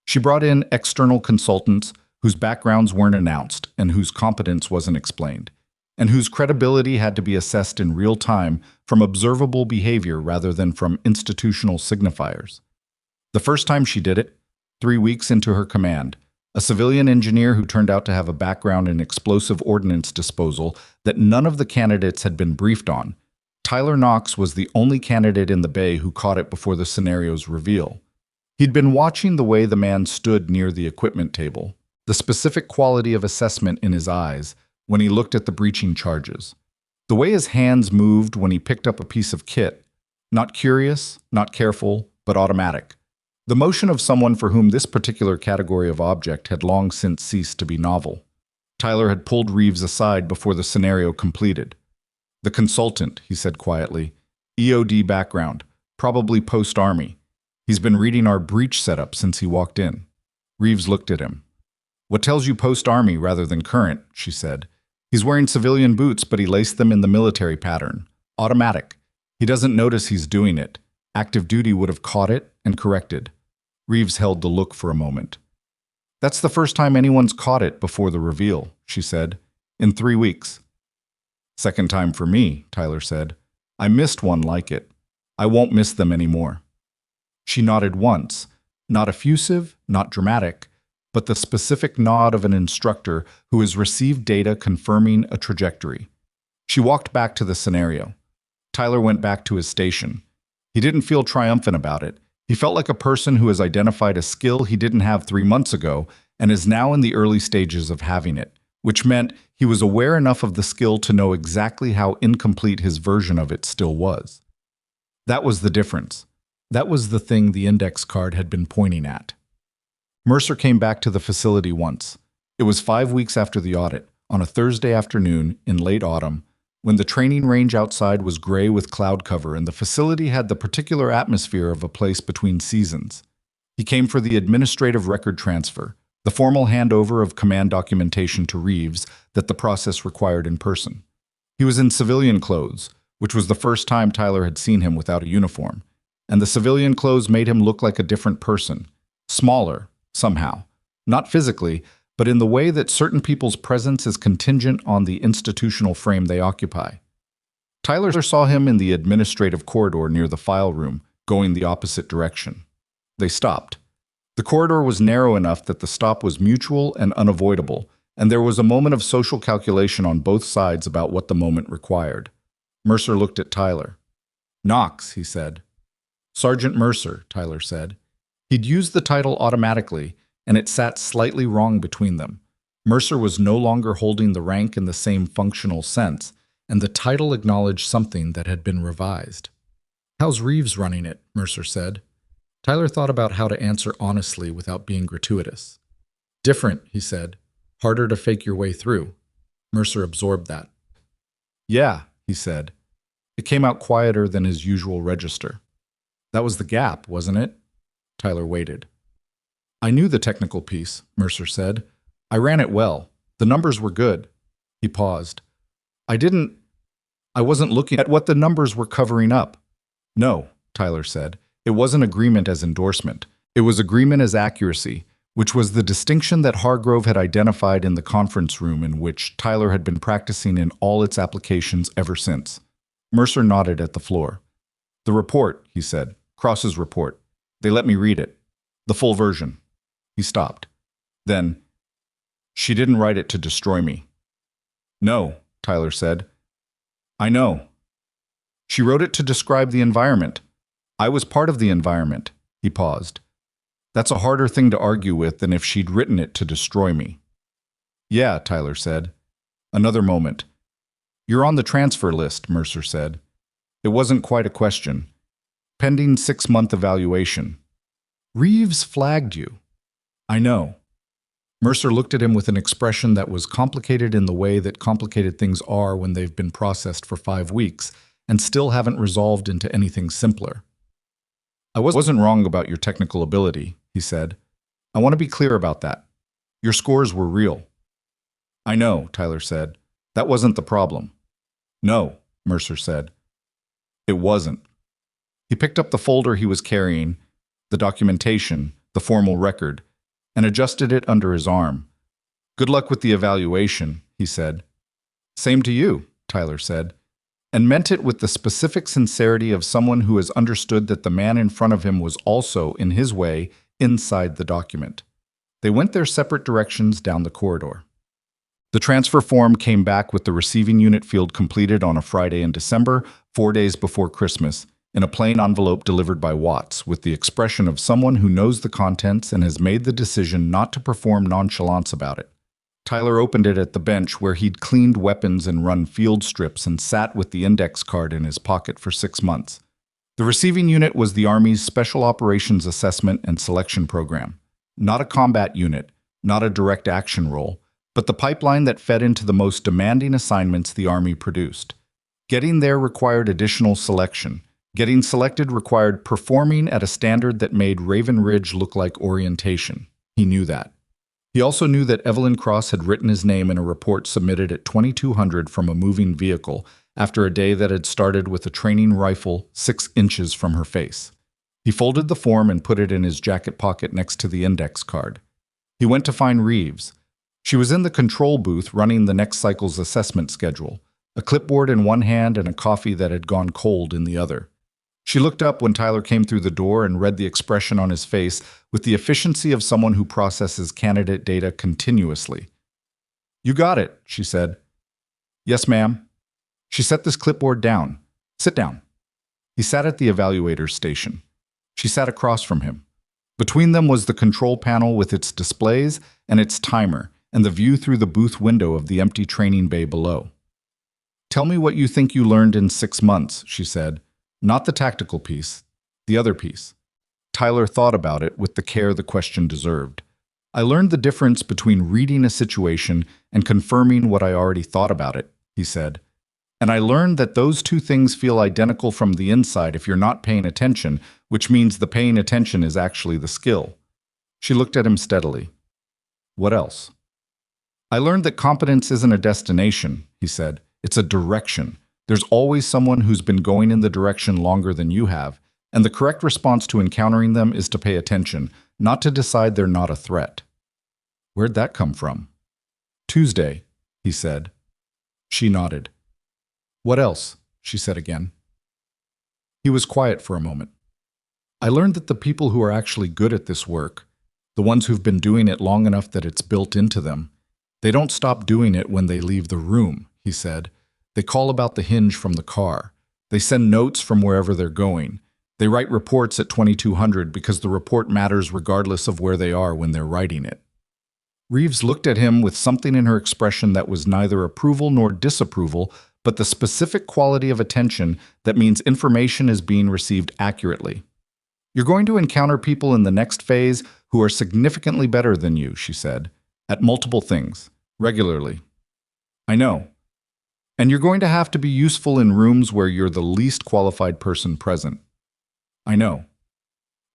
She brought in external consultants whose backgrounds weren't announced and whose competence wasn't explained, and whose credibility had to be assessed in real time from observable behavior rather than from institutional signifiers. The first time she did it, 3 weeks into her command, a civilian engineer who turned out to have a background in explosive ordnance disposal that none of the candidates had been briefed on, Tyler Knox was the only candidate in the bay who caught it before the scenario's reveal. He'd been watching the way the man stood near the equipment table, the specific quality of assessment in his eyes when he looked at the breaching charges, the way his hands moved when he picked up a piece of kit, not curious, not careful, but automatic. The motion of someone for whom this particular category of object had long since ceased to be novel. Tyler had pulled Reeves aside before the scenario completed. "The consultant," he said quietly. "EOD background, probably post-Army. He's been reading our breach setup since he walked in." Reeves looked at him. "What tells you post-Army rather than current?" she said. "He's wearing civilian boots, but he laced them in the military pattern. Automatic. He doesn't notice he's doing it. Active duty would have caught it and corrected." Reeves held the look for a moment. "That's the first time anyone's caught it before the reveal," she said. "In 3 weeks." "Second time for me," Tyler said. "I missed one like it. I won't miss them anymore." She nodded once, not effusive, not dramatic, but the specific nod of an instructor who has received data confirming a trajectory. She walked back to the scenario. Tyler went back to his station. He didn't feel triumphant about it. He felt like a person who has identified a skill he didn't have 3 months ago and is now in the early stages of having it, which meant he was aware enough of the skill to know exactly how incomplete his version of it still was. That was the difference. That was the thing the index card had been pointing at. Mercer came back to the facility once. It was 5 weeks after the audit, on a Thursday afternoon in late autumn, when the training range outside was gray with cloud cover and the facility had the particular atmosphere of a place between seasons. He came for the administrative record transfer, the formal handover of command documentation to Reeves that the process required in person. He was in civilian clothes, which was the first time Tyler had seen him without a uniform, and the civilian clothes made him look like a different person, smaller, somehow, not physically, but in the way that certain people's presence is contingent on the institutional frame they occupy. Tyler saw him in the administrative corridor near the file room, going the opposite direction. They stopped. The corridor was narrow enough that the stop was mutual and unavoidable, and there was a moment of social calculation on both sides about what the moment required. Mercer looked at Tyler. "Knox," he said. "Sergeant Mercer," Tyler said. He'd used the title automatically, and it sat slightly wrong between them. Mercer was no longer holding the rank in the same functional sense, and the title acknowledged something that had been revised. "How's Reeves running it?" Mercer said. Tyler thought about how to answer honestly without being gratuitous. "Different," he said. "Harder to fake your way through." Mercer absorbed that. "Yeah," he said. It came out quieter than his usual register. That was the gap, wasn't it? Tyler waited. I knew the technical piece, Mercer said. I ran it well. The numbers were good. He paused. I wasn't looking at what the numbers were covering up. No, Tyler said. It wasn't agreement as endorsement. It was agreement as accuracy, which was the distinction that Hargrove had identified in the conference room in which Tyler had been practicing in all its applications ever since. Mercer nodded at the floor. The report, he said. Cross's report. They let me read it. The full version. He stopped. Then, she didn't write it to destroy me. No, Tyler said. I know. She wrote it to describe the environment. I was part of the environment. He paused. That's a harder thing to argue with than if she'd written it to destroy me. Yeah, Tyler said. Another moment. You're on the transfer list, Mercer said. It wasn't quite a question. Pending 6-month evaluation. Reeves flagged you. I know. Mercer looked at him with an expression that was complicated in the way that complicated things are when they've been processed for 5 weeks and still haven't resolved into anything simpler. I wasn't wrong about your technical ability, he said. I want to be clear about that. Your scores were real. I know, Tyler said. That wasn't the problem. No, Mercer said. It wasn't. He picked up the folder he was carrying, the documentation, the formal record, and adjusted it under his arm. Good luck with the evaluation, he said. Same to you, Tyler said, and meant it with the specific sincerity of someone who has understood that the man in front of him was also, in his way, inside the document. They went their separate directions down the corridor. The transfer form came back with the receiving unit field completed on a Friday in December, 4 days before Christmas, in a plain envelope delivered by Watts, with the expression of someone who knows the contents and has made the decision not to perform nonchalance about it. Tyler opened it at the bench where he'd cleaned weapons and run field strips and sat with the index card in his pocket for 6 months. The receiving unit was the Army's Special Operations Assessment and Selection Program. Not a combat unit, not a direct action role, but the pipeline that fed into the most demanding assignments the Army produced. Getting there required additional selection. Getting selected required performing at a standard that made Raven Ridge look like orientation. He knew that. He also knew that Evelyn Cross had written his name in a report submitted at 2200 from a moving vehicle after a day that had started with a training rifle 6 inches from her face. He folded the form and put it in his jacket pocket next to the index card. He went to find Reeves. She was in the control booth running the next cycle's assessment schedule, a clipboard in one hand and a coffee that had gone cold in the other. She looked up when Tyler came through the door and read the expression on his face with the efficiency of someone who processes candidate data continuously. You got it, she said. Yes, ma'am. She set this clipboard down. Sit down. He sat at the evaluator's station. She sat across from him. Between them was the control panel with its displays and its timer, and the view through the booth window of the empty training bay below. Tell me what you think you learned in 6 months, she said. Not the tactical piece, the other piece. Tyler thought about it with the care the question deserved. I learned the difference between reading a situation and confirming what I already thought about it, he said. And I learned that those two things feel identical from the inside if you're not paying attention, which means the paying attention is actually the skill. She looked at him steadily. What else? I learned that competence isn't a destination, he said. It's a direction. There's always someone who's been going in the direction longer than you have, and the correct response to encountering them is to pay attention, not to decide they're not a threat. Where'd that come from? Tuesday, he said. She nodded. What else? She said again. He was quiet for a moment. I learned that the people who are actually good at this work, the ones who've been doing it long enough that it's built into them, they don't stop doing it when they leave the room, he said. They call about the hinge from the car. They send notes from wherever they're going. They write reports at 2200 because the report matters regardless of where they are when they're writing it. Reeves looked at him with something in her expression that was neither approval nor disapproval, but the specific quality of attention that means information is being received accurately. You're going to encounter people in the next phase who are significantly better than you, she said, at multiple things, regularly. I know. And you're going to have to be useful in rooms where you're the least qualified person present. I know.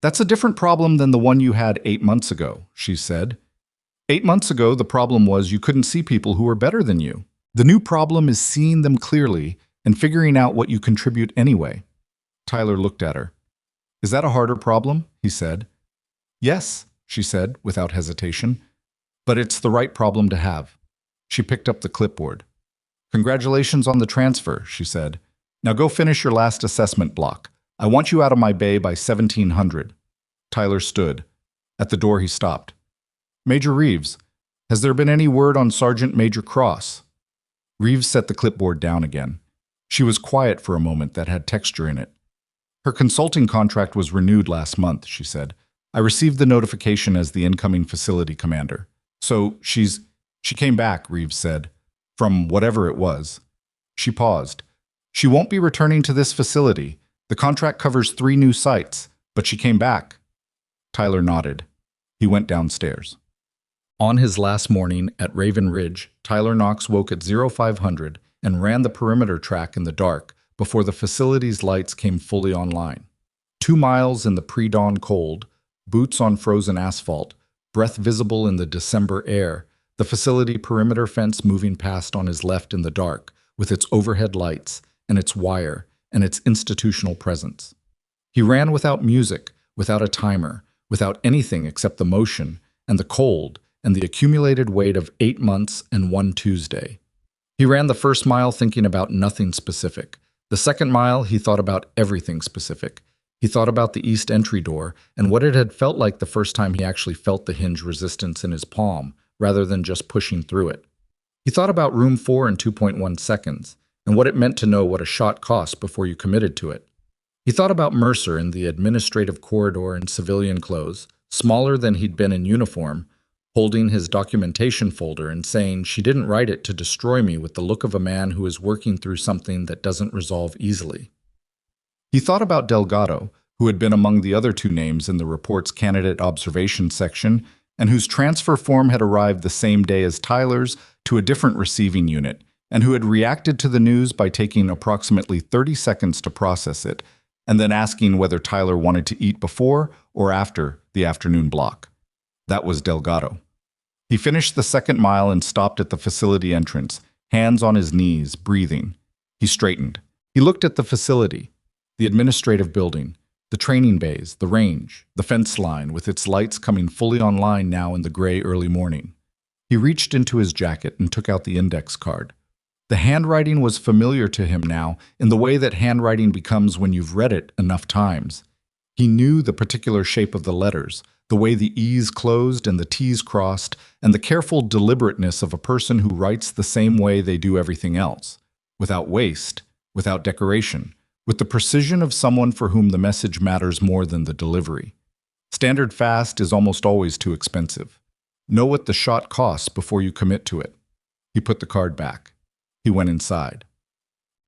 That's a different problem than the one you had 8 months ago, she said. 8 months ago, the problem was you couldn't see people who were better than you. The new problem is seeing them clearly and figuring out what you contribute anyway. Tyler looked at her. Is that a harder problem? He said. Yes, she said, without hesitation. But it's the right problem to have. She picked up the clipboard. Congratulations on the transfer, she said. Now go finish your last assessment block. I want you out of my bay by 1700. Tyler stood. At the door he stopped. Major Reeves, has there been any word on Sergeant Major Cross? Reeves set the clipboard down again. She was quiet for a moment that had texture in it. Her consulting contract was renewed last month, she said. I received the notification as the incoming facility commander. So she came back, Reeves said, from whatever it was. She paused. She won't be returning to this facility. The contract covers 3 new sites, but she came back. Tyler nodded. He went downstairs. On his last morning at Raven Ridge, Tyler Knox woke at 0500 and ran the perimeter track in the dark before the facility's lights came fully online. 2 miles in the pre-dawn cold, boots on frozen asphalt, breath visible in the December air, the facility perimeter fence moving past on his left in the dark, with its overhead lights and its wire and its institutional presence. He ran without music, without a timer, without anything except the motion and the cold and the accumulated weight of 8 months and 1 Tuesday. He ran the first mile thinking about nothing specific. The second mile, he thought about everything specific. He thought about the east entry door and what it had felt like the first time he actually felt the hinge resistance in his palm, rather than just pushing through it. He thought about room 4 in 2.1 seconds, and what it meant to know what a shot cost before you committed to it. He thought about Mercer in the administrative corridor in civilian clothes, smaller than he'd been in uniform, holding his documentation folder and saying she didn't write it to destroy me with the look of a man who is working through something that doesn't resolve easily. He thought about Delgado, who had been among the other 2 names in the report's candidate observation section and whose transfer form had arrived the same day as Tyler's to a different receiving unit, and who had reacted to the news by taking approximately 30 seconds to process it, and then asking whether Tyler wanted to eat before or after the afternoon block. That was Delgado. He finished the second mile and stopped at the facility entrance, hands on his knees, breathing. He straightened. He looked at the facility, the administrative building, the training bays, the range, the fence line with its lights coming fully online now in the gray early morning. He reached into his jacket and took out the index card. The handwriting was familiar to him now in the way that handwriting becomes when you've read it enough times. He knew the particular shape of the letters, the way the E's closed and the T's crossed, and the careful deliberateness of a person who writes the same way they do everything else, without waste, without decoration, with the precision of someone for whom the message matters more than the delivery. Standard fast is almost always too expensive. Know what the shot costs before you commit to it. He put the card back. He went inside.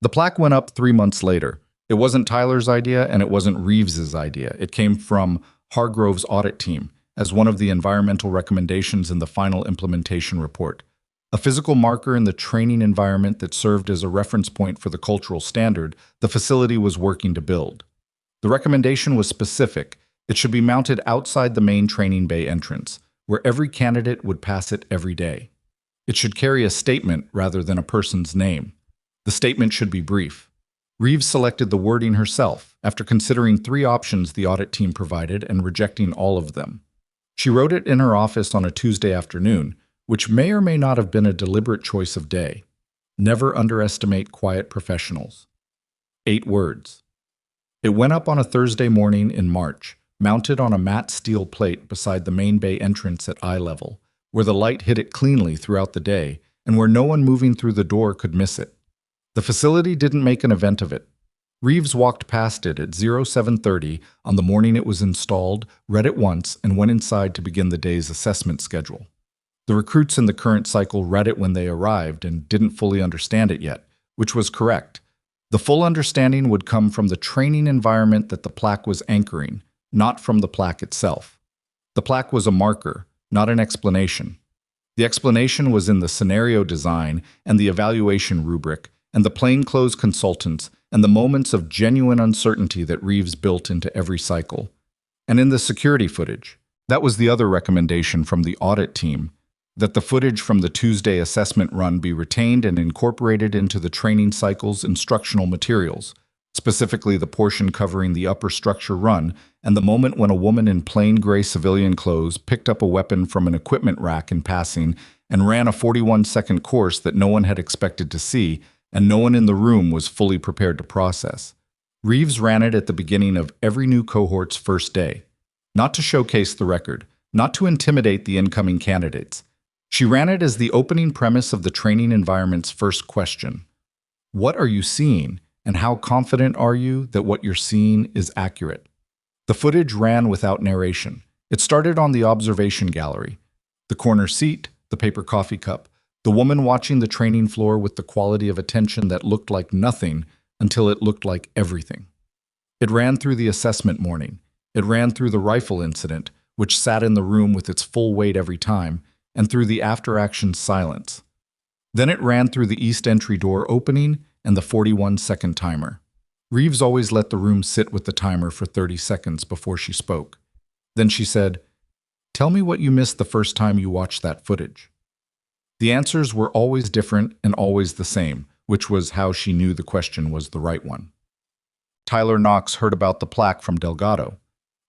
The plaque went up 3 months later. It wasn't Tyler's idea and it wasn't Reeves's idea. It came from Hargrove's audit team as one of the environmental recommendations in the final implementation report. A physical marker in the training environment that served as a reference point for the cultural standard the facility was working to build. The recommendation was specific. It should be mounted outside the main training bay entrance, where every candidate would pass it every day. It should carry a statement rather than a person's name. The statement should be brief. Reeves selected the wording herself, after considering 3 options the audit team provided and rejecting all of them. She wrote it in her office on a Tuesday afternoon, which may or may not have been a deliberate choice of day. Never underestimate quiet professionals. 8 words. It went up on a Thursday morning in March, mounted on a matte steel plate beside the main bay entrance at eye level, where the light hit it cleanly throughout the day and where no one moving through the door could miss it. The facility didn't make an event of it. Reeves walked past it at 0730 on the morning it was installed, read it once, and went inside to begin the day's assessment schedule. The recruits in the current cycle read it when they arrived and didn't fully understand it yet, which was correct. The full understanding would come from the training environment that the plaque was anchoring, not from the plaque itself. The plaque was a marker, not an explanation. The explanation was in the scenario design and the evaluation rubric, and the plainclothes consultants, and the moments of genuine uncertainty that Reeves built into every cycle. And in the security footage, that was the other recommendation from the audit team, that the footage from the Tuesday assessment run be retained and incorporated into the training cycle's instructional materials, specifically the portion covering the upper structure run and the moment when a woman in plain gray civilian clothes picked up a weapon from an equipment rack in passing and ran a 41-second course that no one had expected to see and no one in the room was fully prepared to process. Reeves ran it at the beginning of every new cohort's first day, not to showcase the record, not to intimidate the incoming candidates. She ran it as the opening premise of the training environment's first question. What are you seeing, and how confident are you that what you're seeing is accurate? The footage ran without narration. It started on the observation gallery, the corner seat, the paper coffee cup, the woman watching the training floor with the quality of attention that looked like nothing until it looked like everything. It ran through the assessment morning. It ran through the rifle incident, which sat in the room with its full weight every time, and through the after-action silence. Then it ran through the east entry door opening and the 41-second timer. Reeves always let the room sit with the timer for 30 seconds before she spoke. Then she said, "Tell me what you missed the first time you watched that footage." The answers were always different and always the same, which was how she knew the question was the right one. Tyler Knox heard about the plaque from Delgado.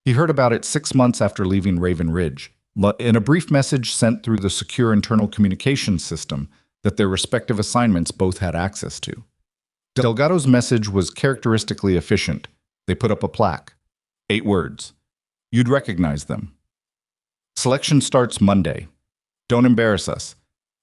He heard about it 6 months after leaving Raven Ridge, in a brief message sent through the secure internal communications system that their respective assignments both had access to. Delgado's message was characteristically efficient. They put up a plaque. 8 words. You'd recognize them. Selection starts Monday. Don't embarrass us.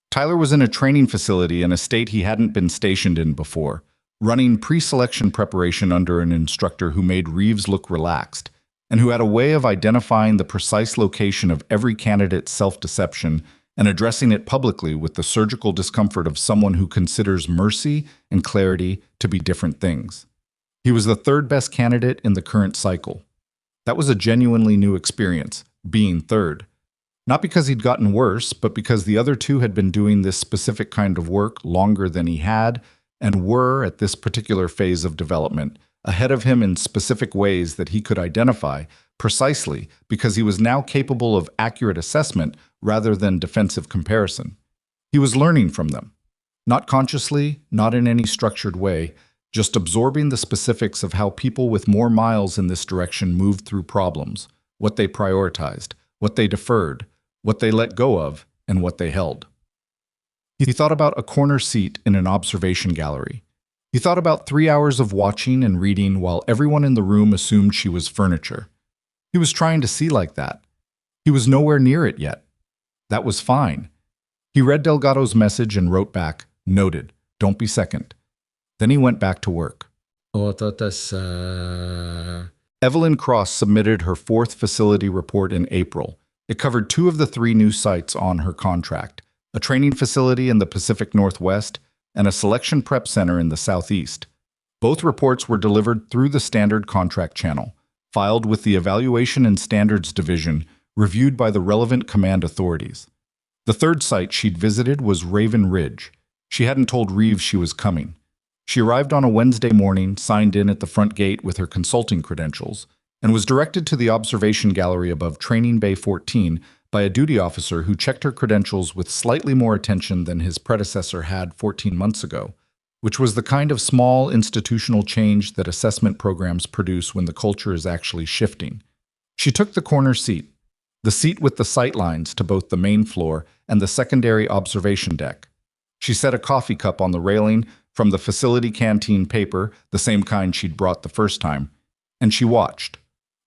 Tyler was in a training facility in a state he hadn't been stationed in before, running pre-selection preparation under an instructor who made Reeves look relaxed, and who had a way of identifying the precise location of every candidate's self-deception and addressing it publicly with the surgical discomfort of someone who considers mercy and clarity to be different things. He was the third best candidate in the current cycle. That was a genuinely new experience, being third. Not because he'd gotten worse, but because the other two had been doing this specific kind of work longer than he had and were, at this particular phase of development, ahead of him in specific ways that he could identify, precisely because he was now capable of accurate assessment rather than defensive comparison. He was learning from them. Not consciously, not in any structured way, just absorbing the specifics of how people with more miles in this direction moved through problems, what they prioritized, what they deferred, what they let go of, and what they held. He thought about a corner seat in an observation gallery. He thought about 3 hours of watching and reading while everyone in the room assumed she was furniture. He was trying to see like that. He was nowhere near it yet. That was fine. He read Delgado's message and wrote back, "Noted, don't be second." Then he went back to work. Evelyn Cross submitted her 4th facility report in April. It covered 2 of the 3 new sites on her contract, a training facility in the Pacific Northwest and a selection prep center in the Southeast. Both reports were delivered through the standard contract channel, filed with the Evaluation and Standards Division, reviewed by the relevant command authorities. The 3rd site she'd visited was Raven Ridge. She hadn't told Reeves she was coming. She arrived on a Wednesday morning, signed in at the front gate with her consulting credentials, and was directed to the observation gallery above Training Bay 14 by a duty officer who checked her credentials with slightly more attention than his predecessor had 14 months ago, which was the kind of small institutional change that assessment programs produce when the culture is actually shifting. She took the corner seat, the seat with the sight lines to both the main floor and the secondary observation deck. She set a coffee cup on the railing from the facility canteen paper, the same kind she'd brought the first time, and she watched.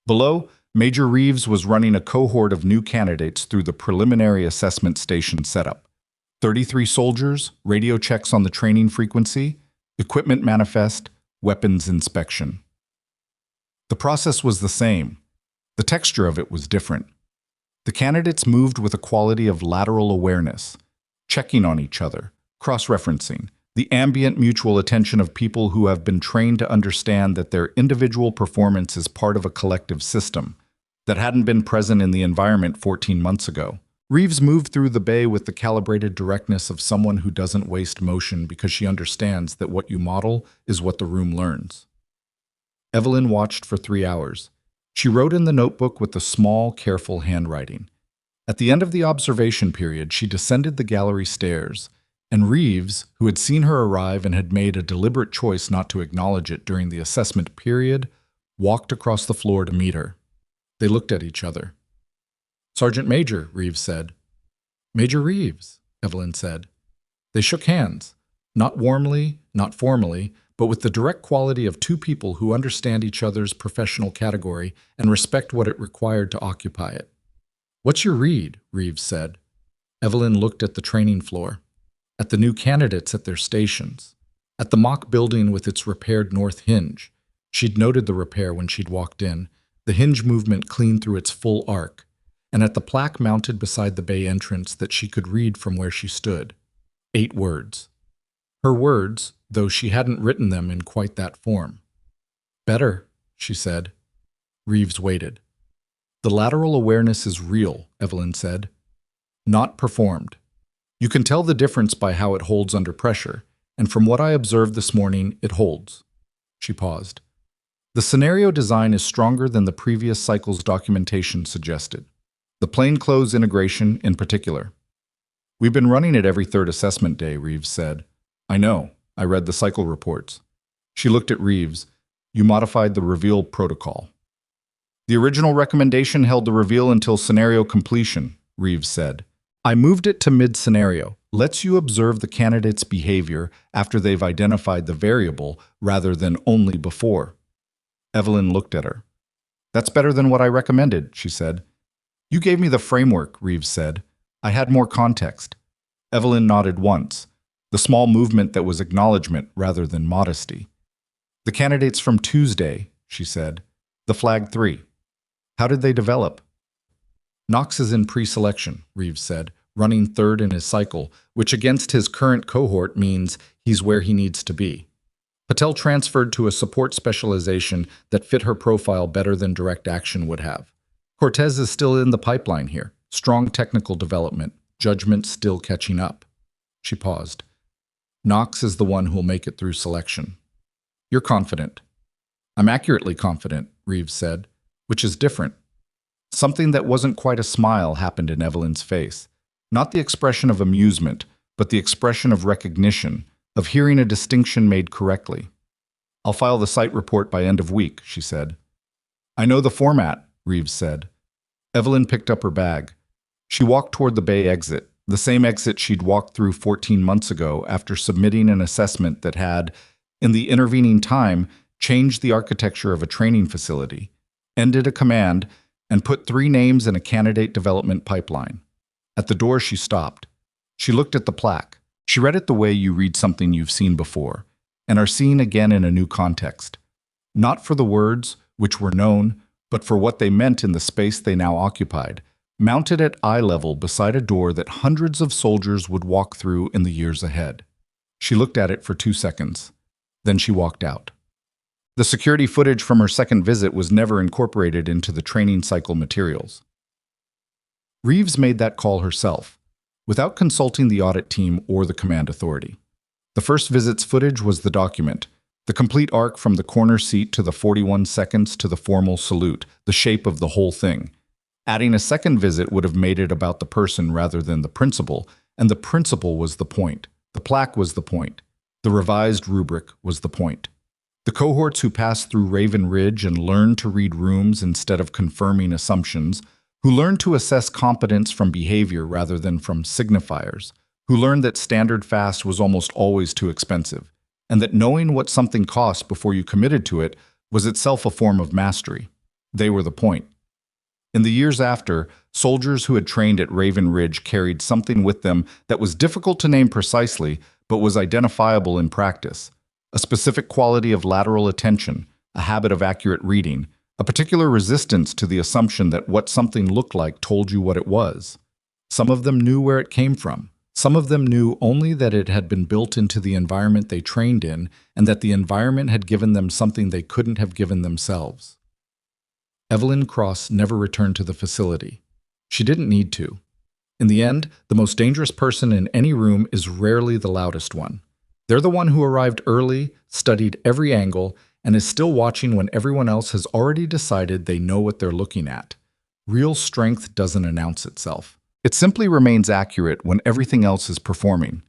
Below, Major Reeves was running a cohort of new candidates through the preliminary assessment station setup. 33 soldiers, radio checks on the training frequency, equipment manifest, weapons inspection. The process was the same. The texture of it was different. The candidates moved with a quality of lateral awareness, checking on each other, cross-referencing, the ambient mutual attention of people who have been trained to understand that their individual performance is part of a collective system that hadn't been present in the environment 14 months ago. Reeves moved through the bay with the calibrated directness of someone who doesn't waste motion because she understands that what you model is what the room learns. Evelyn watched for 3 hours. She wrote in the notebook with the small, careful handwriting. At the end of the observation period, she descended the gallery stairs, and Reeves, who had seen her arrive and had made a deliberate choice not to acknowledge it during the assessment period, walked across the floor to meet her. They looked at each other. "Sergeant Major," Reeves said. "Major Reeves," Evelyn said. They shook hands, not warmly, not formally, but with the direct quality of two people who understand each other's professional category and respect what it required to occupy it. "What's your read?" Reeves said. Evelyn looked at the training floor, at the new candidates at their stations, at the mock building with its repaired north hinge. She'd noted the repair when she'd walked in, the hinge movement clean through its full arc, and at the plaque mounted beside the bay entrance that she could read from where she stood. 8 words. Her words, though she hadn't written them in quite that form. "Better," she said. Reeves waited. "The lateral awareness is real," Evelyn said. "Not performed. You can tell the difference by how it holds under pressure, and from what I observed this morning, it holds." She paused. "The scenario design is stronger than the previous cycle's documentation suggested. The plainclothes integration in particular. We've been running it every third assessment day," Reeves said. "I know. I read the cycle reports." She looked at Reeves. "You modified the reveal protocol." "The original recommendation held the reveal until scenario completion," Reeves said. "I moved it to mid-scenario. Lets you observe the candidate's behavior after they've identified the variable rather than only before." Evelyn looked at her. "That's better than what I recommended," she said. "You gave me the framework," Reeves said. "I had more context." Evelyn nodded once, the small movement that was acknowledgement rather than modesty. "The candidates from Tuesday," she said. "The flag 3. How did they develop?" "Knox is in pre-selection," Reeves said, running third in his cycle, which against his current cohort means he's where he needs to be. Patel transferred to a support specialization that fit her profile better than direct action would have. Cortez is still in the pipeline here. Strong technical development, judgment still catching up. She paused. "Knox is the one who'll make it through selection." "You're confident." "I'm accurately confident," Reeves said, which is different. Something that wasn't quite a smile happened in Evelyn's face. Not the expression of amusement, but the expression of recognition, of hearing a distinction made correctly. "I'll file the site report by end of week," she said. "I know the format," Reeves said. Evelyn picked up her bag. She walked toward the bay exit, the same exit she'd walked through 14 months ago after submitting an assessment that had, in the intervening time, changed the architecture of a training facility, ended a command, and put 3 names in a candidate development pipeline. At the door, she stopped. She looked at the plaque. She read it the way you read something you've seen before, and are seeing again in a new context. Not for the words, which were known, but for what they meant in the space they now occupied, mounted at eye level beside a door that hundreds of soldiers would walk through in the years ahead. She looked at it for 2 seconds. Then she walked out. The security footage from her second visit was never incorporated into the training cycle materials. Reeves made that call herself, without consulting the audit team or the command authority. The first visit's footage was the document, the complete arc from the corner seat to the 41 seconds to the formal salute, the shape of the whole thing. Adding a second visit would have made it about the person rather than the principle, and the principle was the point. The plaque was the point. The revised rubric was the point. The cohorts who passed through Raven Ridge and learned to read rooms instead of confirming assumptions, who learned to assess competence from behavior rather than from signifiers, who learned that standard fast was almost always too expensive, and that knowing what something cost before you committed to it was itself a form of mastery. They were the point. In the years after, soldiers who had trained at Raven Ridge carried something with them that was difficult to name precisely, but was identifiable in practice. A specific quality of lateral attention, a habit of accurate reading, a particular resistance to the assumption that what something looked like told you what it was. Some of them knew where it came from. Some of them knew only that it had been built into the environment they trained in, and that the environment had given them something they couldn't have given themselves. Evelyn Cross never returned to the facility. She didn't need to. In the end, the most dangerous person in any room is rarely the loudest one. They're the one who arrived early, studied every angle, and is still watching when everyone else has already decided they know what they're looking at. Real strength doesn't announce itself. It simply remains accurate when everything else is performing.